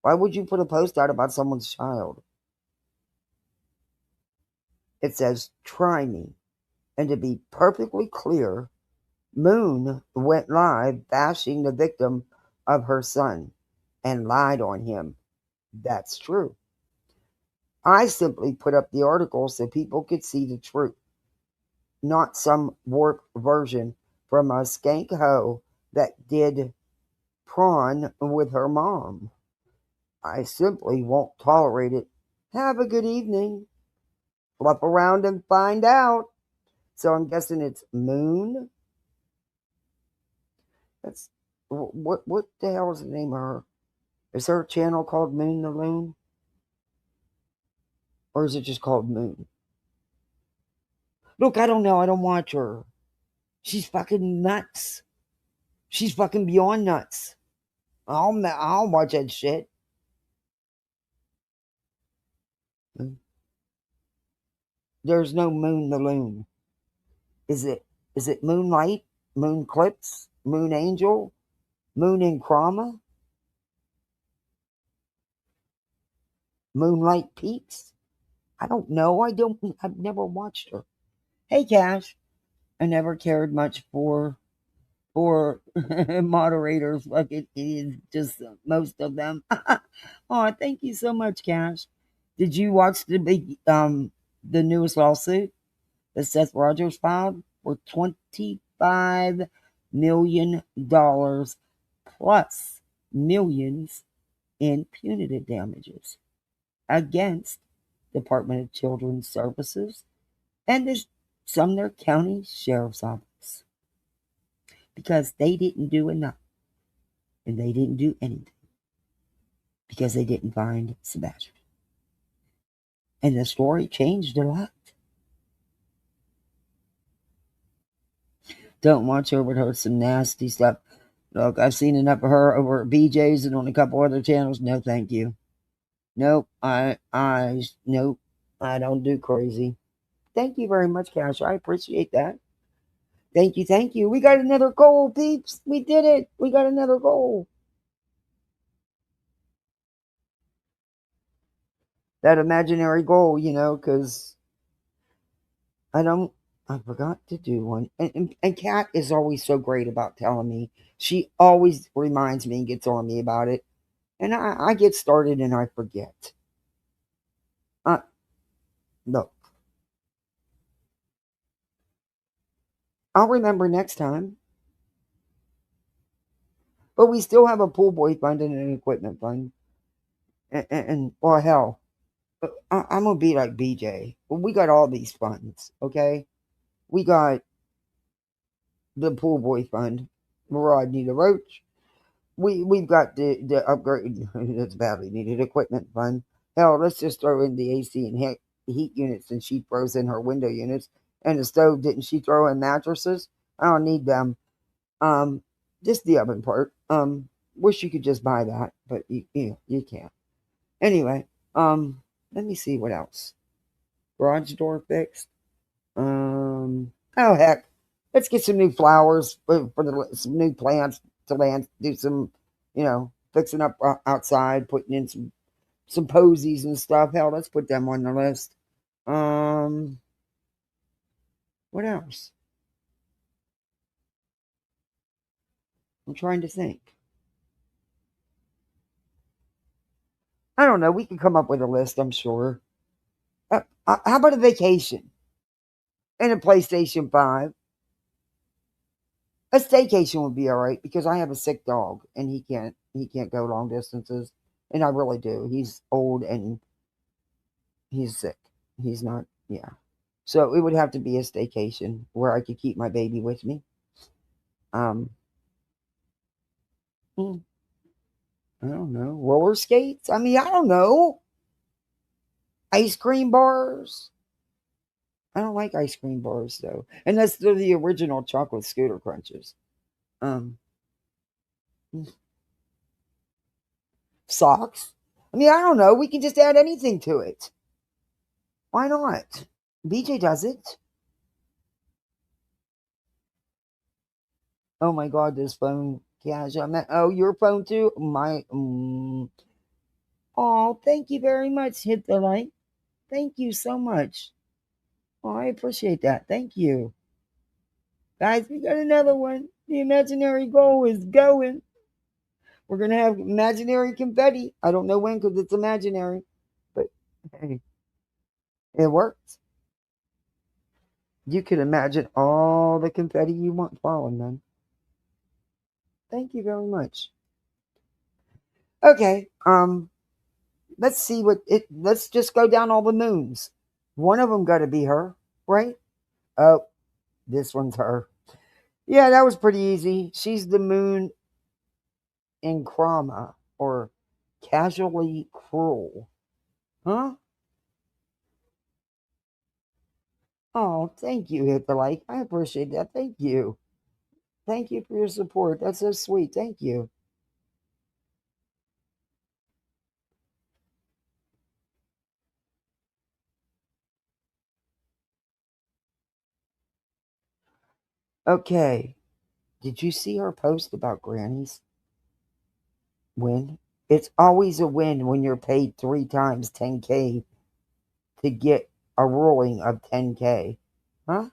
Why would you put a post out about someone's child? It says, try me. And to be perfectly clear, Moon went live bashing the victim of her son and lied on him. That's true. I simply put up the article so people could see the truth, not some warped version from a skank hoe that did prawn with her mom. I simply won't tolerate it. Have a good evening. Flip around and find out. So I'm guessing it's Moon. That's what the hell is the name of her? Is her channel called Moon the Loon? Or is it just called Moon? Look, I don't know. I don't watch her. She's fucking nuts. She's fucking beyond nuts. I'll watch that shit. There's no Moon the Loon. Is it Moonlight? Moon Clips? Moon Angel? Moon in Chroma? Moonlight Peaks? I don't know. I've never watched her. Hey, Cash. I never cared much for moderators like it is just most of them. Oh, thank you so much, Cash. Did you watch the newest lawsuit that Seth Rogers filed for $25 million plus millions in punitive damages against Department of Children's Services and the Sumner County Sheriff's Office because they didn't do enough and they didn't do anything because they didn't find Sebastian. And the story changed a lot. Don't watch her with her some nasty stuff. Look, I've seen enough of her over at BJ's and on a couple other channels. No, thank you. Nope, nope, I don't do crazy. Thank you very much, Cash. I appreciate that. Thank you. We got another goal, peeps. We did it. We got another goal. That imaginary goal, because I forgot to do one. And Kat is always so great about telling me. She always reminds me and gets on me about it. And I get started and I forget. Look. I'll remember next time. But we still have a pool boy fund and an equipment fund. And well, hell, I'm going to be like BJ. We got all these funds, okay? We got the pool boy fund, Rodney the Roach. We've got the upgrade that's badly needed equipment fund. Hell, let's just throw in the AC and heat units, and she throws in her window units. And the stove, didn't she throw in mattresses? I don't need them. Just the oven part. Wish you could just buy that, but you can't. Anyway, let me see what else. Garage door fixed. Oh heck, let's get some new flowers for some new plants to do some, fixing up outside, putting in some posies and stuff. Hell, let's put them on the list. What else? I'm trying to think. I don't know. We can come up with a list, I'm sure. How about a vacation? And a PlayStation 5. A staycation would be all right because I have a sick dog and he can't go long distances. And I really do. He's old and he's sick. He's not, yeah. So it would have to be a staycation where I could keep my baby with me. I don't know. Roller skates? I mean, I don't know. Ice cream bars? I don't like ice cream bars, though. Unless they're the original chocolate scooter crunches. Socks? I mean, I don't know. We can just add anything to it. Why not? BJ does it. Oh my God, this phone. Cash. Oh, your phone too? Oh, thank you very much. Hit the like. Thank you so much. Oh, I appreciate that. Thank you. Guys, we got another one. The imaginary goal is going. We're going to have imaginary confetti. I don't know when because it's imaginary. But hey, it works. You can imagine all the confetti you want falling, then. Thank you very much. Okay, let's see let's just go down all the moons. One of them got to be her, right? Oh, this one's her. Yeah, that was pretty easy. She's the moon in Krama, or Casually Cruel. Huh? Oh, thank you, Hit the Like. I appreciate that. Thank you. Thank you for your support. That's so sweet. Thank you. Okay. Did you see her post about grannies? Win? It's always a win when you're paid 3 times $10K to get a ruling of $10K. Huh?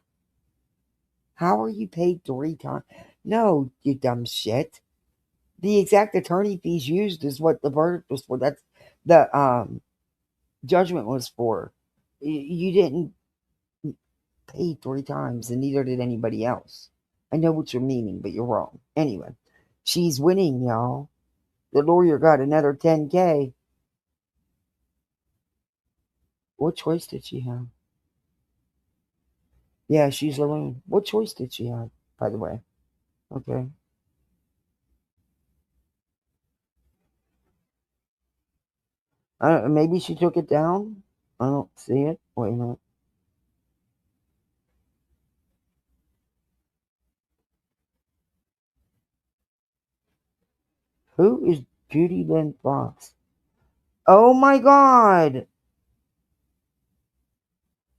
How are you paid 3 times? No, you dumb shit. The exact attorney fees used is what the verdict was for. That's the judgment was for. You didn't pay 3 times, and neither did anybody else. I know what you're meaning, but you're wrong. Anyway, she's winning, y'all. The lawyer got another $10K. What choice did she have? Yeah, she's alone. What choice did she have, by the way? Okay. Maybe she took it down. I don't see it. Wait a minute. Who is Judy Lynn Fox? Oh my God.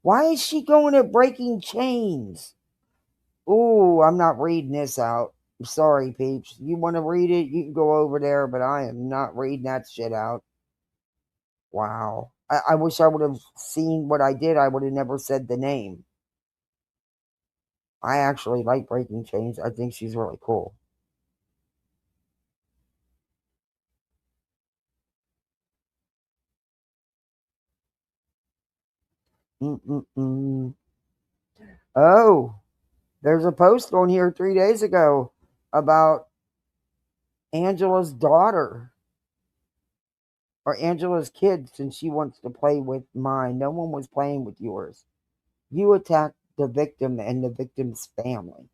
Why is she going at Breaking Chains? Oh, I'm not reading this out. I'm sorry, peeps. You want to read it? You can go over there, but I am not reading that shit out. Wow. I wish I would have seen what I did. I would have never said the name. I actually like Breaking Chains. I think she's really cool. Oh, there's a post on here 3 days ago about Angela's daughter or Angela's kid, since she wants to play with mine. No one was playing with yours. You attacked the victim and the victim's family.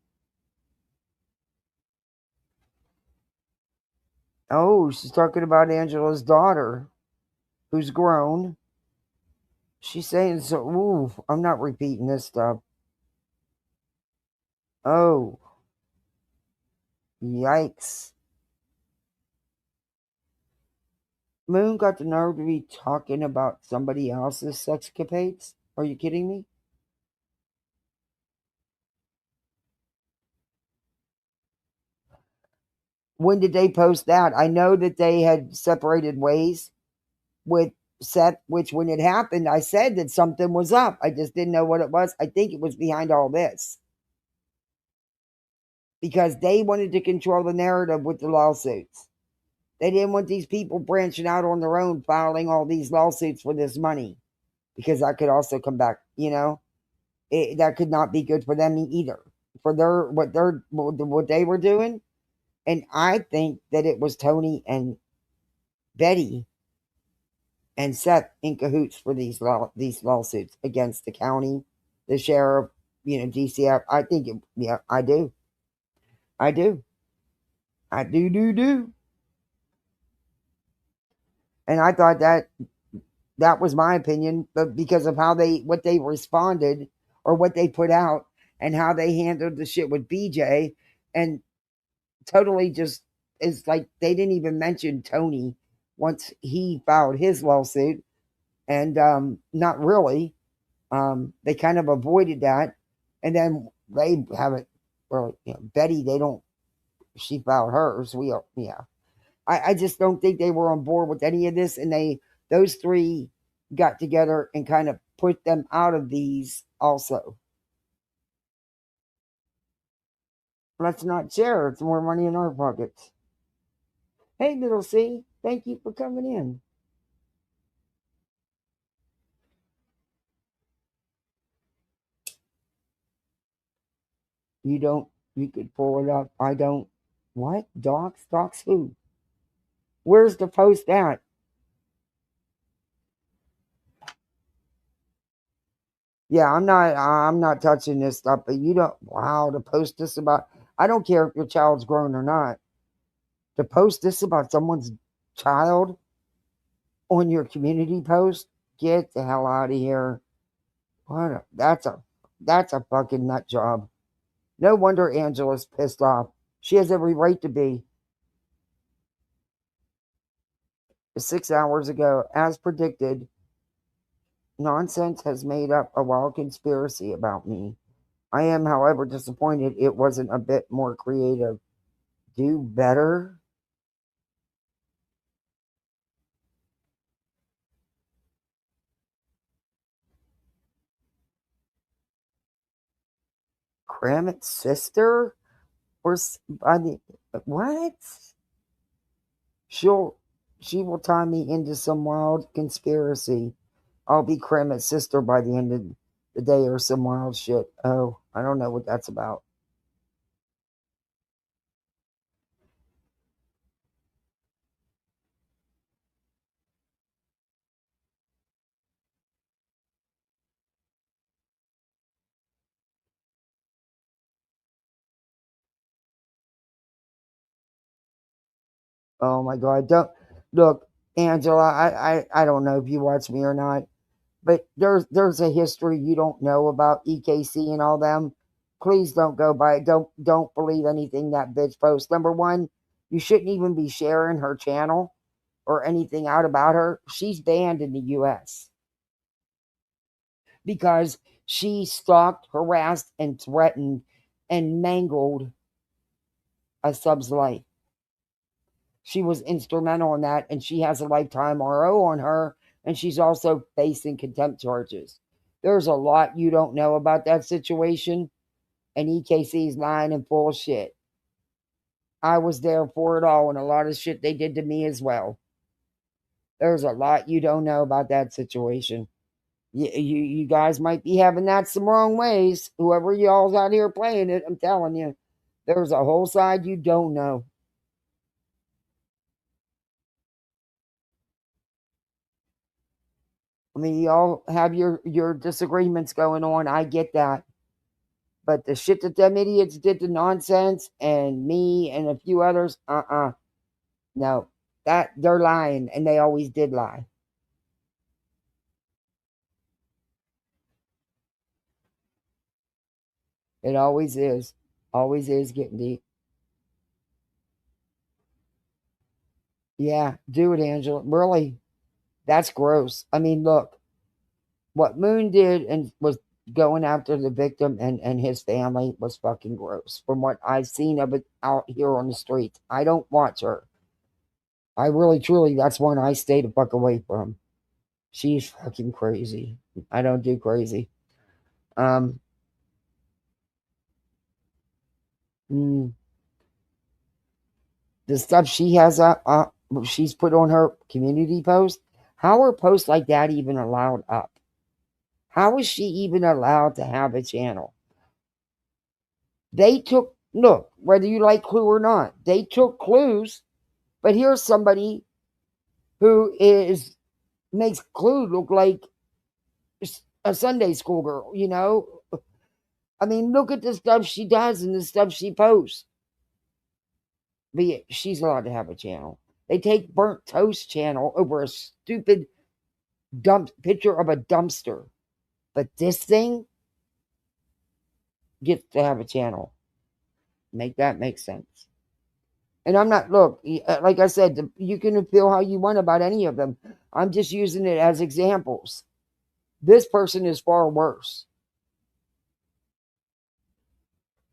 Oh, she's talking about Angela's daughter, who's grown. She's saying so. Ooh, I'm not repeating this stuff. Oh, yikes. Moon got the nerve to be talking about somebody else's sexcapades? Are you kidding me? When did they post that? I know that they had separated ways with Seth, which when it happened, I said that something was up. I just didn't know what it was. I think it was behind all this. Because they wanted to control the narrative with the lawsuits. They didn't want these people branching out on their own, filing all these lawsuits for this money. Because that could also come back, that could not be good for them either. For what they were doing. And I think that it was Tony and Betty and Seth in cahoots for these lawsuits against the county, the sheriff, DCF. I think I do. I do. I do. And I thought that was my opinion, but because of what they responded or what they put out and how they handled the shit with BJ, and totally just, it's like they didn't even mention Tony once he filed his lawsuit, and not really. They kind of avoided that, and then they haven't really. Betty, she filed hers. I just don't think they were on board with any of this, and those three got together and kind of put them out of these also. Let's not share. It's more money in our pockets. Hey, little C, thank you for coming in. You could pull it up. I don't. What? Docs? Docs who? Where's the post at? Yeah, I'm not touching this stuff, but to post this about, I don't care if your child's grown or not. To post this about someone's child on your community post, get the hell out of here. That's a fucking nut job. No wonder Angela's pissed off. She has every right to be. 6 hours ago, as predicted, nonsense has made up a wild conspiracy about me. I am, however, disappointed it wasn't a bit more creative. Do better? Kramit's sister? Or by the what? She will tie me into some wild conspiracy. I'll be Kramit's sister by the end of the day or some wild shit. Oh, I don't know what that's about. Oh my God! Don't look, Angela. I don't know if you watch me or not, but there's a history you don't know about EKC and all them. Please don't go by it. Don't believe anything that bitch posts. Number one, you shouldn't even be sharing her channel or anything out about her. She's banned in the U.S. because she stalked, harassed, and threatened and mangled a sub's life. She was instrumental in that, and she has a lifetime RO on her, and she's also facing contempt charges. There's a lot you don't know about that situation, and EKC's lying and full of shit. I was there for it all, and a lot of shit they did to me as well. There's a lot you don't know about that situation. You guys might be having that some wrong ways. Whoever y'all's out here playing it, I'm telling you, there's a whole side you don't know. I mean, y'all have your disagreements going on. I get that. But the shit that them idiots did to Nonsense and me and a few others, no. That they're lying, and they always did lie. It always is. Always is getting deep. Yeah, do it, Angela. Really, that's gross. I mean, look, what Moon did and was going after the victim and his family was fucking gross. From what I've seen of it out here on the streets, I don't watch her. I really, truly, that's one I stay the fuck away from. She's fucking crazy. I don't do crazy. The stuff she has she's put on her community post. How are posts like that even allowed up? How is she even allowed to have a channel? They took, look, whether you like Clue or not, they took clues, but here's somebody who makes Clue look like a Sunday school girl, you know? I mean, look at the stuff she does and the stuff she posts. But yeah, she's allowed to have a channel. They take Burnt Toast channel over a stupid picture of a dumpster. But this thing gets to have a channel. Make that make sense. And I'm not, look, like I said, you can feel how you want about any of them. I'm just using it as examples. This person is far worse.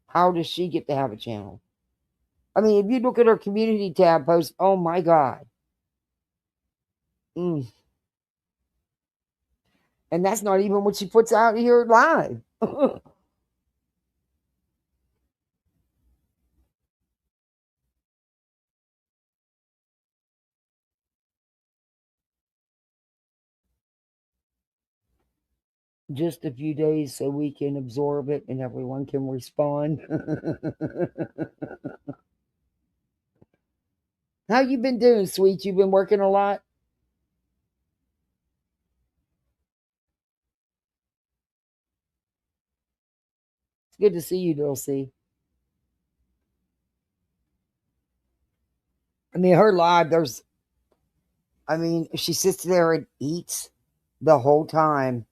How does she get to have a channel? I mean, if you look at her community tab post, oh my God. And that's not even what she puts out here live. Just a few days so we can absorb it and everyone can respond. How you been doing, sweet? You been working a lot? It's good to see you, Dulcie. I mean, her live, she sits there and eats the whole time.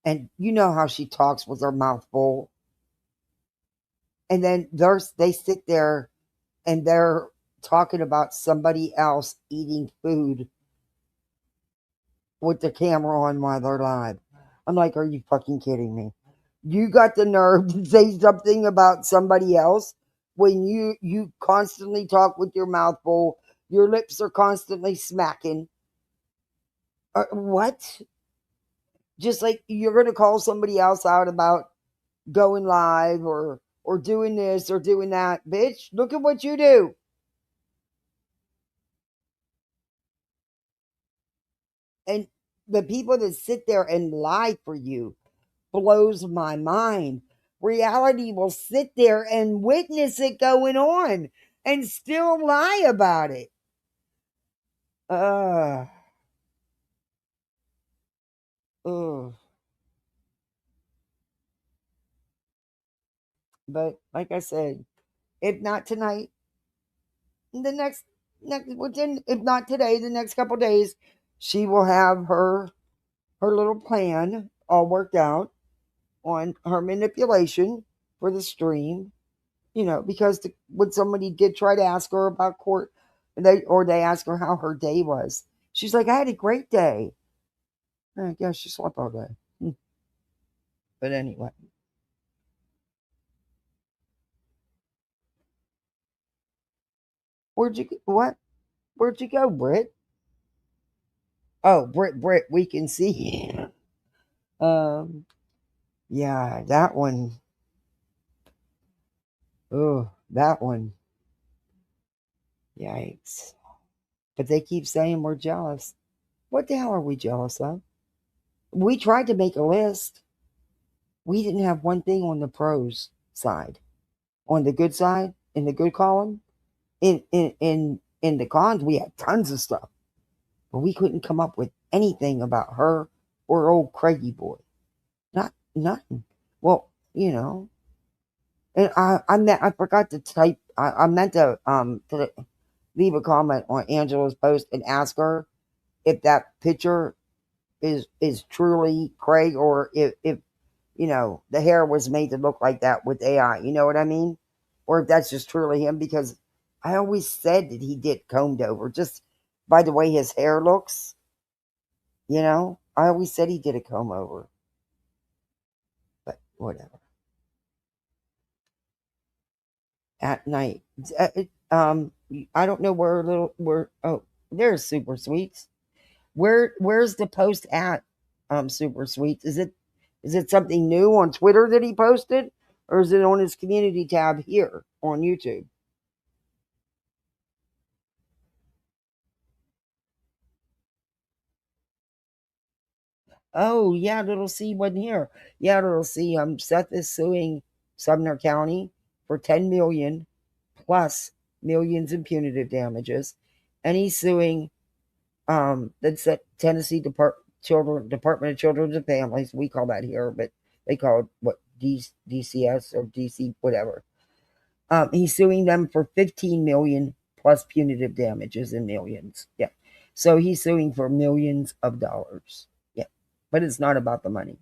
And you know how she talks with her mouth full. And then they sit there and they're talking about somebody else eating food with the camera on while they're live. I'm like, are you fucking kidding me? You got the nerve to say something about somebody else when you constantly talk with your mouth full, your lips are constantly smacking. What? Just like you're going to call somebody else out about going live or or doing this or doing that. Bitch, look at what you do. And the people that sit there and lie for you blows my mind. Reality will sit there and witness it going on and still lie about it. Ugh. But like I said, if not tonight, the next within, if not today, the next couple days, she will have her little plan all worked out on her manipulation for the stream. Because when somebody did try to ask her about court, they asked her how her day was, she's like, I had a great day. I guess she slept all day. But anyway. Where'd you go, Britt? Oh, Britt, we can see. Yeah, that one. Oh, that one. Yikes. But they keep saying we're jealous. What the hell are we jealous of? We tried to make a list. We didn't have one thing on the pros side. On the good side, in the good column, in the cons, we had tons of stuff. But we couldn't come up with anything about her or old Craigie boy. Nothing. Well, and I forgot to type. I meant to leave a comment on Angela's post and ask her if that picture is truly Craig, or if the hair was made to look like that with AI. You know what I mean? Or if that's just truly him, because I always said that he did combed over just by the way his hair looks. I always said he did a comb over. But whatever. At night. I don't know where there's Super Sweets. Where's the post at, Super Sweets? Is it something new on Twitter that he posted, or is it on his community tab here on YouTube? Oh yeah, little C wasn't here. Yeah, little C. Seth is suing Sumner County for $10 million plus millions in punitive damages, and he's suing the Tennessee Department of Children and Families. We call that here, but they call it what, DCS or DC whatever. He's suing them for $15 million plus punitive damages in millions. Yeah, so he's suing for millions of dollars. Yeah, but it's not about the money,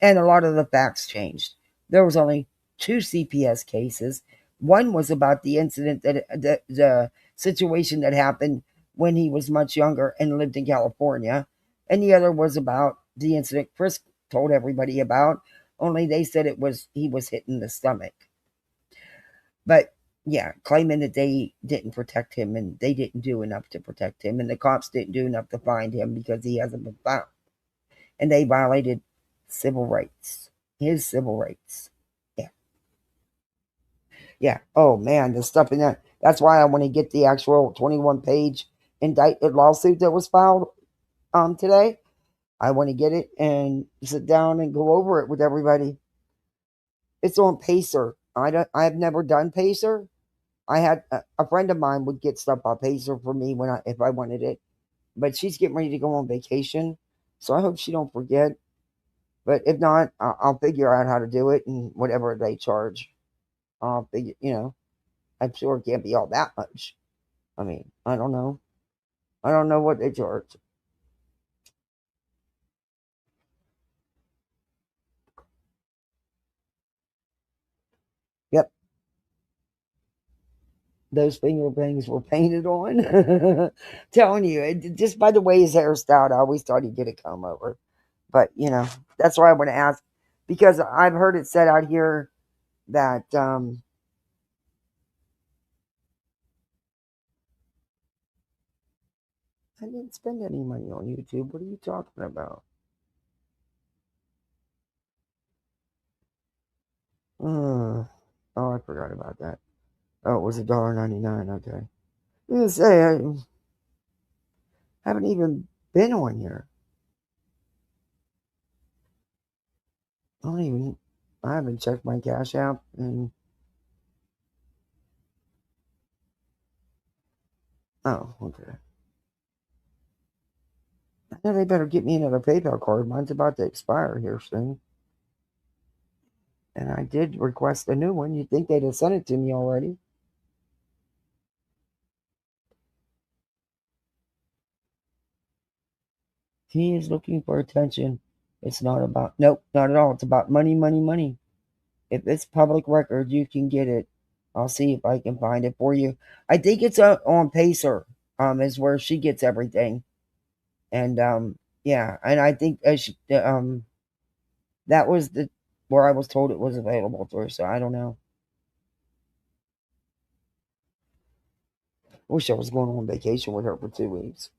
and a lot of the facts changed. There was only 2 CPS cases. One was about the incident the situation that happened when he was much younger and lived in California. And the other was about the incident Chris told everybody about, only they said he was hit in the stomach. But yeah, claiming that they didn't protect him and they didn't do enough to protect him, and the cops didn't do enough to find him because he hasn't been found. And they violated civil rights, his civil rights. Yeah. Yeah. Oh man, the stuff in that. That's why I want to get the actual 21-page indictment lawsuit that was filed today. I want to get it and sit down and go over it with everybody. It's on Pacer. I've never done Pacer. I had a friend of mine would get stuff on Pacer for me if I wanted it, but she's getting ready to go on vacation, so I hope she don't forget. But if not, I'll figure out how to do it, and whatever they charge, I'll figure. I'm sure it can't be all that much. I mean, I don't know. I don't know what they charge. Yep. Those finger bangs were painted on. Telling you, just by the way his hair styled, I always thought he'd get a comb over. But, that's why I want to ask, because I've heard it said out here that I didn't spend any money on YouTube. What are you talking about? Oh, I forgot about that. Oh, it was $1.99. Okay. I was gonna say, I haven't even been on here. I haven't checked my Cash App and. Oh, okay. I know they better get me another PayPal card. Mine's about to expire here soon. And I did request a new one. You'd think they'd have sent it to me already. He is looking for attention. It's not about... Nope, not at all. It's about money, money, money. If it's public record, you can get it. I'll see if I can find it for you. I think it's on Pacer. Is where she gets everything. And, yeah. And I think that was where I was told it was available through. So I don't know. Wish I was going on vacation with her for 2 weeks.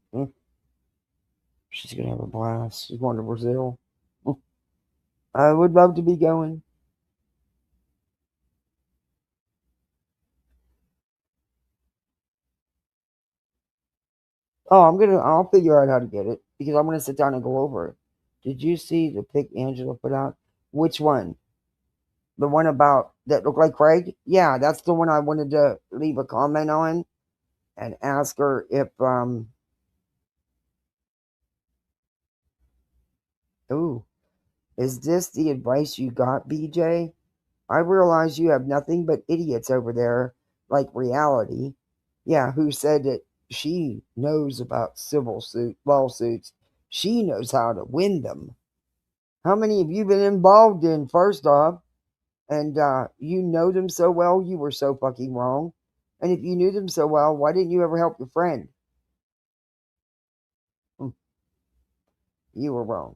She's going to have a blast. She's going to Brazil. I would love to be going. Oh, I'll figure out how to get it because I'm going to sit down and go over it. Did you see the pic Angela put out? Which one? The one about that looked like Craig? Yeah, that's the one I wanted to leave a comment on and ask her if, ooh, is this the advice you got, BJ? I realize you have nothing but idiots over there, like Reality. Yeah, who said that she knows about lawsuits. She knows how to win them. How many have you been involved in, first off? And you know them so well, you were so fucking wrong. And if you knew them so well, why didn't you ever help your friend? You were wrong.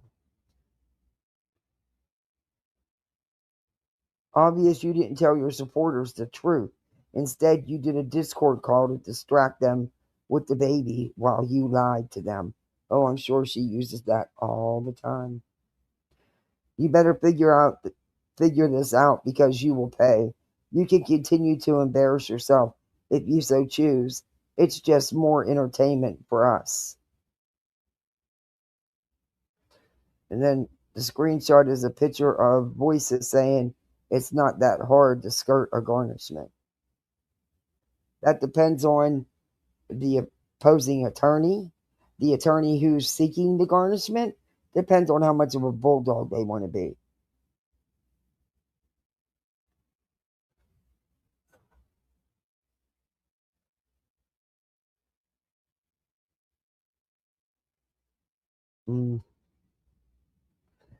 Obvious you didn't tell your supporters the truth. Instead, you did a Discord call to distract them with the baby while you lied to them. Oh, I'm sure she uses that all the time. You better figure this out because you will pay. You can continue to embarrass yourself if you so choose. It's just more entertainment for us. And then the screenshot is a picture of voices saying it's not that hard to skirt a garnishment. That depends on the opposing attorney. The attorney who's seeking the garnishment depends on how much of a bulldog they want to be.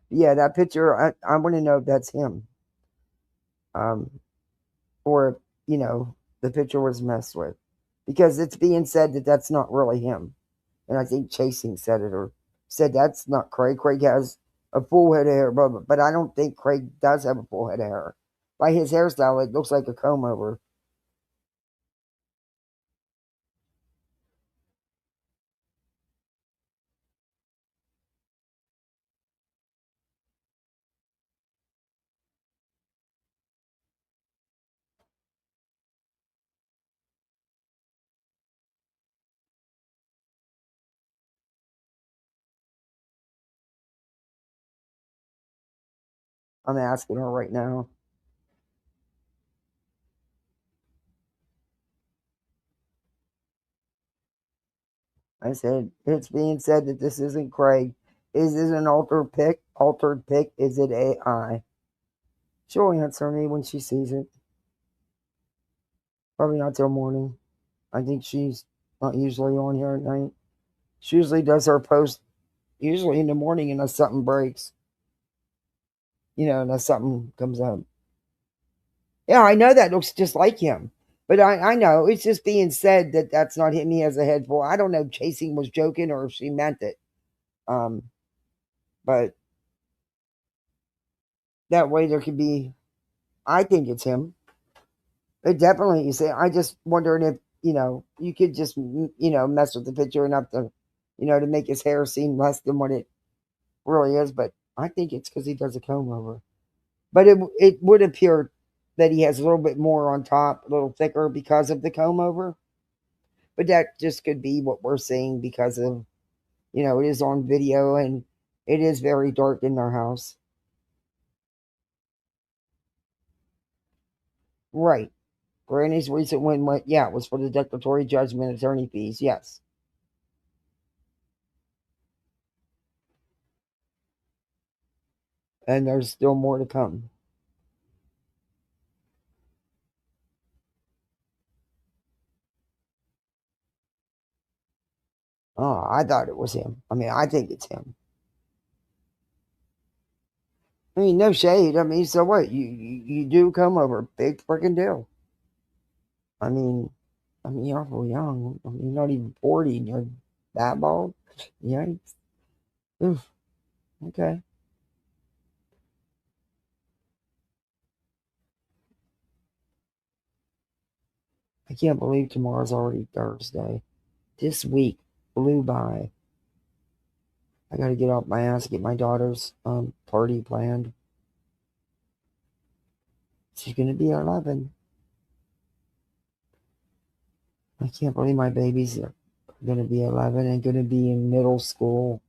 Yeah, that picture, I want to know if that's him. Or, the picture was messed with. Because it's being said that that's not really him. And I think Chasing said it or said that's not Craig. Craig has a full head of hair, but I don't think Craig does have a full head of hair. By his hairstyle, it looks like a comb over. I'm asking her right now. I said, it's being said that this isn't Craig. Is this an altered pic? Is it AI? She'll answer me when she sees it. Probably not till morning. I think she's not usually on here at night. She usually does her post usually in the morning unless something breaks. Unless something comes up. Yeah, I know that looks just like him. But I know it's just being said that that's not him. He has a head full. I don't know if Chasing was joking or if she meant it. But that way there could be, I think it's him. It definitely, you say, I just wondering if, you could just, mess with the picture enough to, to make his hair seem less than what it really is. But I think it's because he does a comb over. But it would appear that he has a little bit more on top, a little thicker because of the comb over. But that just could be what we're seeing because of, it is on video and it is very dark in their house. Right. Granny's recent win went, it was for the declaratory judgment attorney fees, yes. And there's still more to come. Oh, I thought it was him. I mean, I think it's him. I mean, no shade. I mean, so what? You do come over. Big freaking deal. I mean, you're awful young. I mean, you're not even 40 and you're that bald. Yikes. Oof. Okay. I can't believe tomorrow's already Thursday. This week flew by. I gotta get off my ass, get my daughter's party planned. She's gonna be 11. I can't believe my babies are gonna be 11 and gonna be in middle school.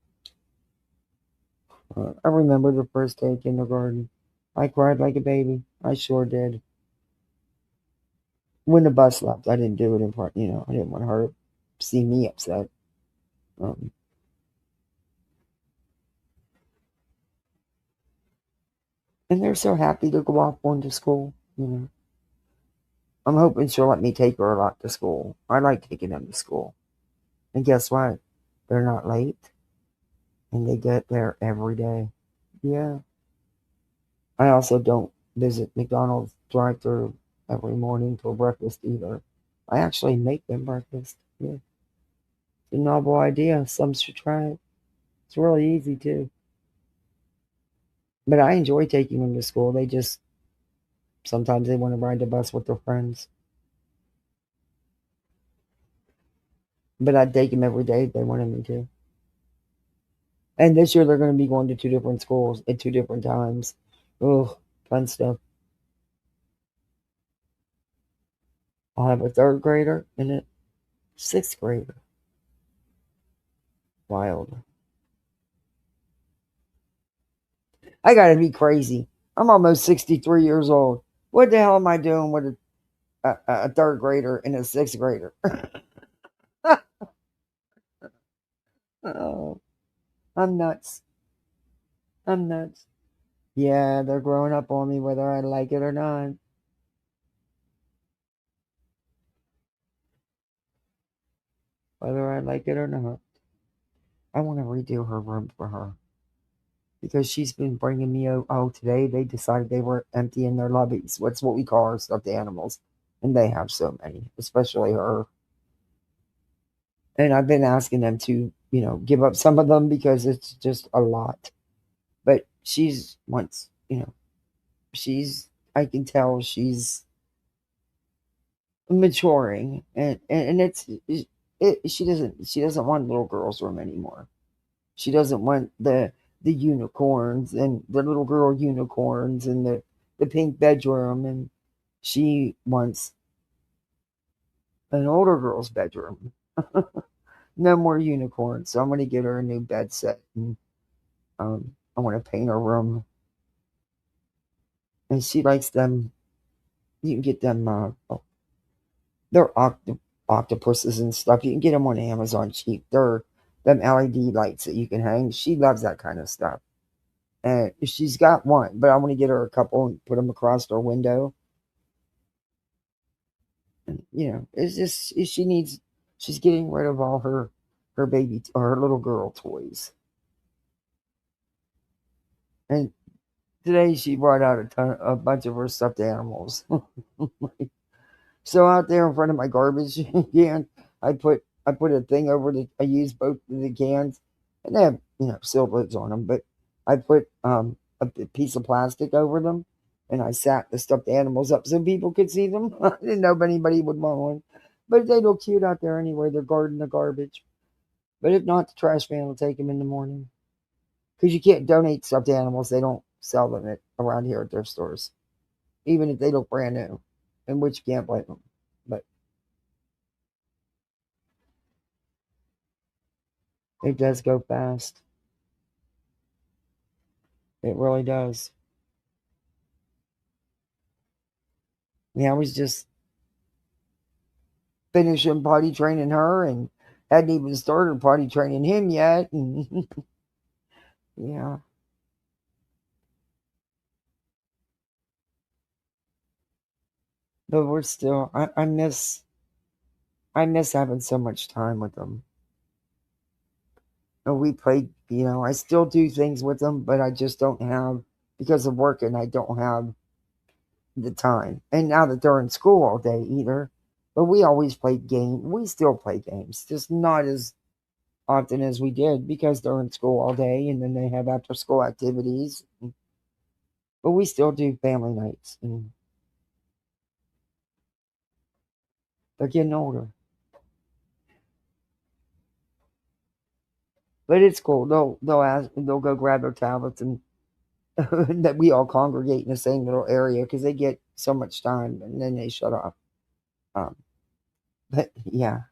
I remember the first day of kindergarten. I cried like a baby. I sure did. When the bus left, I didn't do it in front. I didn't want her to see me upset. And they're so happy to go off going to school. I'm hoping she'll let me take her a lot to school. I like taking them to school. And guess what? They're not late. And they get there every day. Yeah. I also don't visit McDonald's drive-thru every morning for breakfast either. I actually make them breakfast. Yeah. It's a novel idea. Some should try it. It's really easy too. But I enjoy taking them to school. They just, sometimes they want to ride the bus with their friends. But I'd take them every day if they wanted me to. And this year they're going to be going to 2 different schools at 2 different times. Ugh, fun stuff. I'll have a 3rd grader and a 6th grader. Wild. I gotta be crazy. I'm almost 63 years old. What the hell am I doing with a 3rd grader and a 6th grader? Oh, I'm nuts. I'm nuts. Yeah, they're growing up on me whether I like it or not. Whether I like it or not. I want to redo her room for her. Because she's been bringing me, today they decided they were emptying their lobbies. What's what we call our stuffed animals. And they have so many, especially her. And I've been asking them to, give up some of them because it's just a lot. But she's once, I can tell she's maturing, and she doesn't want little girls' room anymore. She doesn't want the unicorns and the little girl unicorns and the pink bedroom, and she wants an older girl's bedroom. No more unicorns. So I'm going to get her a new bed set. And I want to paint her room. And she likes them. You can get them. They're octopuses and stuff. You can get them on Amazon cheap. They're them LED lights that you can hang. She loves that kind of stuff. And she's got one, but I want to get her a couple and put them across her window. And, it's just she's getting rid of all her baby or her little girl toys. And today she brought out a bunch of her stuffed animals. So out there in front of my garbage can, I put a thing over I used both of the cans, and they have sealed lids on them, but I put a piece of plastic over them, and I sat the stuffed animals up so people could see them. I didn't know if anybody would want one, but they look cute out there anyway. They're guarding the garbage. But if not, the trash man will take them in the morning. Because you can't donate stuffed animals. They don't sell them around here at their stores. even if they look brand new, in which you can't blame them. But it does go fast. It really does. Yeah, I was just finishing potty training her and hadn't even started potty training him yet. And yeah. But we're still, I miss having so much time with them. We played, I still do things with them, but I just don't have, because of working, I don't have the time. And now that they're in school all day either. But we always played games. We still play games, just not as often as we did because they're in school all day and then they have after school activities. But we still do family nights. And they're getting older. But it's cool. They'll go grab their tablets and that we all congregate in the same little area because they get so much time and then they shut off. But yeah.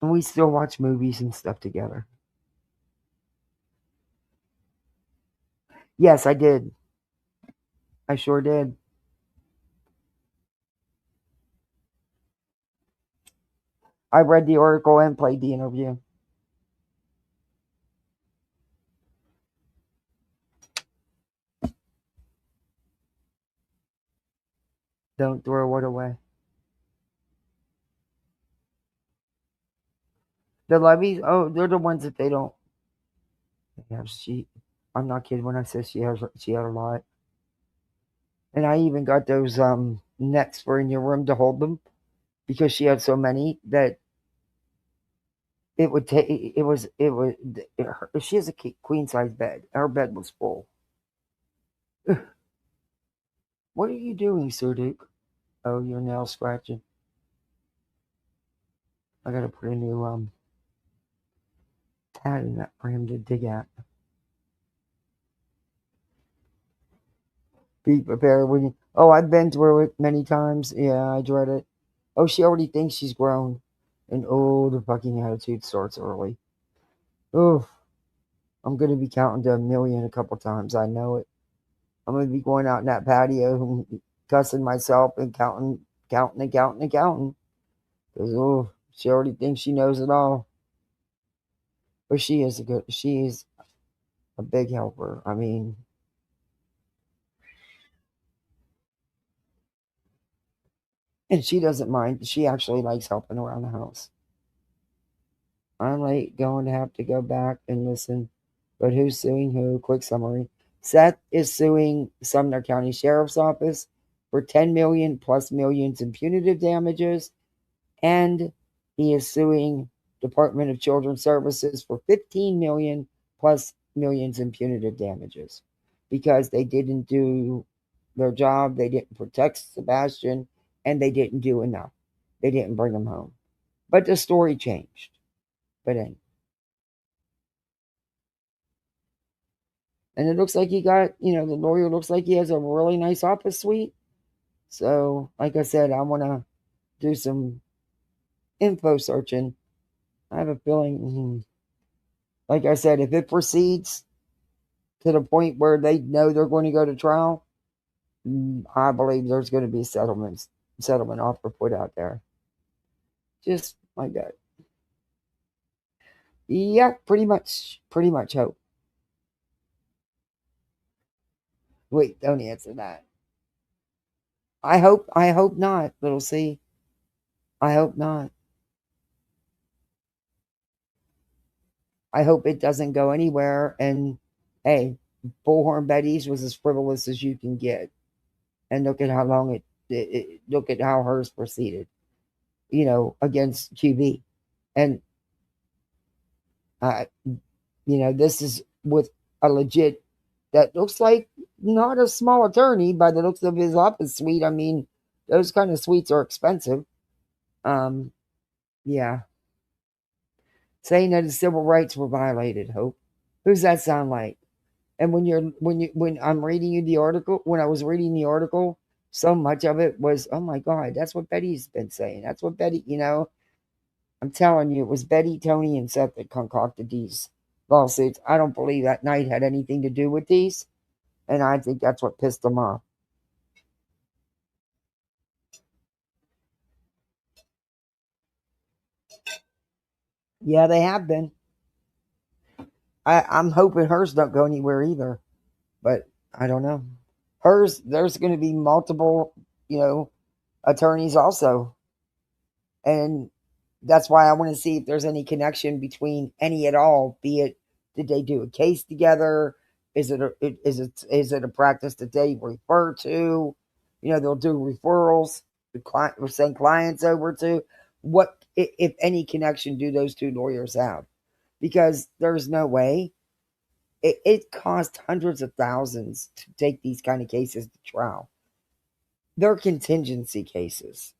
And we still watch movies and stuff together. Yes, I did. I sure did. I read the article and played the interview. Don't throw it away. The levies, oh, they're the ones that they don't. Yeah, I'm not kidding when I say she had a lot. And I even got those nets for in your room to hold them because she had so many that it would take. She has a queen size bed. Her bed was full. What are you doing, Sir Duke? Oh, your nail scratching. I gotta put a new pad in that for him to dig at. Be prepared when you. Oh, I've been through it many times. Yeah, I dread it. Oh, she already thinks she's grown. And oh, the fucking attitude starts early. Oh, I'm going to be counting to 1,000,000 a couple times. I know it. I'm going to be going out in that patio and cussing myself and counting. Because, oh, she already thinks she knows it all. But she is a big helper. I mean, and she doesn't mind. She actually likes helping around the house. I'm going to have to go back and listen. But who's suing who? Quick summary. Seth is suing Sumner County Sheriff's Office for $10 million plus millions in punitive damages. And he is suing Department of Children's Services for $15 million plus millions in punitive damages. Because they didn't do their job. They didn't protect Sebastian. And they didn't do enough. They didn't bring him home. But the story changed. But anyway. And it looks like he got, the lawyer looks like he has a really nice office suite. So, like I said, I want to do some info searching. I have a feeling, like I said, if it proceeds to the point where they know they're going to go to trial, I believe there's going to be settlement offer put out there. Just like that. Yeah, pretty much hope. Wait, don't answer that. I hope not, little C. I hope not. I hope it doesn't go anywhere. And hey, Bullhorn Betty's was as frivolous as you can get. And look at how long look at how hers proceeded, against QB. And, this is with a legit, that looks like not a small attorney by the looks of his office suite. I mean, those kind of suites are expensive. Yeah. Saying that his civil rights were violated, Hope. Who's that sound like? And when I'm reading you the article, when I was reading the article, so much of it was, oh my God, that's what Betty's been saying. That's what Betty, I'm telling you, it was Betty, Tony, and Seth that concocted these lawsuits. I don't believe that night had anything to do with these. And I think that's what pissed them off. Yeah, they have been. I'm hoping hers don't go anywhere either. But I don't know. Hers, there's going to be multiple, attorneys also. And that's why I want to see if there's any connection between any at all. Be it, did they do a case together? Is it a practice that they refer to? They'll do referrals. We'll send clients over to. What, if any connection, do those two lawyers have? Because there's no way. It costs hundreds of thousands to take these kind of cases to trial. They're contingency cases.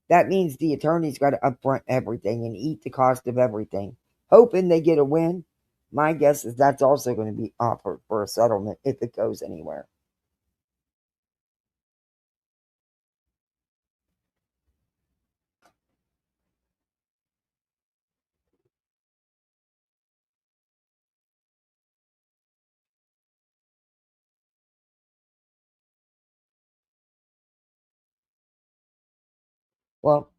That means the attorney's got to upfront everything and eat the cost of everything, hoping they get a win. My guess is that's also going to be offered for a settlement if it goes anywhere. Well,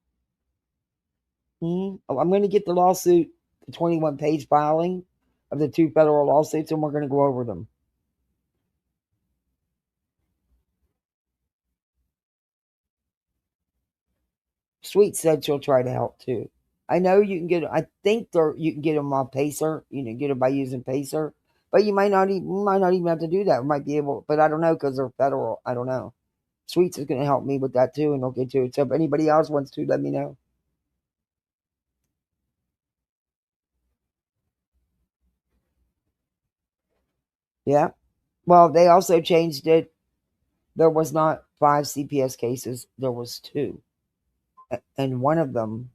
I'm going to get the lawsuit, the 21-page filing of the two federal lawsuits, and we're going to go over them. Sweet said she'll try to help too. I know you can get. I think you can get them on Pacer. You can get them by using Pacer, but you might not even have to do that. We might be able, but I don't know because they're federal. I don't know. Sweets is going to help me with that too, and they'll get to it. So if anybody else wants to, let me know. Yeah. Well, they also changed it. There was not 5 CPS cases. There was 2. And one of them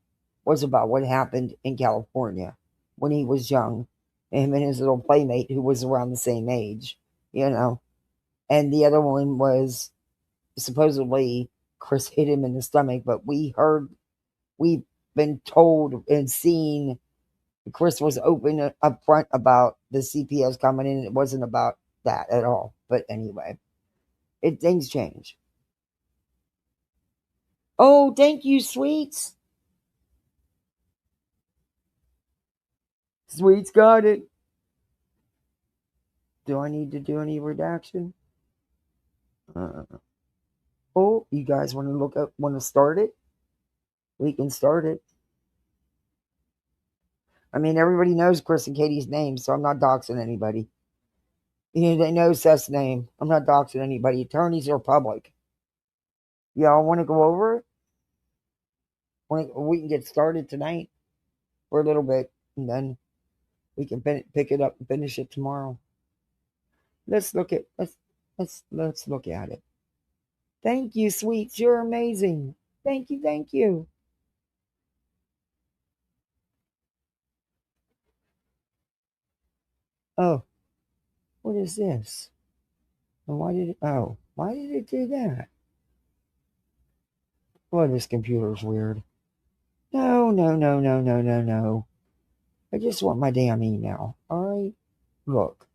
was about what happened in California when he was young. Him and his little playmate who was around the same age, And the other one was supposedly Chris hit him in the stomach, but we've been told and seen Chris was open up front about the CPS coming in. It wasn't about that at all. But anyway, things change. Oh, thank you, Sweets. Sweets got it. Do I need to do any redaction? Oh, you guys want to start it? We can start it. I mean, everybody knows Chris and Katie's name, so I'm not doxing anybody. They know Seth's name. I'm not doxing anybody. Attorneys are public. Y'all want to go over it? We can get started tonight for a little bit, and then we can pick it up and finish it tomorrow. Let's look at it. Thank you, Sweets. You're amazing. Thank you. Oh, what is this? Why did it do that? Well, this computer's weird. No. I just want my damn email. All right? Look.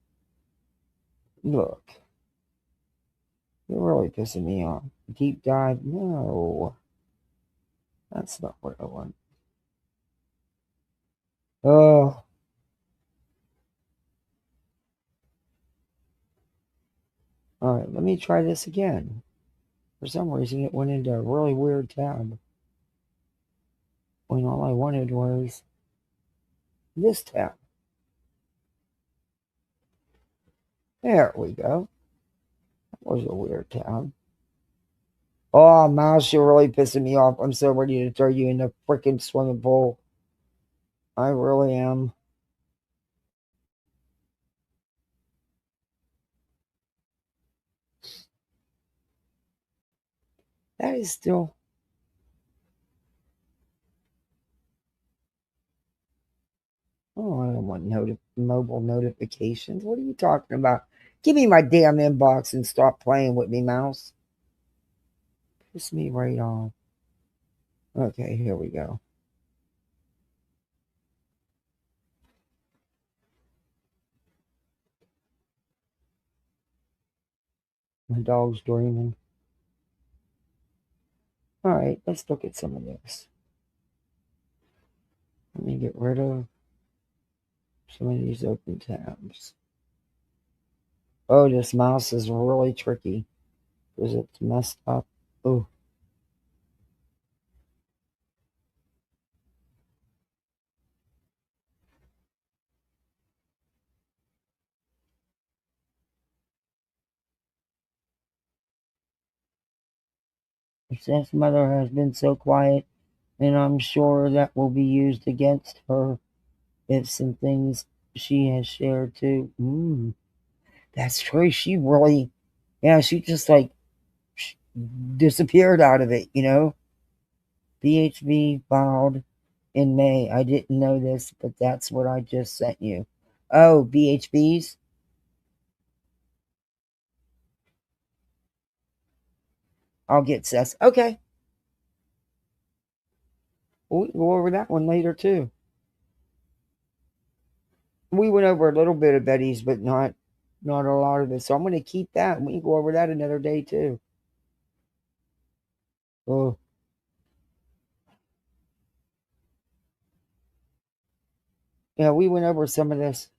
You're really pissing me off. Deep dive? No. That's not what I want. Oh. All right, let me try this again. For some reason, it went into a really weird tab. When all I wanted was this tab. There we go. That was a weird tab. Oh, mouse, you're really pissing me off. I'm so ready to throw you in the freaking swimming pool. I really am. That is still... Oh, I don't want mobile notifications. What are you talking about? Give me my damn inbox and stop playing with me, mouse. Piss me right off. Okay, here we go. My dog's dreaming. All right, let's look at some of this. Let me get rid of some of these open tabs. Oh, this mouse is really tricky because it's messed up. Oh. Seth's mother has been so quiet, and I'm sure that will be used against her if some things she has shared too. That's true. She really, she just like disappeared out of it, you know? BHB filed in May. I didn't know this, but that's what I just sent you. Oh, BHBs? I'll get Seth. Okay. We'll go over that one later, too. We went over a little bit of Betty's, but not a lot of it. So I'm going to keep that. We can go over that another day, too. Oh. Yeah, we went over some of this.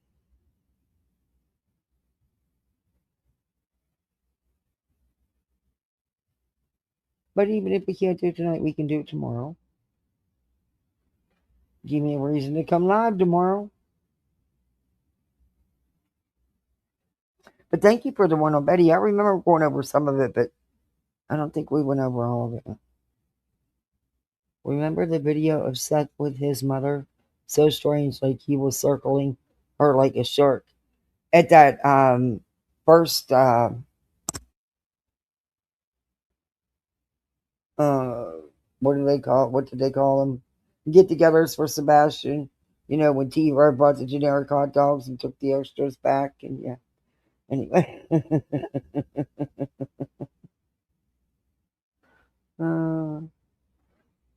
But even if we can't do it tonight, we can do it tomorrow. Give me a reason to come live tomorrow. But thank you for the one on Betty. I remember going over some of it, but I don't think we went over all of it. Remember the video of Seth with his mother? So strange, like he was circling her like a shark. At that first what do they call it? What did they call them? Get-togethers for Sebastian. You know, when T-Roy brought the generic hot dogs and took the extras back, and yeah. Anyway.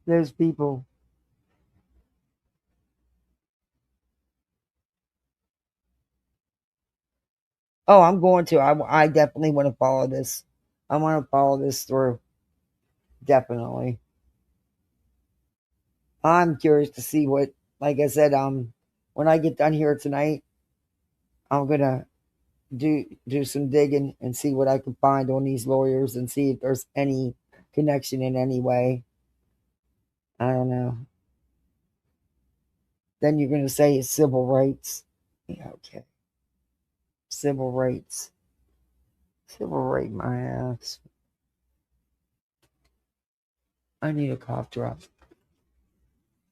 Those people. Oh, I'm going to. I definitely want to follow this. I want to follow this through. Definitely. I'm curious to see what, like I said, when I get done here tonight, I'm gonna do some digging and see what I can find on these lawyers and see if there's any connection in any way. I don't know. Then you're gonna say it's civil rights. Yeah, okay. Civil rights. Civil right my ass. I need a cough drop.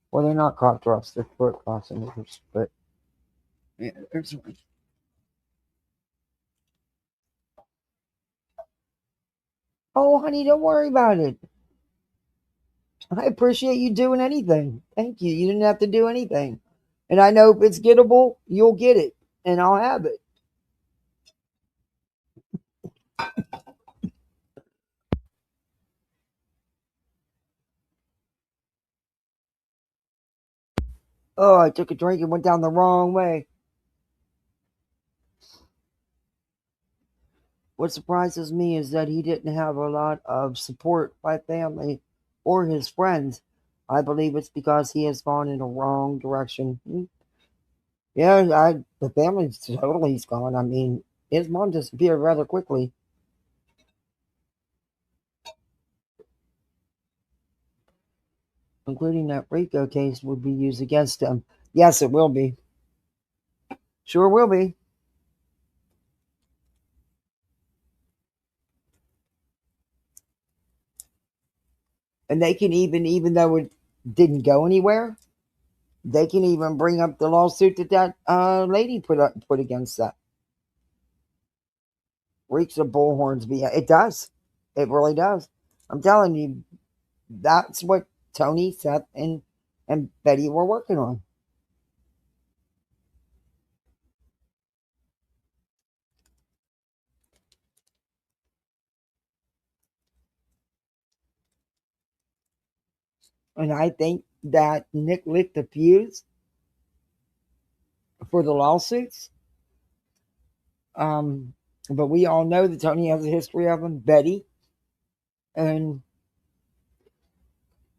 Well, they're not cough drops, they're throat cautioners, but yeah, there's one. Oh, honey, don't worry about it. I appreciate you doing anything. Thank you. You didn't have to do anything. And I know if it's gettable, you'll get it. And I'll have it. Oh, I took a drink and went down the wrong way. What surprises me is that he didn't have a lot of support by family or his friends. I believe it's because he has gone in the wrong direction. Yeah, the family's totally gone. I mean, his mom disappeared rather quickly. Including that RICO case would be used against him. Yes, it will be. Sure will be. And they can even though it didn't go anywhere, they can even bring up the lawsuit that lady put against that. Reeks of bullhorns. It does. It really does. I'm telling you, that's what Tony, Seth, and Betty were working on. And I think that Nick lit the fuse for the lawsuits. But we all know that Tony has a history of them, Betty. And,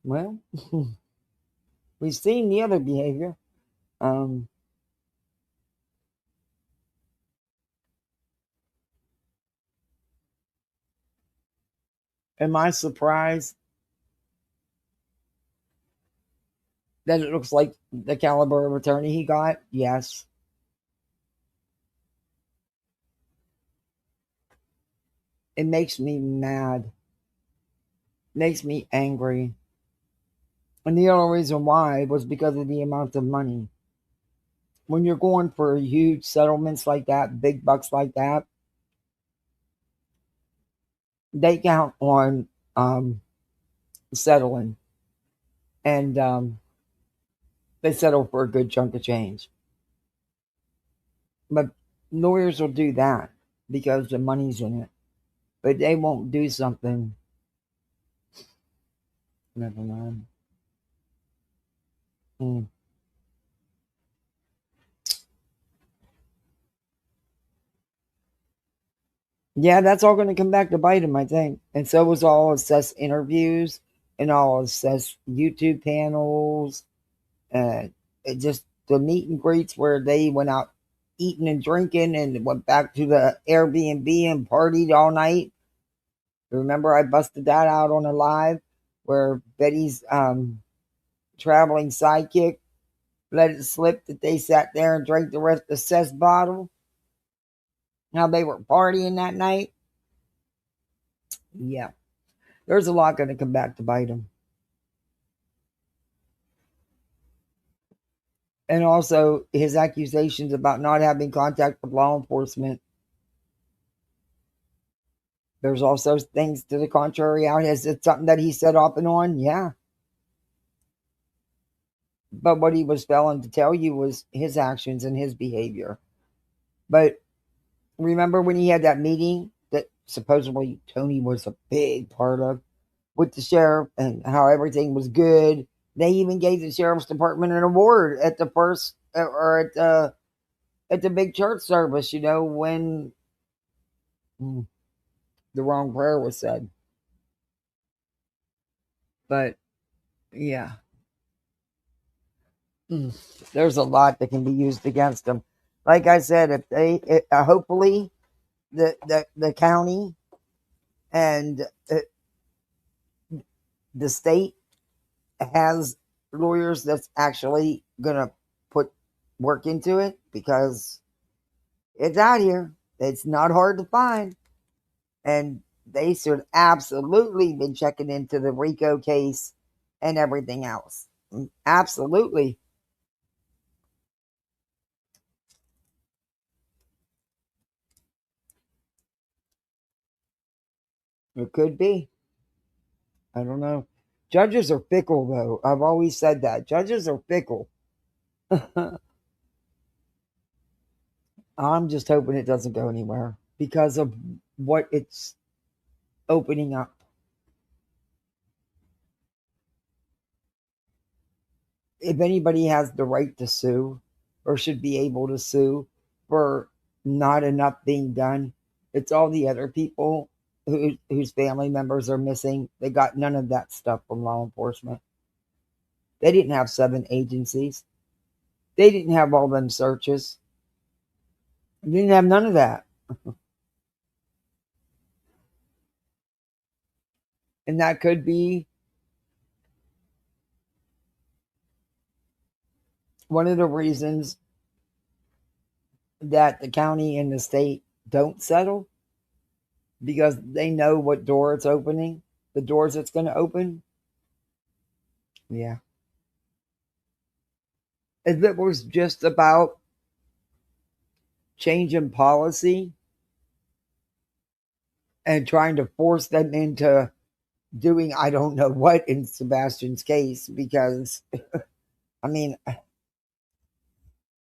well, we've seen the other behavior. Am I surprised that it looks like the caliber of attorney he got? Yes. It makes me mad. Makes me angry. And the only reason why was because of the amount of money. When you're going for huge settlements like that, big bucks like that, they count on settling. And they settle for a good chunk of change. But lawyers will do that because the money's in it. But they won't do something. Never mind. Yeah, that's all going to come back to bite him, I think. And so was all of Seth's interviews and all of Seth's YouTube panels. Just the meet and greets where they went out eating and drinking and went back to the Airbnb and partied all night. Remember, I busted that out on a live where Betty's traveling sidekick let it slip that they sat there and drank the rest of Seth's bottle. How they were partying that night. Yeah. There's a lot going to come back to bite them. And also his accusations about not having contact with law enforcement. There's also things to the contrary out. Is it something that he said off and on? Yeah. But what he was failing to tell you was his actions and his behavior. But remember when he had that meeting that supposedly Tony was a big part of with the sheriff and how everything was good? They even gave the sheriff's department an award at the first or at the big church service, when the wrong prayer was said. But yeah, there's a lot that can be used against them. Like I said, if they hopefully the county and the state has lawyers that's actually gonna put work into it, because it's out here. It's not hard to find, and they should absolutely been checking into the RICO case and everything else. Absolutely. It could be. I don't know. Judges are fickle, though. I've always said that. Judges are fickle. I'm just hoping it doesn't go anywhere because of what it's opening up. If anybody has the right to sue or should be able to sue for not enough being done, it's all the other people whose family members are missing. They got none of that stuff from law enforcement. They didn't have 7 agencies. They didn't have all them searches. They didn't have none of that. And that could be one of the reasons that the county and the state don't settle, because they know what door it's opening, the doors it's going to open. Yeah. If it was just about changing policy and trying to force them into doing I don't know what in Sebastian's case, because I mean,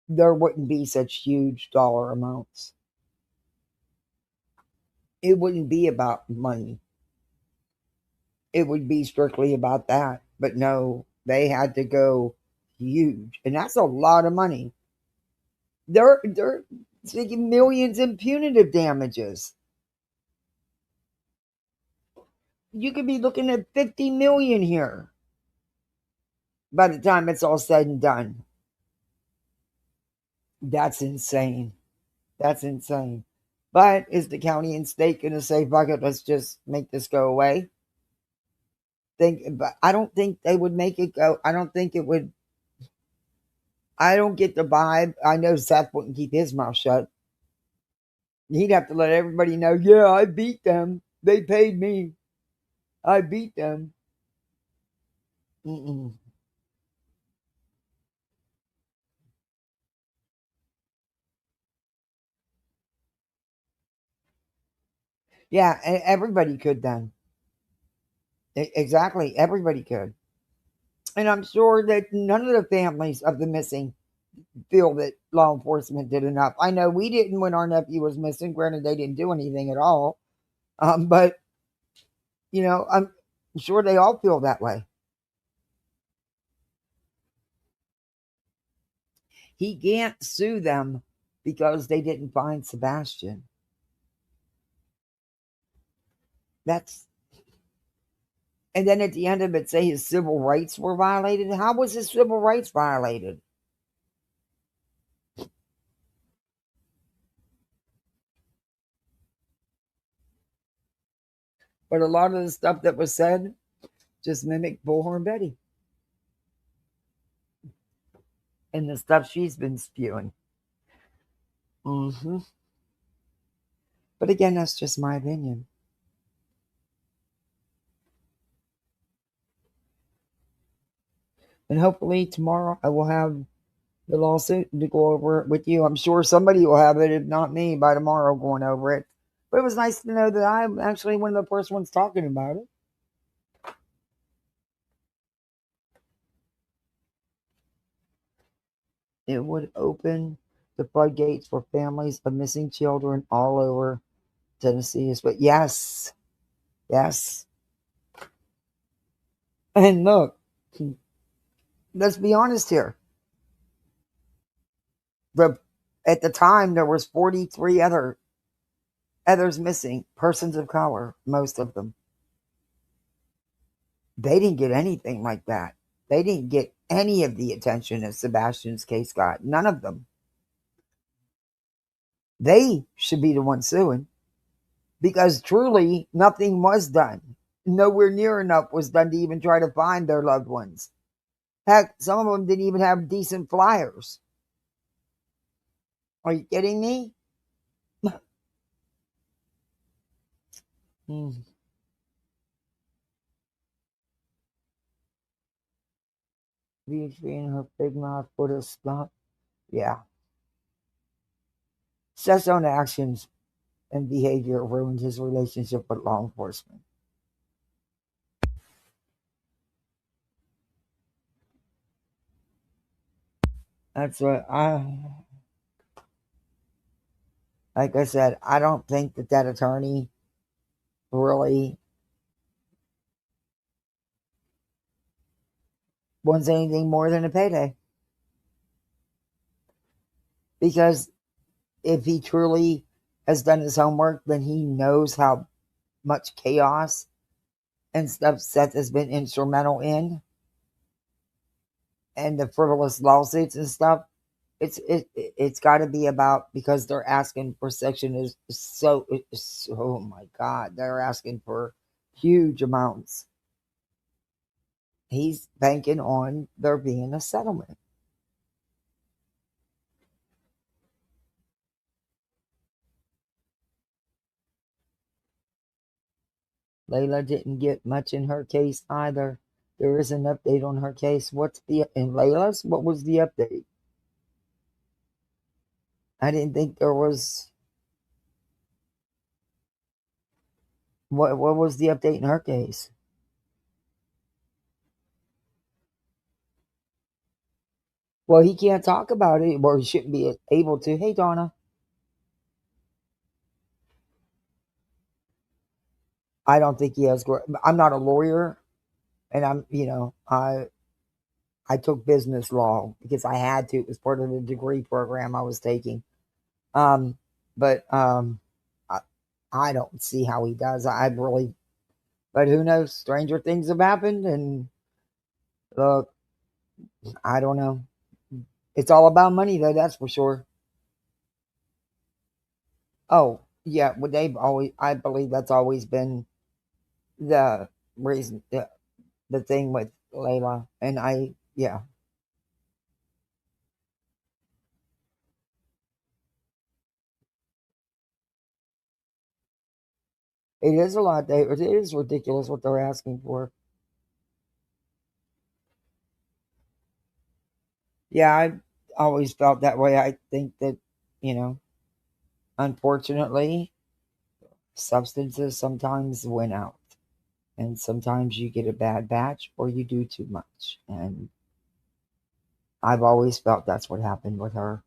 there wouldn't be such huge dollar amounts. It wouldn't be about money. It would be strictly about that. But no, they had to go huge. And that's a lot of money. They're taking millions in punitive damages. You could be looking at 50 million here by the time it's all said and done. That's insane. That's insane. But is the county and state going to say, fuck it, let's just make this go away? But I don't think they would make it go. I don't think it would. I don't get the vibe. I know Seth wouldn't keep his mouth shut. He'd have to let everybody know, yeah, I beat them. They paid me. I beat them. Mm-mm. Yeah, everybody could then. Exactly, everybody could. And I'm sure that none of the families of the missing feel that law enforcement did enough. I know we didn't when our nephew was missing. Granted, they didn't do anything at all. But, I'm sure they all feel that way. He can't sue them because they didn't find Sebastian. And then at the end of it, say his civil rights were violated. How was his civil rights violated? But a lot of the stuff that was said just mimicked Bullhorn Betty. And the stuff she's been spewing. Mm-hmm. But again, that's just my opinion. And hopefully tomorrow I will have the lawsuit to go over it with you. I'm sure somebody will have it, if not me, by tomorrow going over it. But it was nice to know that I'm actually one of the first ones talking about it. It would open the floodgates for families of missing children all over Tennessee. But yes. And look, let's be honest here. At the time, there was 43 others missing, persons of color, most of them. They didn't get anything like that. They didn't get any of the attention that Sebastian's case got. None of them. They should be the ones suing, because truly nothing was done. Nowhere near enough was done to even try to find their loved ones. Heck, some of them didn't even have decent flyers. Are you kidding me? Between her big mouth put a stop. Yeah. Seth's own actions and behavior ruined his relationship with law enforcement. That's what like I said, I don't think that attorney really wants anything more than a payday. Because if he truly has done his homework, then he knows how much chaos and stuff Seth has been instrumental in, and the frivolous lawsuits and stuff. It's got to be about, because they're asking for oh my God, they're asking for huge amounts. He's banking on there being a settlement. Layla didn't get much in her case either. There is an update on her case. In Layla's? What was the update? I didn't think there was. What was the update in her case? Well, he can't talk about it, or he shouldn't be able to. Hey, Donna. I don't think he has. I'm not a lawyer, And I took business law because I had to. It was part of the degree program I was taking. But I don't see how he does. But who knows? Stranger things have happened, and look, I don't know. It's all about money, though. That's for sure. Oh yeah, well I believe that's always been the reason, the thing with Layla, and yeah. It is a lot. It is ridiculous what they're asking for. Yeah, I always felt that way. I think that, unfortunately, substances sometimes win out. And sometimes you get a bad batch or you do too much. And I've always felt that's what happened with her.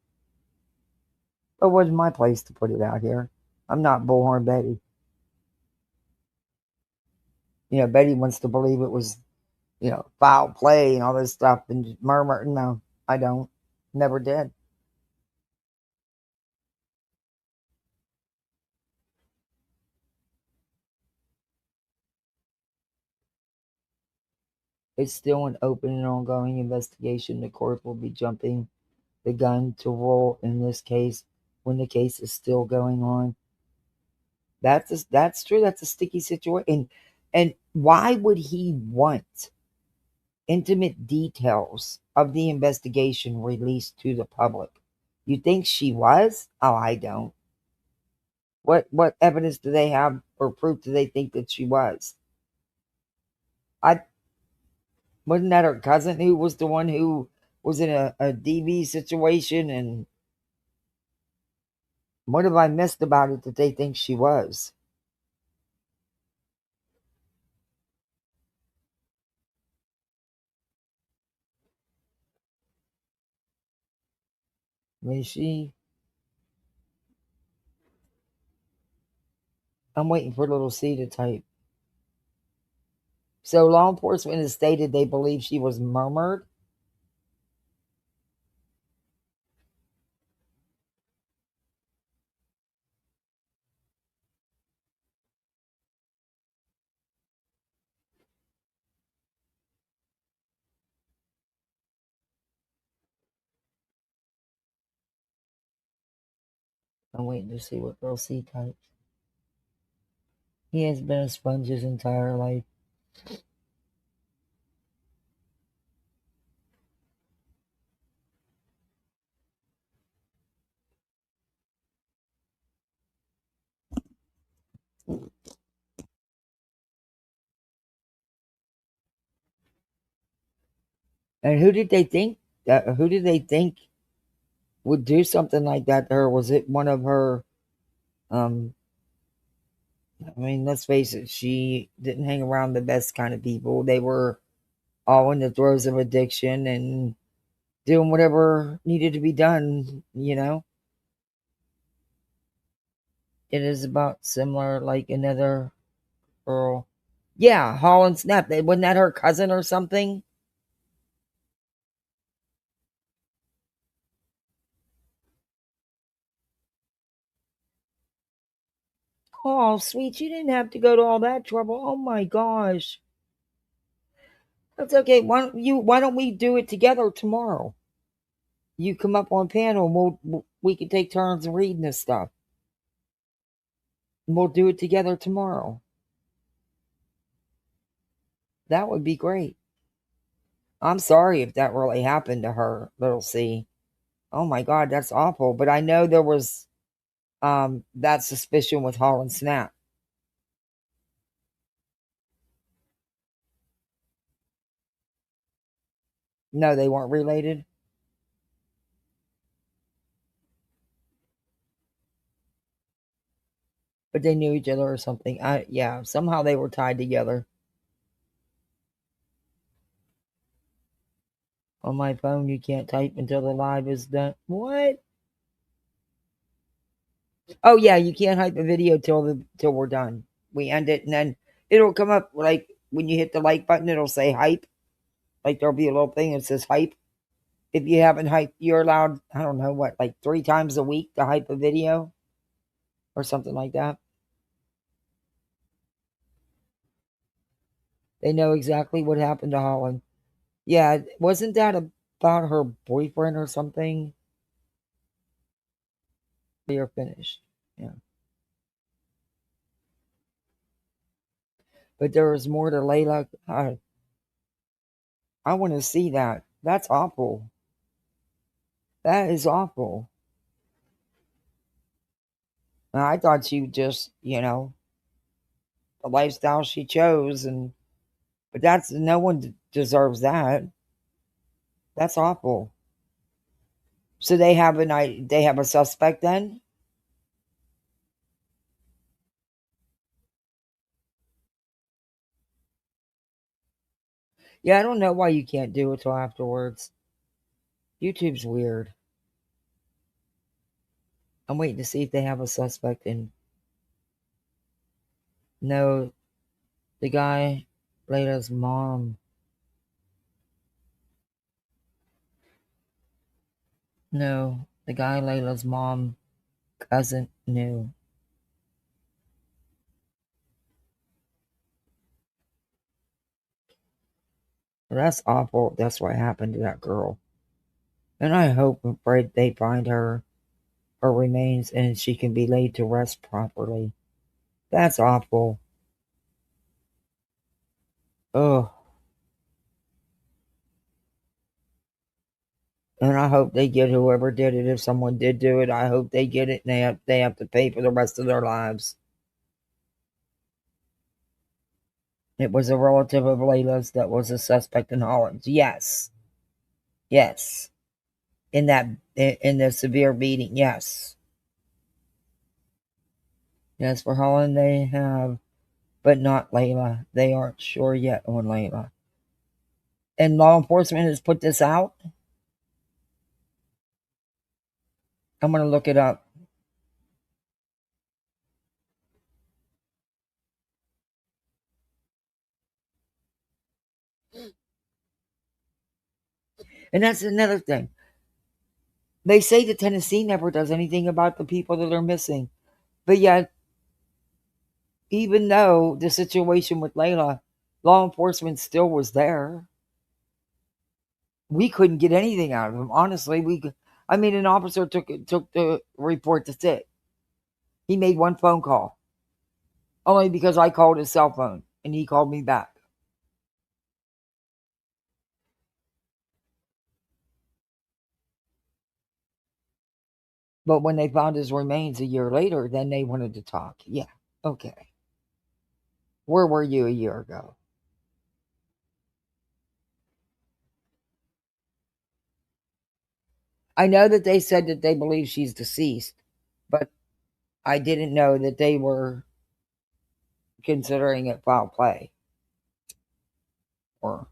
But it wasn't my place to put it out here. I'm not Bullhorn Betty. Betty wants to believe it was, foul play and all this stuff and murmur. No, I don't. Never did. It's still an open and ongoing investigation. The court will be jumping the gun to rule in this case when the case is still going on. That's true. That's a sticky situation. And why would he want intimate details of the investigation released to the public? You think she was? Oh, I don't. What evidence do they have or proof do they think that she was? Wasn't that her cousin who was the one who was in a DV situation? And what have I missed about it that they think she was? I mean, I'm waiting for little C to type. So law enforcement has stated they believe she was murmured. I'm waiting to see what little C types. He has been a sponge his entire life. And who did they think would do something like that to her? Was it one of her, I mean, let's face it, she didn't hang around the best kind of people. They were all in the throes of addiction and doing whatever needed to be done, It is about similar, like another girl. Yeah, Holland Snap. Wasn't that her cousin or something? Oh, sweet, you didn't have to go to all that trouble. Oh my gosh. That's okay. Why don't we do it together tomorrow? You come up on panel and we can take turns reading this stuff. And we'll do it together tomorrow. That would be great. I'm sorry if that really happened to her, little C. Oh my God, that's awful. But I know there was that suspicion with Holland Snap. No, they weren't related. But they knew each other or something. Yeah, somehow they were tied together. On my phone, you can't type until the live is done. What? Oh yeah, you can't hype a video till we're done. We end it, and then it'll come up like when you hit the like button, it'll say hype. Like there'll be a little thing that says hype. If you haven't hyped, you're allowed, I don't know what, like 3 times a week to hype a video or something like that. They know exactly what happened to Holland. Yeah, wasn't that about her boyfriend or something? We are finished. Yeah. But there was more to Layla. I want to see that. That's awful. That is awful. I thought she just, the lifestyle she chose, but that's, no one deserves that. That's awful. So they have a suspect then? Yeah, I don't know why you can't do it till afterwards. YouTube's weird. I'm waiting to see if they have a suspect in. No, the guy, Layla's mom. No, the guy Layla's mom cousin knew. That's awful. That's what happened to that girl. And I hope and pray they find her remains and she can be laid to rest properly. That's awful. Ugh. And I hope they get whoever did it. If someone did do it, I hope they get it and they have to pay for the rest of their lives. It was a relative of Layla's that was a suspect in Holland. Yes. Yes. In the severe beating, yes. Yes, for Holland they have, but not Layla. They aren't sure yet on Layla. And law enforcement has put this out. I'm going to look it up. And that's another thing. They say that Tennessee never does anything about the people that are missing. But yet, even though the situation with Layla, law enforcement still was there. We couldn't get anything out of him. Honestly, an officer took the report to it. He made one phone call. Only because I called his cell phone and he called me back. But when they found his remains a year later, then they wanted to talk. Yeah, okay. Where were you a year ago? I know that they said that they believe she's deceased, but I didn't know that they were considering it foul play. Or,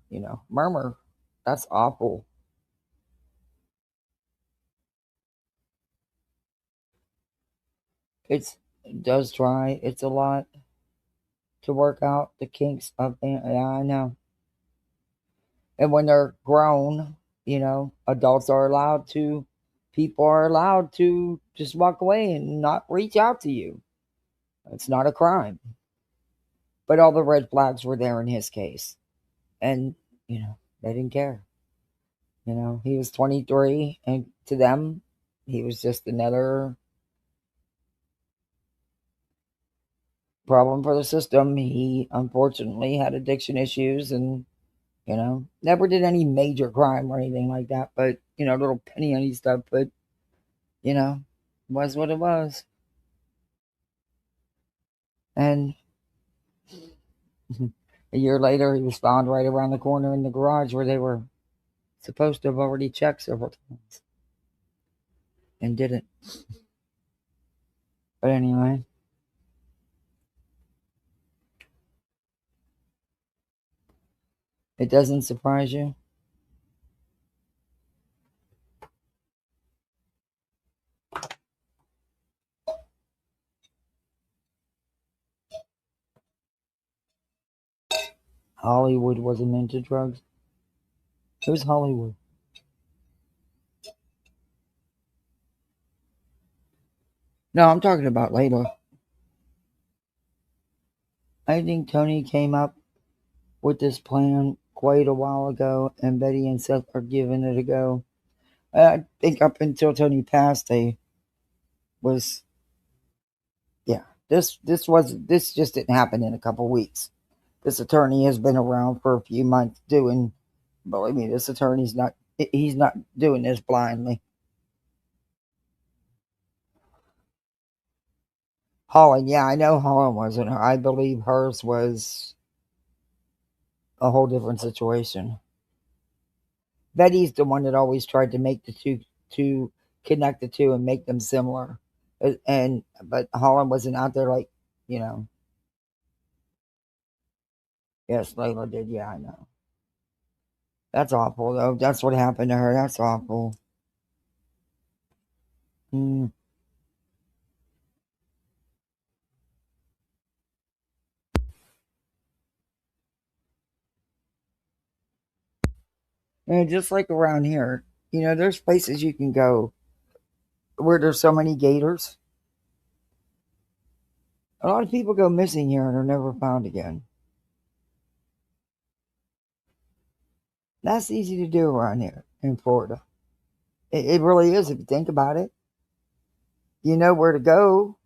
murmur. That's awful. It does try. It's a lot to work out the kinks of it. Yeah, I know. And when they're grown, adults are allowed to, people are allowed to just walk away and not reach out to you. It's not a crime. But all the red flags were there in his case. And, they didn't care. He was 23, and to them, he was just another problem for the system. He unfortunately had addiction issues and, never did any major crime or anything like that, but, little penny stuff, but, was what it was. And a year later, he was found right around the corner in the garage where they were supposed to have already checked several times and didn't. But anyway, it doesn't surprise you. Hollywood wasn't into drugs. Who's Hollywood? No, I'm talking about Layla. I think Tony came up with this plan quite a while ago, and Betty and Seth are giving it a go. I think up until Tony passed, they was, yeah. This just didn't happen in a couple weeks. This attorney has been around for a few months doing. Believe me, this attorney's not. He's not doing this blindly. Holland, yeah, I know Holland wasn't. I believe hers was a whole different situation. Betty's the one that always tried to make the two connect the two and make them similar, but Holland wasn't out there like, you know. Yes, Layla did. Yeah, I know. That's awful though. That's what happened to her. That's awful. Mm. And just like around here, you know, there's places you can go where there's so many gators. A lot of people go missing here and are never found again. That's easy to do around here in Florida. It really is if you think about it. You know where to go.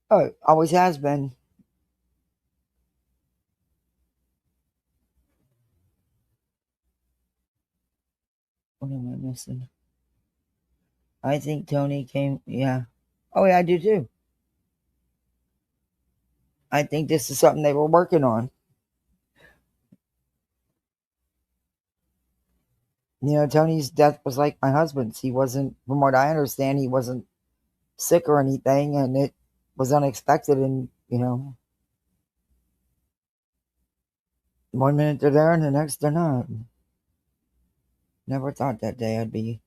Oh, it always has been. What am I missing? I think Tony came, yeah. Oh, yeah, I do too. I think this is something they were working on. You know, Tony's death was like my husband's. He wasn't, from what I understand, he wasn't sick or anything, and it was unexpected. And, you know, one minute they're there and the next they're not. Never thought that day I'd be,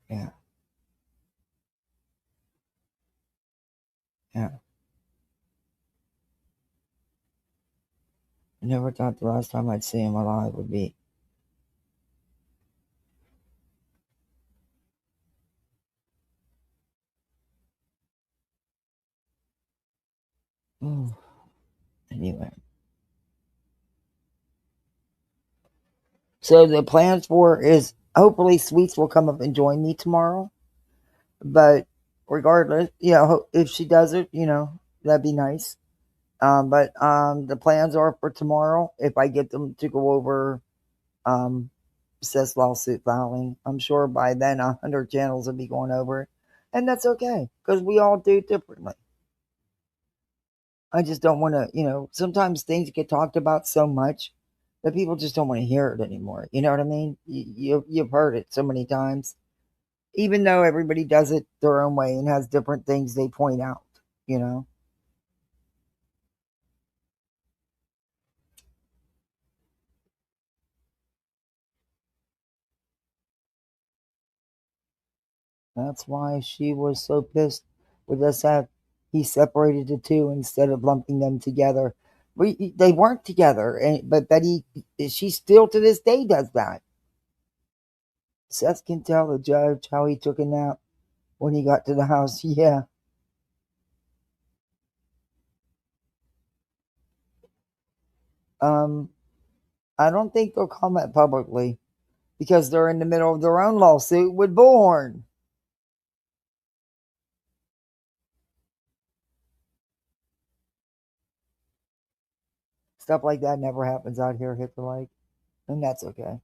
yeah. Yeah. I never thought the last time I'd see him alive would be. Oh. Anyway. So the plans for is hopefully Sweets will come up and join me tomorrow. But regardless, you know, if she does it, you know, that'd be nice. But the plans are for tomorrow. If I get them to go over Seth's lawsuit filing, I'm sure by then 100 channels will be going over it. And that's okay, because we all do it differently. I just don't want to, you know, sometimes things get talked about so much that people just don't want to hear it anymore. You know what I mean? You've heard it so many times. Even though everybody does it their own way and has different things they point out, you know? That's why she was so pissed with us that he separated the two instead of lumping them together. They weren't together, but Betty, she still to this day does that. Seth can tell the judge how he took a nap when he got to the house. Yeah. I don't think they'll comment publicly because they're in the middle of their own lawsuit with Bullhorn. Stuff like that never happens out here, hit the like, and that's okay.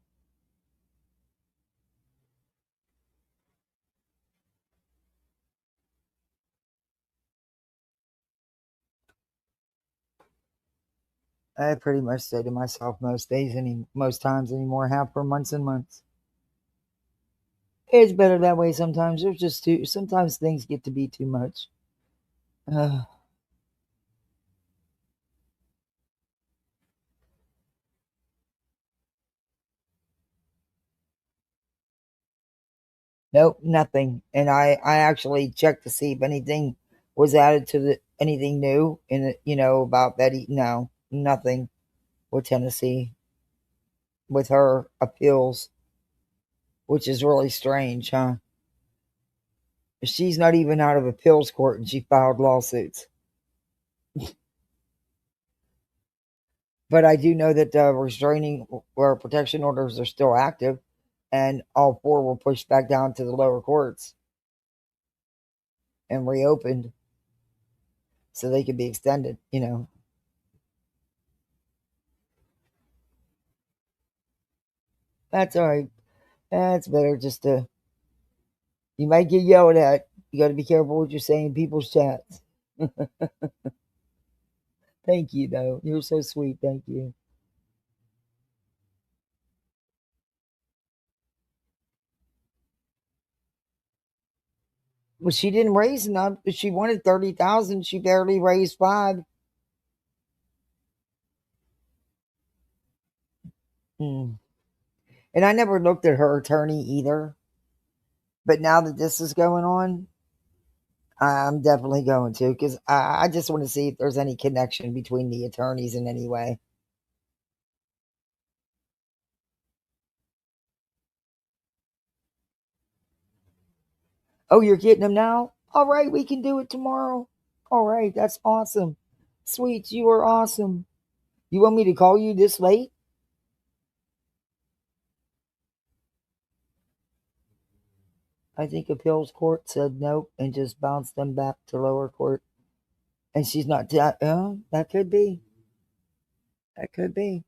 I pretty much say to myself most times anymore, have for months and months. It's better that way sometimes. There's just sometimes things get to be too much. Nope, nothing. And I actually checked to see if anything was added to anything new in it, about Betty. No, nothing with Tennessee, with her appeals, which is really strange, huh? She's not even out of appeals court and she filed lawsuits. But I do know that the restraining or protection orders are still active, and all 4 were pushed back down to the lower courts and reopened so they could be extended, That's all right. That's better just to... You might get yelled at. You got to be careful what you're saying in people's chats. Thank you, though. You're so sweet. Thank you. Well, she didn't raise enough. She wanted 30,000. She barely raised 5. And I never looked at her attorney either. But now that this is going on, I'm definitely going to, because I just want to see if there's any connection between the attorneys in any way. Oh, you're getting them now? All right, we can do it tomorrow. All right, that's awesome. Sweet, you are awesome. You want me to call you this late? I think appeals court said nope and just bounced them back to lower court. And she's not... that could be. That could be.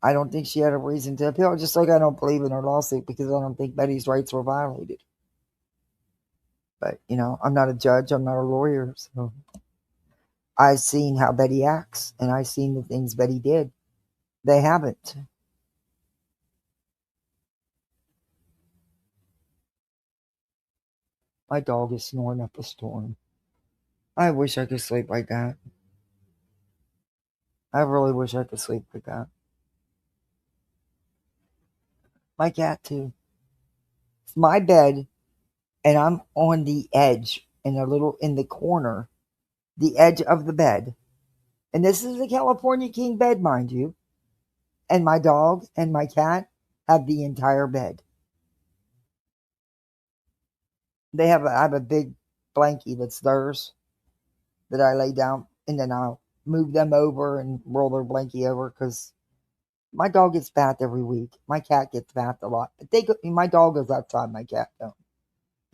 I don't think she had a reason to appeal, just like I don't believe in her lawsuit because I don't think Betty's rights were violated. But, I'm not a judge. I'm not a lawyer. So I've seen how Betty acts, and I've seen the things Betty did. They haven't. My dog is snoring up a storm. I wish I could sleep like that. I really wish I could sleep like that. My cat, too. It's my bed, and I'm on the edge, in the corner, the edge of the bed. And this is the California King bed, mind you. And my dog and my cat have the entire bed. I have a big blankie that's theirs that I lay down, and then I'll move them over and roll their blankie over because my dog gets bathed every week. My cat gets bathed a lot. But my dog goes outside, my cat don't.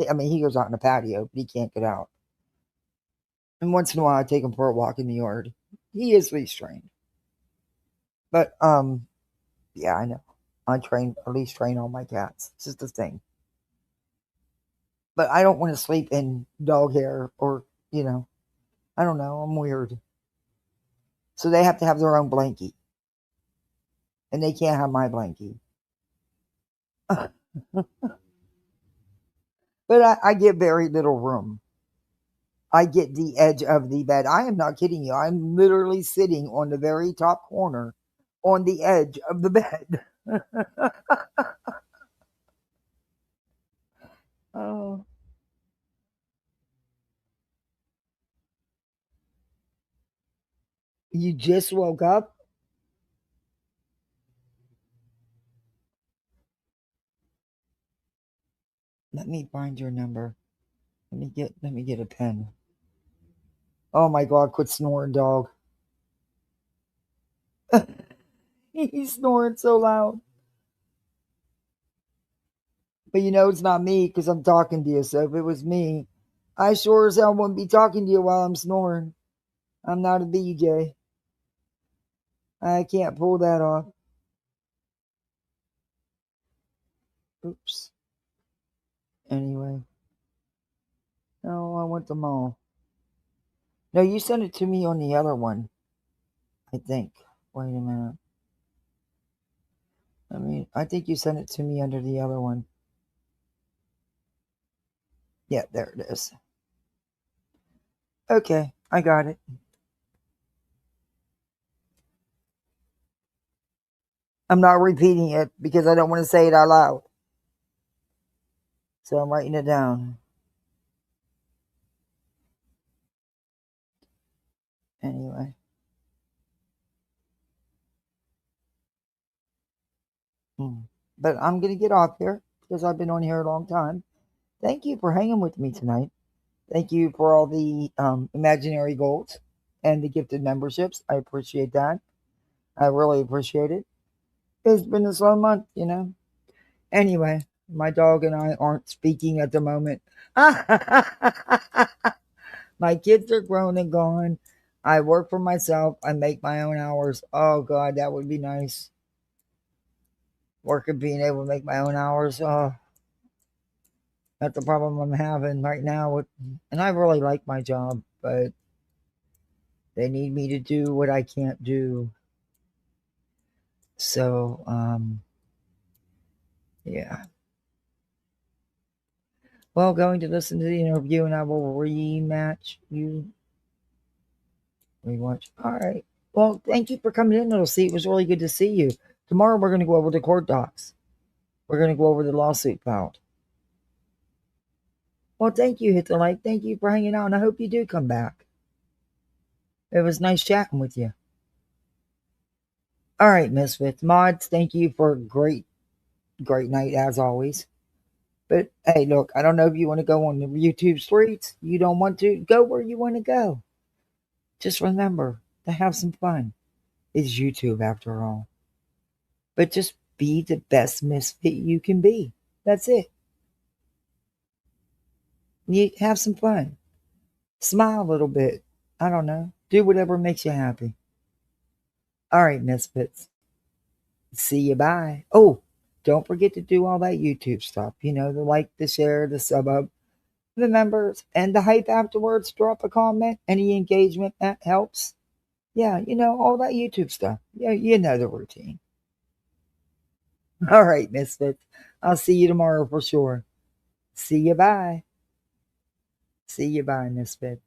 I mean, he goes out in the patio, but he can't get out. And once in a while, I take him for a walk in the yard. He is leash trained. But, yeah, I know. I leash train all my cats. It's just a thing. But I don't want to sleep in dog hair or, I don't know. I'm weird. So they have to have their own blankie. And they can't have my blankie. But I get very little room. I get the edge of the bed. I am not kidding you. I'm literally sitting on the very top corner on the edge of the bed. Oh. You just woke up? Let me find your number. Let me get a pen. Oh my God, quit snoring, dog. He's snoring so loud. But it's not me because I'm talking to you. So if it was me, I sure as hell wouldn't be talking to you while I'm snoring. I'm not a BJ. I can't pull that off. Oops. Anyway. No, I want them all. No, you sent it to me on the other one. I think. Wait a minute. I think you sent it to me under the other one. Yeah, there it is. Okay, I got it. I'm not repeating it because I don't want to say it out loud. So I'm writing it down. Anyway. But I'm going to get off here because I've been on here a long time. Thank you for hanging with me tonight. Thank you for all the imaginary goals and the gifted memberships. I appreciate that. I really appreciate it. It's been a slow month, you know. Anyway, my dog and I aren't speaking at the moment. My kids are grown and gone. I work for myself. I make my own hours. Oh, God, that would be nice. Working, being able to make my own hours. Oh, that's the problem I'm having right now. And I really like my job, but they need me to do what I can't do. So, yeah. Well, going to listen to the interview, and I will rewatch. All right. Well, thank you for coming in, Little C. It was really good to see you. Tomorrow we're going to go over the court docs. We're going to go over the lawsuit filed. Well, thank you, Hit the Like. Thank you for hanging out, and I hope you do come back. It was nice chatting with you. All right, Misfits. Mods, thank you for a great night, as always. But, hey, look, I don't know if you want to go on the YouTube streets. You don't want to, go where you want to go. Just remember to have some fun. It's YouTube, after all. But just be the best misfit you can be. That's it. You have some fun. Smile a little bit. I don't know. Do whatever makes you happy. All right, Misfits. See you. Bye. Oh, don't forget to do all that YouTube stuff. You know, the like, the share, the sub up, the members, and the hype afterwards. Drop a comment. Any engagement that helps. Yeah, you know, all that YouTube stuff. Yeah, you know the routine. All right, Misfits. I'll see you tomorrow for sure. See you. Bye. See you. Bye, Misfits.